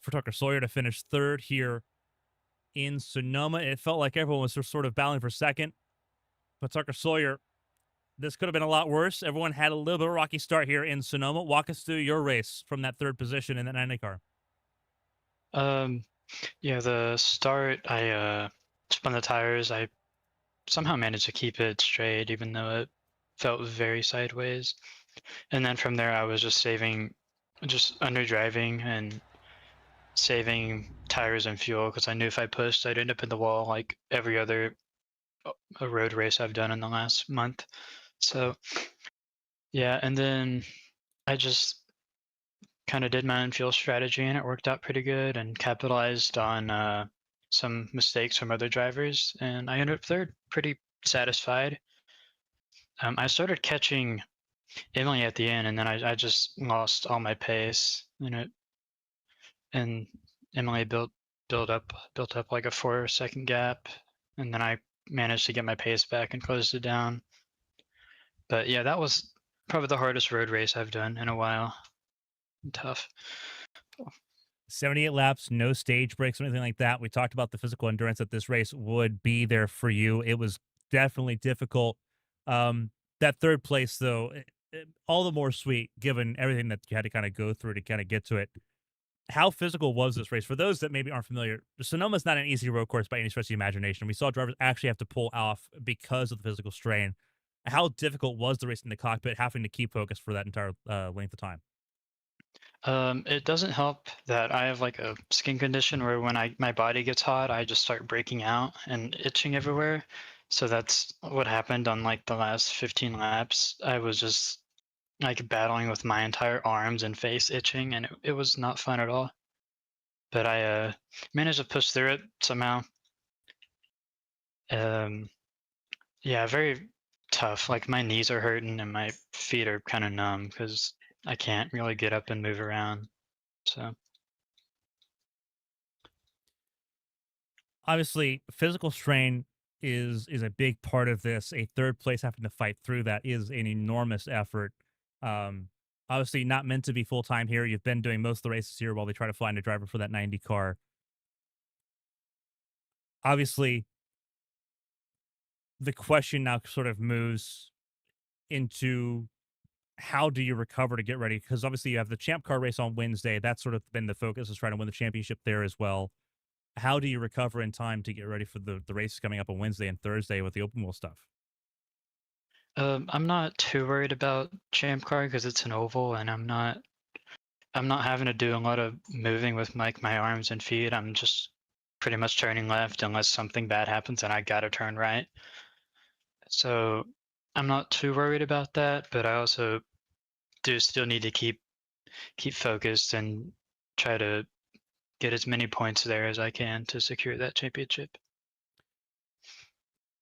for Tucker Sawyer to finish 3rd here in Sonoma. It felt like everyone was sort of battling for 2nd, but Tucker Sawyer, this could have been a lot worse. Everyone had a little bit of a rocky start here in Sonoma. Walk us through your race from that 3rd position in that 90 car. Yeah, the start, I spun the tires. I somehow managed to keep it straight, even though it felt very sideways. And then from there, I was just underdriving and saving tires and fuel, because I knew if I pushed, I'd end up in the wall like every other road race I've done in the last month. So yeah, and then I just kind of did my own fuel strategy, and it worked out pretty good, and capitalized on some mistakes from other drivers, and I ended up 3rd, pretty satisfied. I started catching Emily at the end, and then I just lost all my pace, and Emily built up like a 4-second gap, and then I managed to get my pace back and closed it down. But yeah, that was probably the hardest road race I've done in a while. Tough. 78 laps, no stage breaks or anything like that. We talked about the physical endurance that this race would be there for you. It was definitely difficult. That 3rd place, though, all the more sweet given everything that you had to kind of go through to kind of get to it. How physical was this race? For those that maybe aren't familiar, Sonoma's not an easy road course by any stretch of the imagination. We saw drivers actually have to pull off because of the physical strain. How difficult was the race in the cockpit, having to keep focus for that entire length of time? It doesn't help that I have like a skin condition where when my body gets hot, I just start breaking out and itching everywhere. So that's what happened on like the last 15 laps. I was just like battling with my entire arms and face itching, and it was not fun at all. But I managed to push through it somehow. Um, yeah, very tough. Like my knees are hurting and my feet are kind of numb because I can't really get up and move around. So. Obviously, physical strain is a big part of this. A third place having to fight through that is an enormous effort. Um, Obviously, not meant to be full time here. You've been doing most of the races here while they try to find a driver for that 90 car. Obviously, the question now sort of moves into how do you recover to get ready? Because obviously, you have the champ car race on Wednesday. That's sort of been the focus, is trying to win the championship there as well. How do you recover in time to get ready for the races coming up on Wednesday and Thursday with the open wheel stuff? I'm not too worried about Champ Car because it's an oval, and I'm not having to do a lot of moving with my arms and feet. I'm just pretty much turning left unless something bad happens and I gotta turn right. So I'm not too worried about that, but I also do still need to keep focused and try to get as many points there as I can to secure that championship.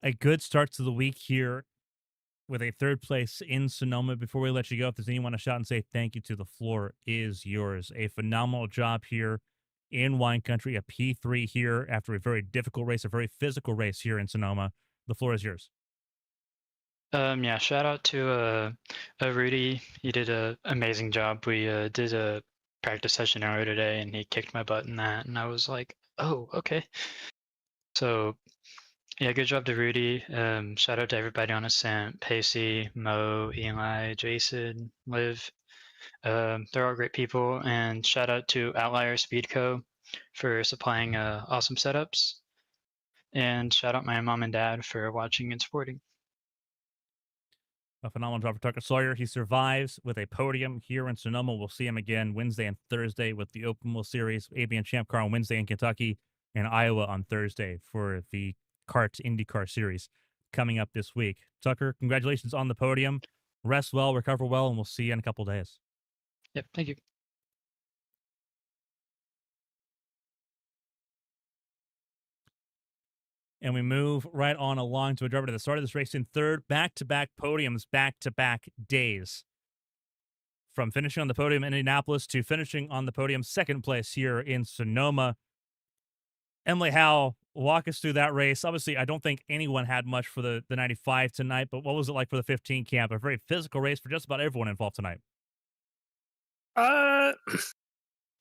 A good start to the week here with a third place in Sonoma. Before we let you go, if there's anyone to shout and say thank you to, the floor is yours. A phenomenal job here in wine country, a P3 here after a very difficult race, a very physical race here in Sonoma. The floor is yours. Yeah, shout out to Rudy. He did an amazing job. We did a practice session earlier today, and he kicked my butt in that, and I was like, oh, okay. So yeah, good job to Rudy. Shout out to everybody on Ascent, Pacey, Mo, Eli, Jason, Liv. They're all great people, and shout out to Outlier Speed Co. for supplying awesome setups, and shout out my mom and dad for watching and supporting. A phenomenal job for Tucker Sawyer. He survives with a podium here in Sonoma. We'll see him again Wednesday and Thursday with the Open Wheel Series, ABN Champ Car on Wednesday in Kentucky, and Iowa on Thursday for the CART IndyCar Series coming up this week. Tucker, congratulations on the podium. Rest well, recover well, and we'll see you in a couple days. Yep, thank you. And we move right on along to a driver that started this race in third, back-to-back podiums, back-to-back days. From finishing on the podium in Indianapolis to finishing on the podium second place here in Sonoma. Emily Howe, walk us through that race. Obviously, I don't think anyone had much for the 95 tonight, but what was it like for the 15 camp? A very physical race for just about everyone involved tonight. Uh,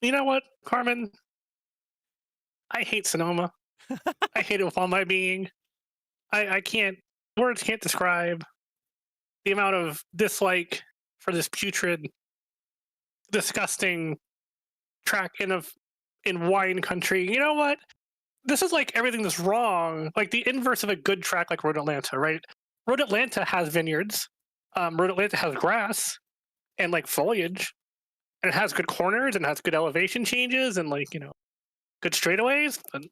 you know what, Carmen? I hate Sonoma. I hate it with all my being. I can't, words can't describe the amount of dislike for this putrid, disgusting track in wine country. You know what? This is like everything that's wrong, like the inverse of a good track like Road Atlanta, right? Road Atlanta has vineyards. Road Atlanta has grass and like foliage, and it has good corners and has good elevation changes and like, good straightaways. But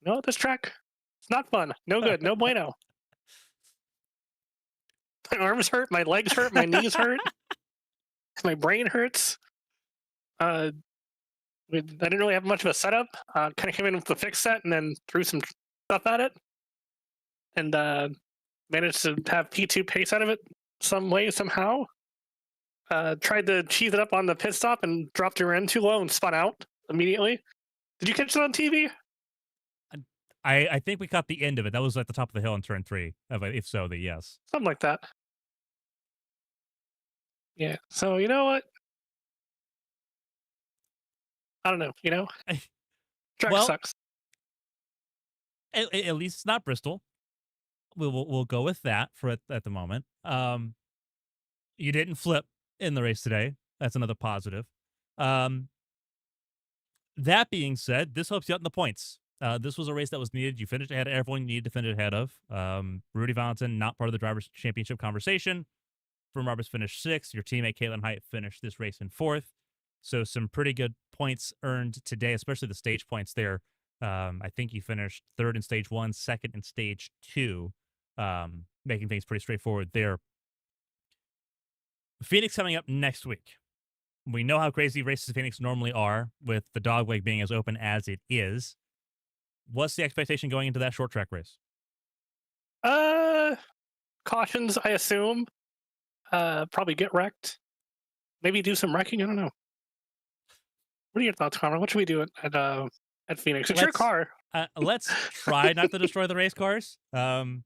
no, this track, it's not fun. No good. No bueno. My arms hurt. My legs hurt. My knees hurt. My brain hurts. I didn't really have much of a setup. Kind of came in with the fixed set and then threw some stuff at it, and managed to have P2 pace out of it some way somehow. Tried to cheese it up on the pit stop and dropped her in too low and spun out immediately. Did you catch it on TV? I think we caught the end of it. That was at the top of the hill in turn 3. If so, then yes. Something like that. Yeah. So you know what? I don't know. Track Well, sucks. At least it's not Bristol. We'll go with that for at the moment. You didn't flip in the race today. That's another positive. That being said, this helps you out in the points. This was a race that was needed. You finished ahead of everyone you needed to finish ahead of. Rudy Valentin, not part of the Drivers' Championship conversation. From Roberts finished 6th. Your teammate Caitlin Height finished this race in 4th. So some pretty good points earned today, especially the stage points there. I think you finished third in stage 1, second in stage 2, making things pretty straightforward there. Phoenix coming up next week. We know how crazy races in Phoenix normally are, with the dogleg being as open as it is. What's the expectation going into that short track race? Cautions, I assume. Probably get wrecked. Maybe do some wrecking. I don't know. What are your thoughts, Carmen? What should we do at Phoenix? It's your car. Let's try not to destroy the race cars. Well,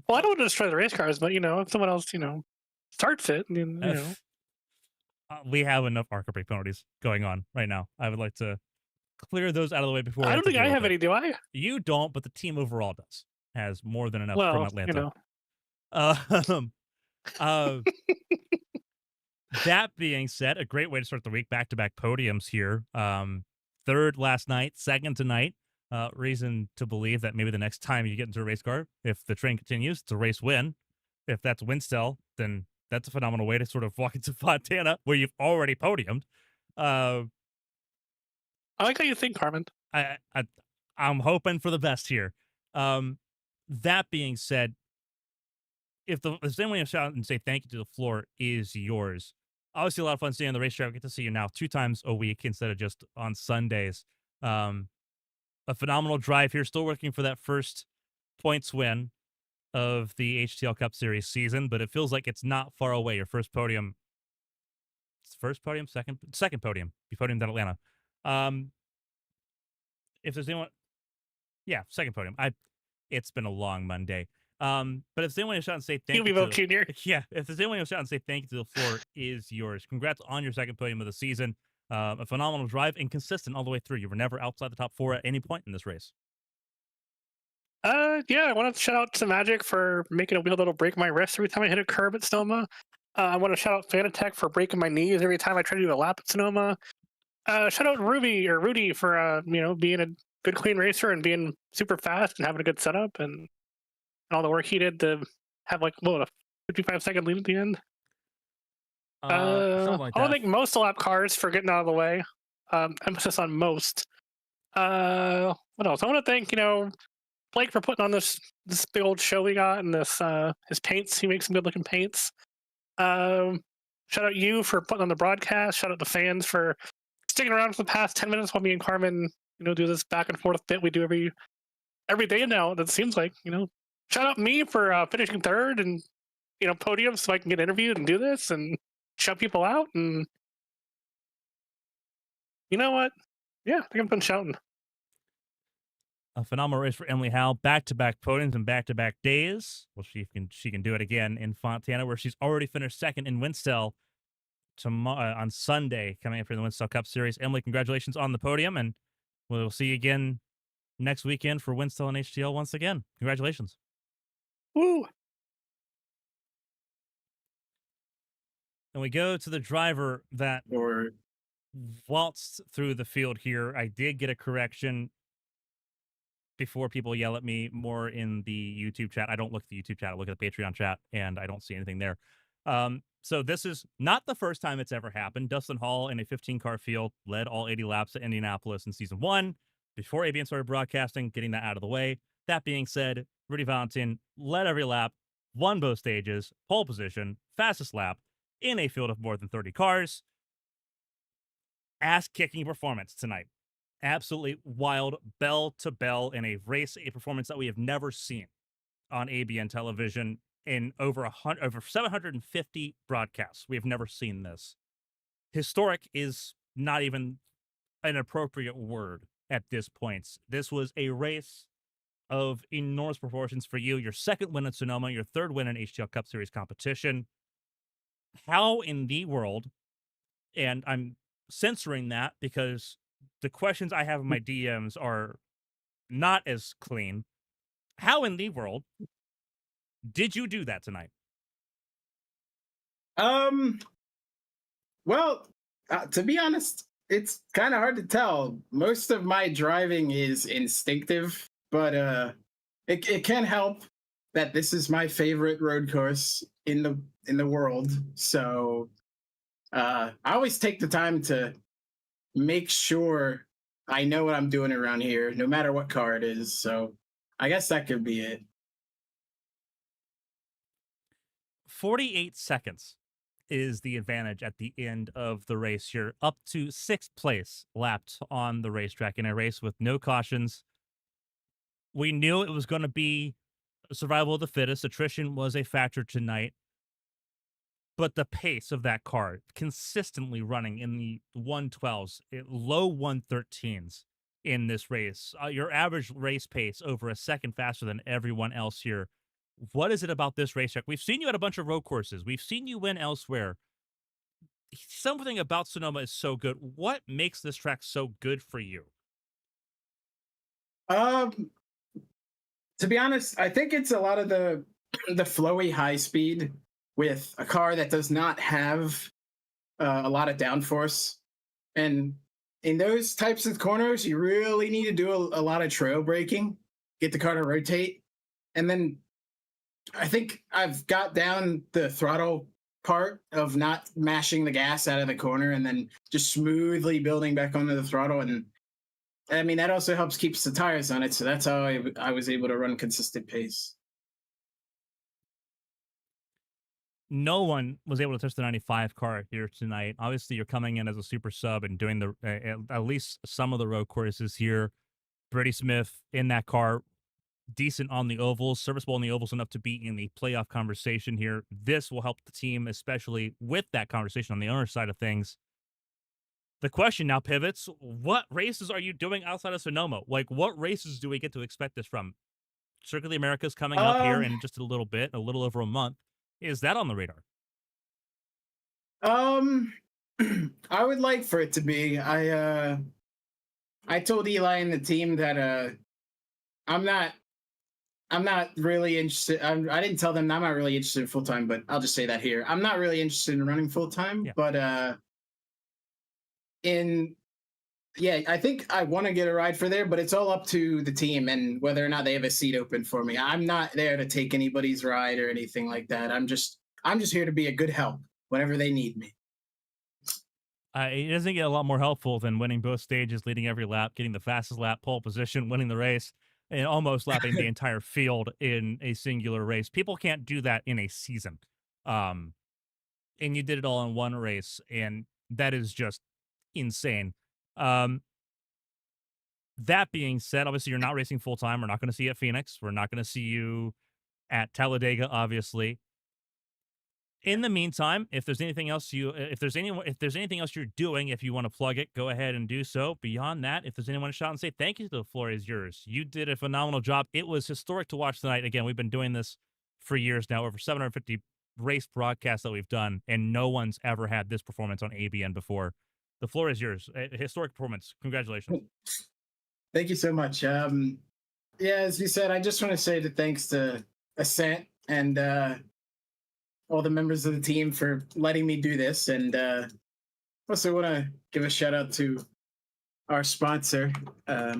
I don't want to destroy the race cars, but if someone else, starts it, we have enough marker brake penalties going on right now. I would like to clear those out of the way before. I don't think I have any, do I? You don't, but the team overall does. Has more than enough Well, from Atlanta. That being said, a great way to start the week. Back-to-back podiums here. Third last night, second tonight. Reason to believe that maybe the next time you get into a race car, if the train continues, it's a race win. If that's Winstel, then that's a phenomenal way to sort of walk into Fontana, where you've already podiumed. I like how you think, Carmen. I'm hoping for the best here. That being said, if there's anyone to shout out and say thank you to the floor is yours. Obviously, a lot of fun staying on the racetrack. I get to see you now 2 times a week instead of just on Sundays. A phenomenal drive here. Still working for that first points win of the HTL Cup Series season, but it feels like it's not far away. Your first podium. First podium, second podium. You podiumed at Atlanta. If there's anyone, yeah, second podium. It's been a long Monday. But if there's anyone who shout and say thank you, Junior. Yeah, if there's anyone who shout and say thank you to the floor is yours. Congrats on your second podium of the season. A phenomenal drive and consistent all the way through. You were never outside the top 4 at any point in this race. Yeah, I want to shout out to Magic for making a wheel that'll break my wrist every time I hit a curb at Sonoma. I want to shout out Fanatec for breaking my knees every time I try to do a lap at Sonoma. Shout out Rudy for being a good clean racer and being super fast and having a good setup and all the work he did to have a 55-second lead at the end. Something like that. I want to thank most lap cars for getting out of the way. Emphasis on most. What else? I want to thank Blake for putting on this big old show we got and this his paints. He makes some good looking paints. Shout out you for putting on the broadcast. Shout out the fans for sticking around for the past 10 minutes while me and Carmen do this back and forth bit we do every day now. That seems like Shout out me for finishing third and podium so I can get interviewed and do this and shout people out. And you know what? Yeah, I think I'm done shouting. A phenomenal race for Emily Howe. Back-to-back podiums and back-to-back days. Well, she can do it again in Fontana, where she's already finished second in Winstel on Sunday, coming up for the Winstel Cup Series. Emily, congratulations on the podium, and we'll see you again next weekend for Winstel and HTL once again. Congratulations. Woo! And we go to the driver that waltzed through the field here. I did get a correction before people yell at me more in the YouTube chat. I don't look at the YouTube chat. I look at the Patreon chat, and I don't see anything there. So this is not the first time it's ever happened. Dustin Hall in a 15-car field led all 80 laps at Indianapolis in Season 1 before ABN started broadcasting, getting that out of the way. That being said, Rudy Valentin led every lap, won both stages, pole position, fastest lap in a field of more than 30 cars. Ass-kicking performance tonight. Absolutely wild, bell to bell in a race, a performance that we have never seen on ABN television in over 750 broadcasts. We have never seen this. Historic is not even an appropriate word at this point. This was a race of enormous proportions for you. Your second win at Sonoma, your third win in HTL Cup Series competition. How in the world, and I'm censoring that because the questions I have in my DMs are not as clean. How in the world did you do that tonight? Well, to be honest, it's kind of hard to tell. Most of my driving is instinctive, but it can help that this is my favorite road course in the world. So I always take the time to make sure I know what I'm doing around here, no matter what car it is. So I guess that could be it. 48 seconds is the advantage at the end of the race. You're up to 6th place lapped on the racetrack in a race with no cautions. We knew it was going to be survival of the fittest. Attrition was a factor tonight. But the pace of that car consistently running in the 112s, low 113s in this race. Your average race pace over a second faster than everyone else here. What is it about this racetrack? We've seen you at a bunch of road courses. We've seen you win elsewhere. Something about Sonoma is so good. What makes this track so good for you? To be honest, I think it's a lot of the flowy high speed with a car that does not have a lot of downforce. And in those types of corners, you really need to do a lot of trail braking, get the car to rotate. And then I think I've got down the throttle part of not mashing the gas out of the corner and then just smoothly building back onto the throttle. And I mean, that also helps keeps the tires on it. So that's how I was able to run consistent pace. No one was able to touch the 95 car here tonight. Obviously, you're coming in as a super sub and doing the at least some of the road courses here. Brady Smith in that car, decent on the ovals, serviceable on the ovals enough to be in the playoff conversation here. This will help the team, especially with that conversation on the owner side of things. The question now pivots. What races are you doing outside of Sonoma? Like, what races do we get to expect this from? Circuit of the Americas coming up here in just a little bit, a little over a month. Is that on the radar? I would like for it to be. I told Eli and the team that I'm not really interested. I didn't tell them I'm not really interested in full time, but I'll just say that here. I'm not really interested in running full time, but I think I want to get a ride for there, but it's all up to the team and whether or not they have a seat open for me. I'm not there to take anybody's ride or anything like that. I'm just here to be a good help whenever they need me. It doesn't get a lot more helpful than winning both stages, leading every lap, getting the fastest lap, pole position, winning the race, and almost lapping the entire field in a singular race. People can't do that in a season. And you did it all in one race, and that is just insane. That being said, obviously you're not racing full time. We're not going to see you at Phoenix. We're not going to see you at Talladega, obviously. In the meantime, if there's anything else if there's anything else you're doing, if you want to plug it, go ahead and do so. Beyond that, if there's anyone to shout and say thank you, the floor is yours. You did a phenomenal job. It was historic to watch tonight. Again, we've been doing this for years now, over 750 race broadcasts that we've done, and no one's ever had this performance on ABN before. The floor is yours. A historic performance. Congratulations. Thank you so much. Yeah, as you said, I just want to say thanks to Ascent and all the members of the team for letting me do this. And also want to give a shout out to our sponsor. Let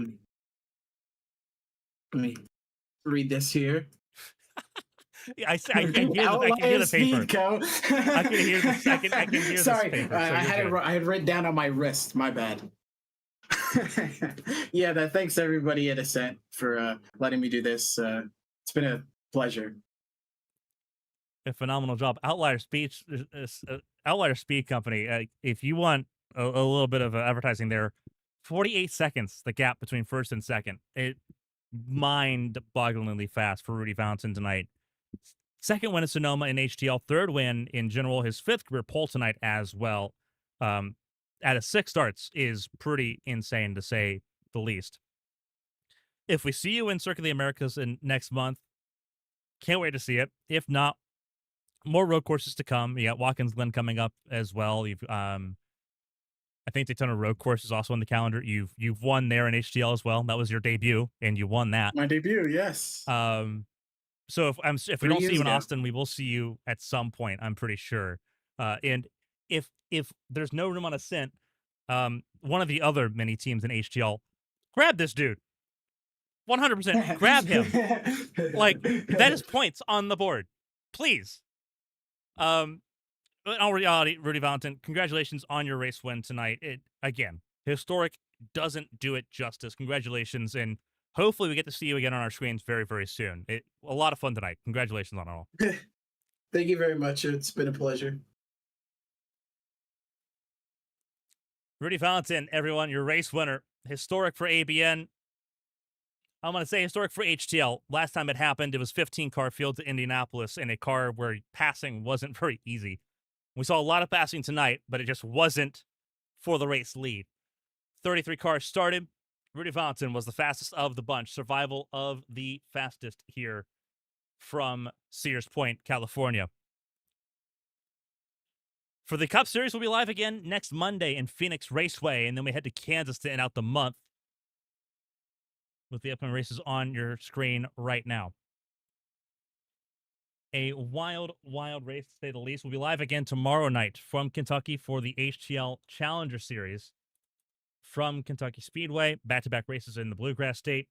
me read this here. I can hear the paper. I can hear this. I can hear Sorry, this paper. I had written down on my wrist. My bad. Yeah, thanks everybody at Ascent for letting me do this. It's been a pleasure. A phenomenal job. Outlier Speed Company. If you want a little bit of advertising there, 48 seconds the gap between first and second. It mind-bogglingly fast for Rudy Fountain tonight. Second win in Sonoma in HTL. Third win in general. His fifth career pole tonight as well. Out of 6 starts is pretty insane to say the least. If we see you in Circuit of the Americas in next month, can't wait to see it. If not, more road courses to come. You got Watkins Glen coming up as well. You've I think Daytona Road Course is also on the calendar. You've won there in HTL as well. That was your debut, and you won that. My debut, yes. So if we don't see you in Austin, we will see you at some point. I'm pretty sure. And if there's no room on Ascent, one of the other many teams in HTL, grab this dude. 100% grab him. Like, that is points on the board. Please. in all reality, Rudy Valentin, congratulations on your race win tonight. Again, historic doesn't do it justice. Congratulations, and hopefully we get to see you again on our screens very, very soon. A lot of fun tonight. Congratulations on it all. Thank you very much. It's been a pleasure. Rudy Valentin, everyone, your race winner. Historic for ABN. I'm going to say historic for HTL. Last time it happened, it was 15-car field to Indianapolis in a car where passing wasn't very easy. We saw a lot of passing tonight, but it just wasn't for the race lead. 33 cars started. Rudy Valentin was the fastest of the bunch. Survival of the fastest here from Sears Point, California. For the Cup Series, we'll be live again next Monday in Phoenix Raceway, and then we head to Kansas to end out the month with the upcoming races on your screen right now. A wild, wild race, to say the least. We'll be live again tomorrow night from Kentucky for the HTL Challenger Series from Kentucky Speedway. Back-to-back races in the Bluegrass State.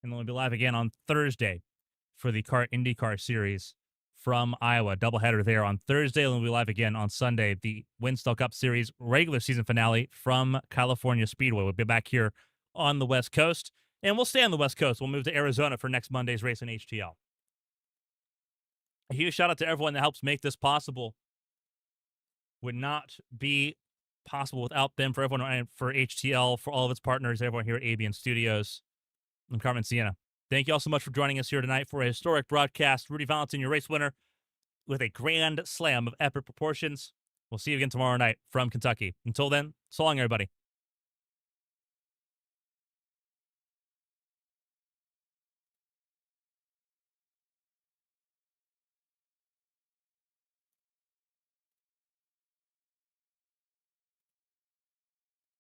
And then we'll be live again on Thursday for the IndyCar Series from Iowa. Doubleheader there on Thursday. And we'll be live again on Sunday. The HTL Cup Series regular season finale from California Speedway. We'll be back here on the West Coast. And we'll stay on the West Coast. We'll move to Arizona for next Monday's race in HTL. A huge shout out to everyone that helps make this possible. Would not be possible without them. For everyone, for HTL, for all of its partners, everyone here at ABN Studios. I'm Carmen, Sienna. Thank you all so much for joining us here tonight for a historic broadcast. Rudy Valentin, your race winner, with a grand slam of epic proportions. We'll see you again tomorrow night from Kentucky. Until then, so long, everybody.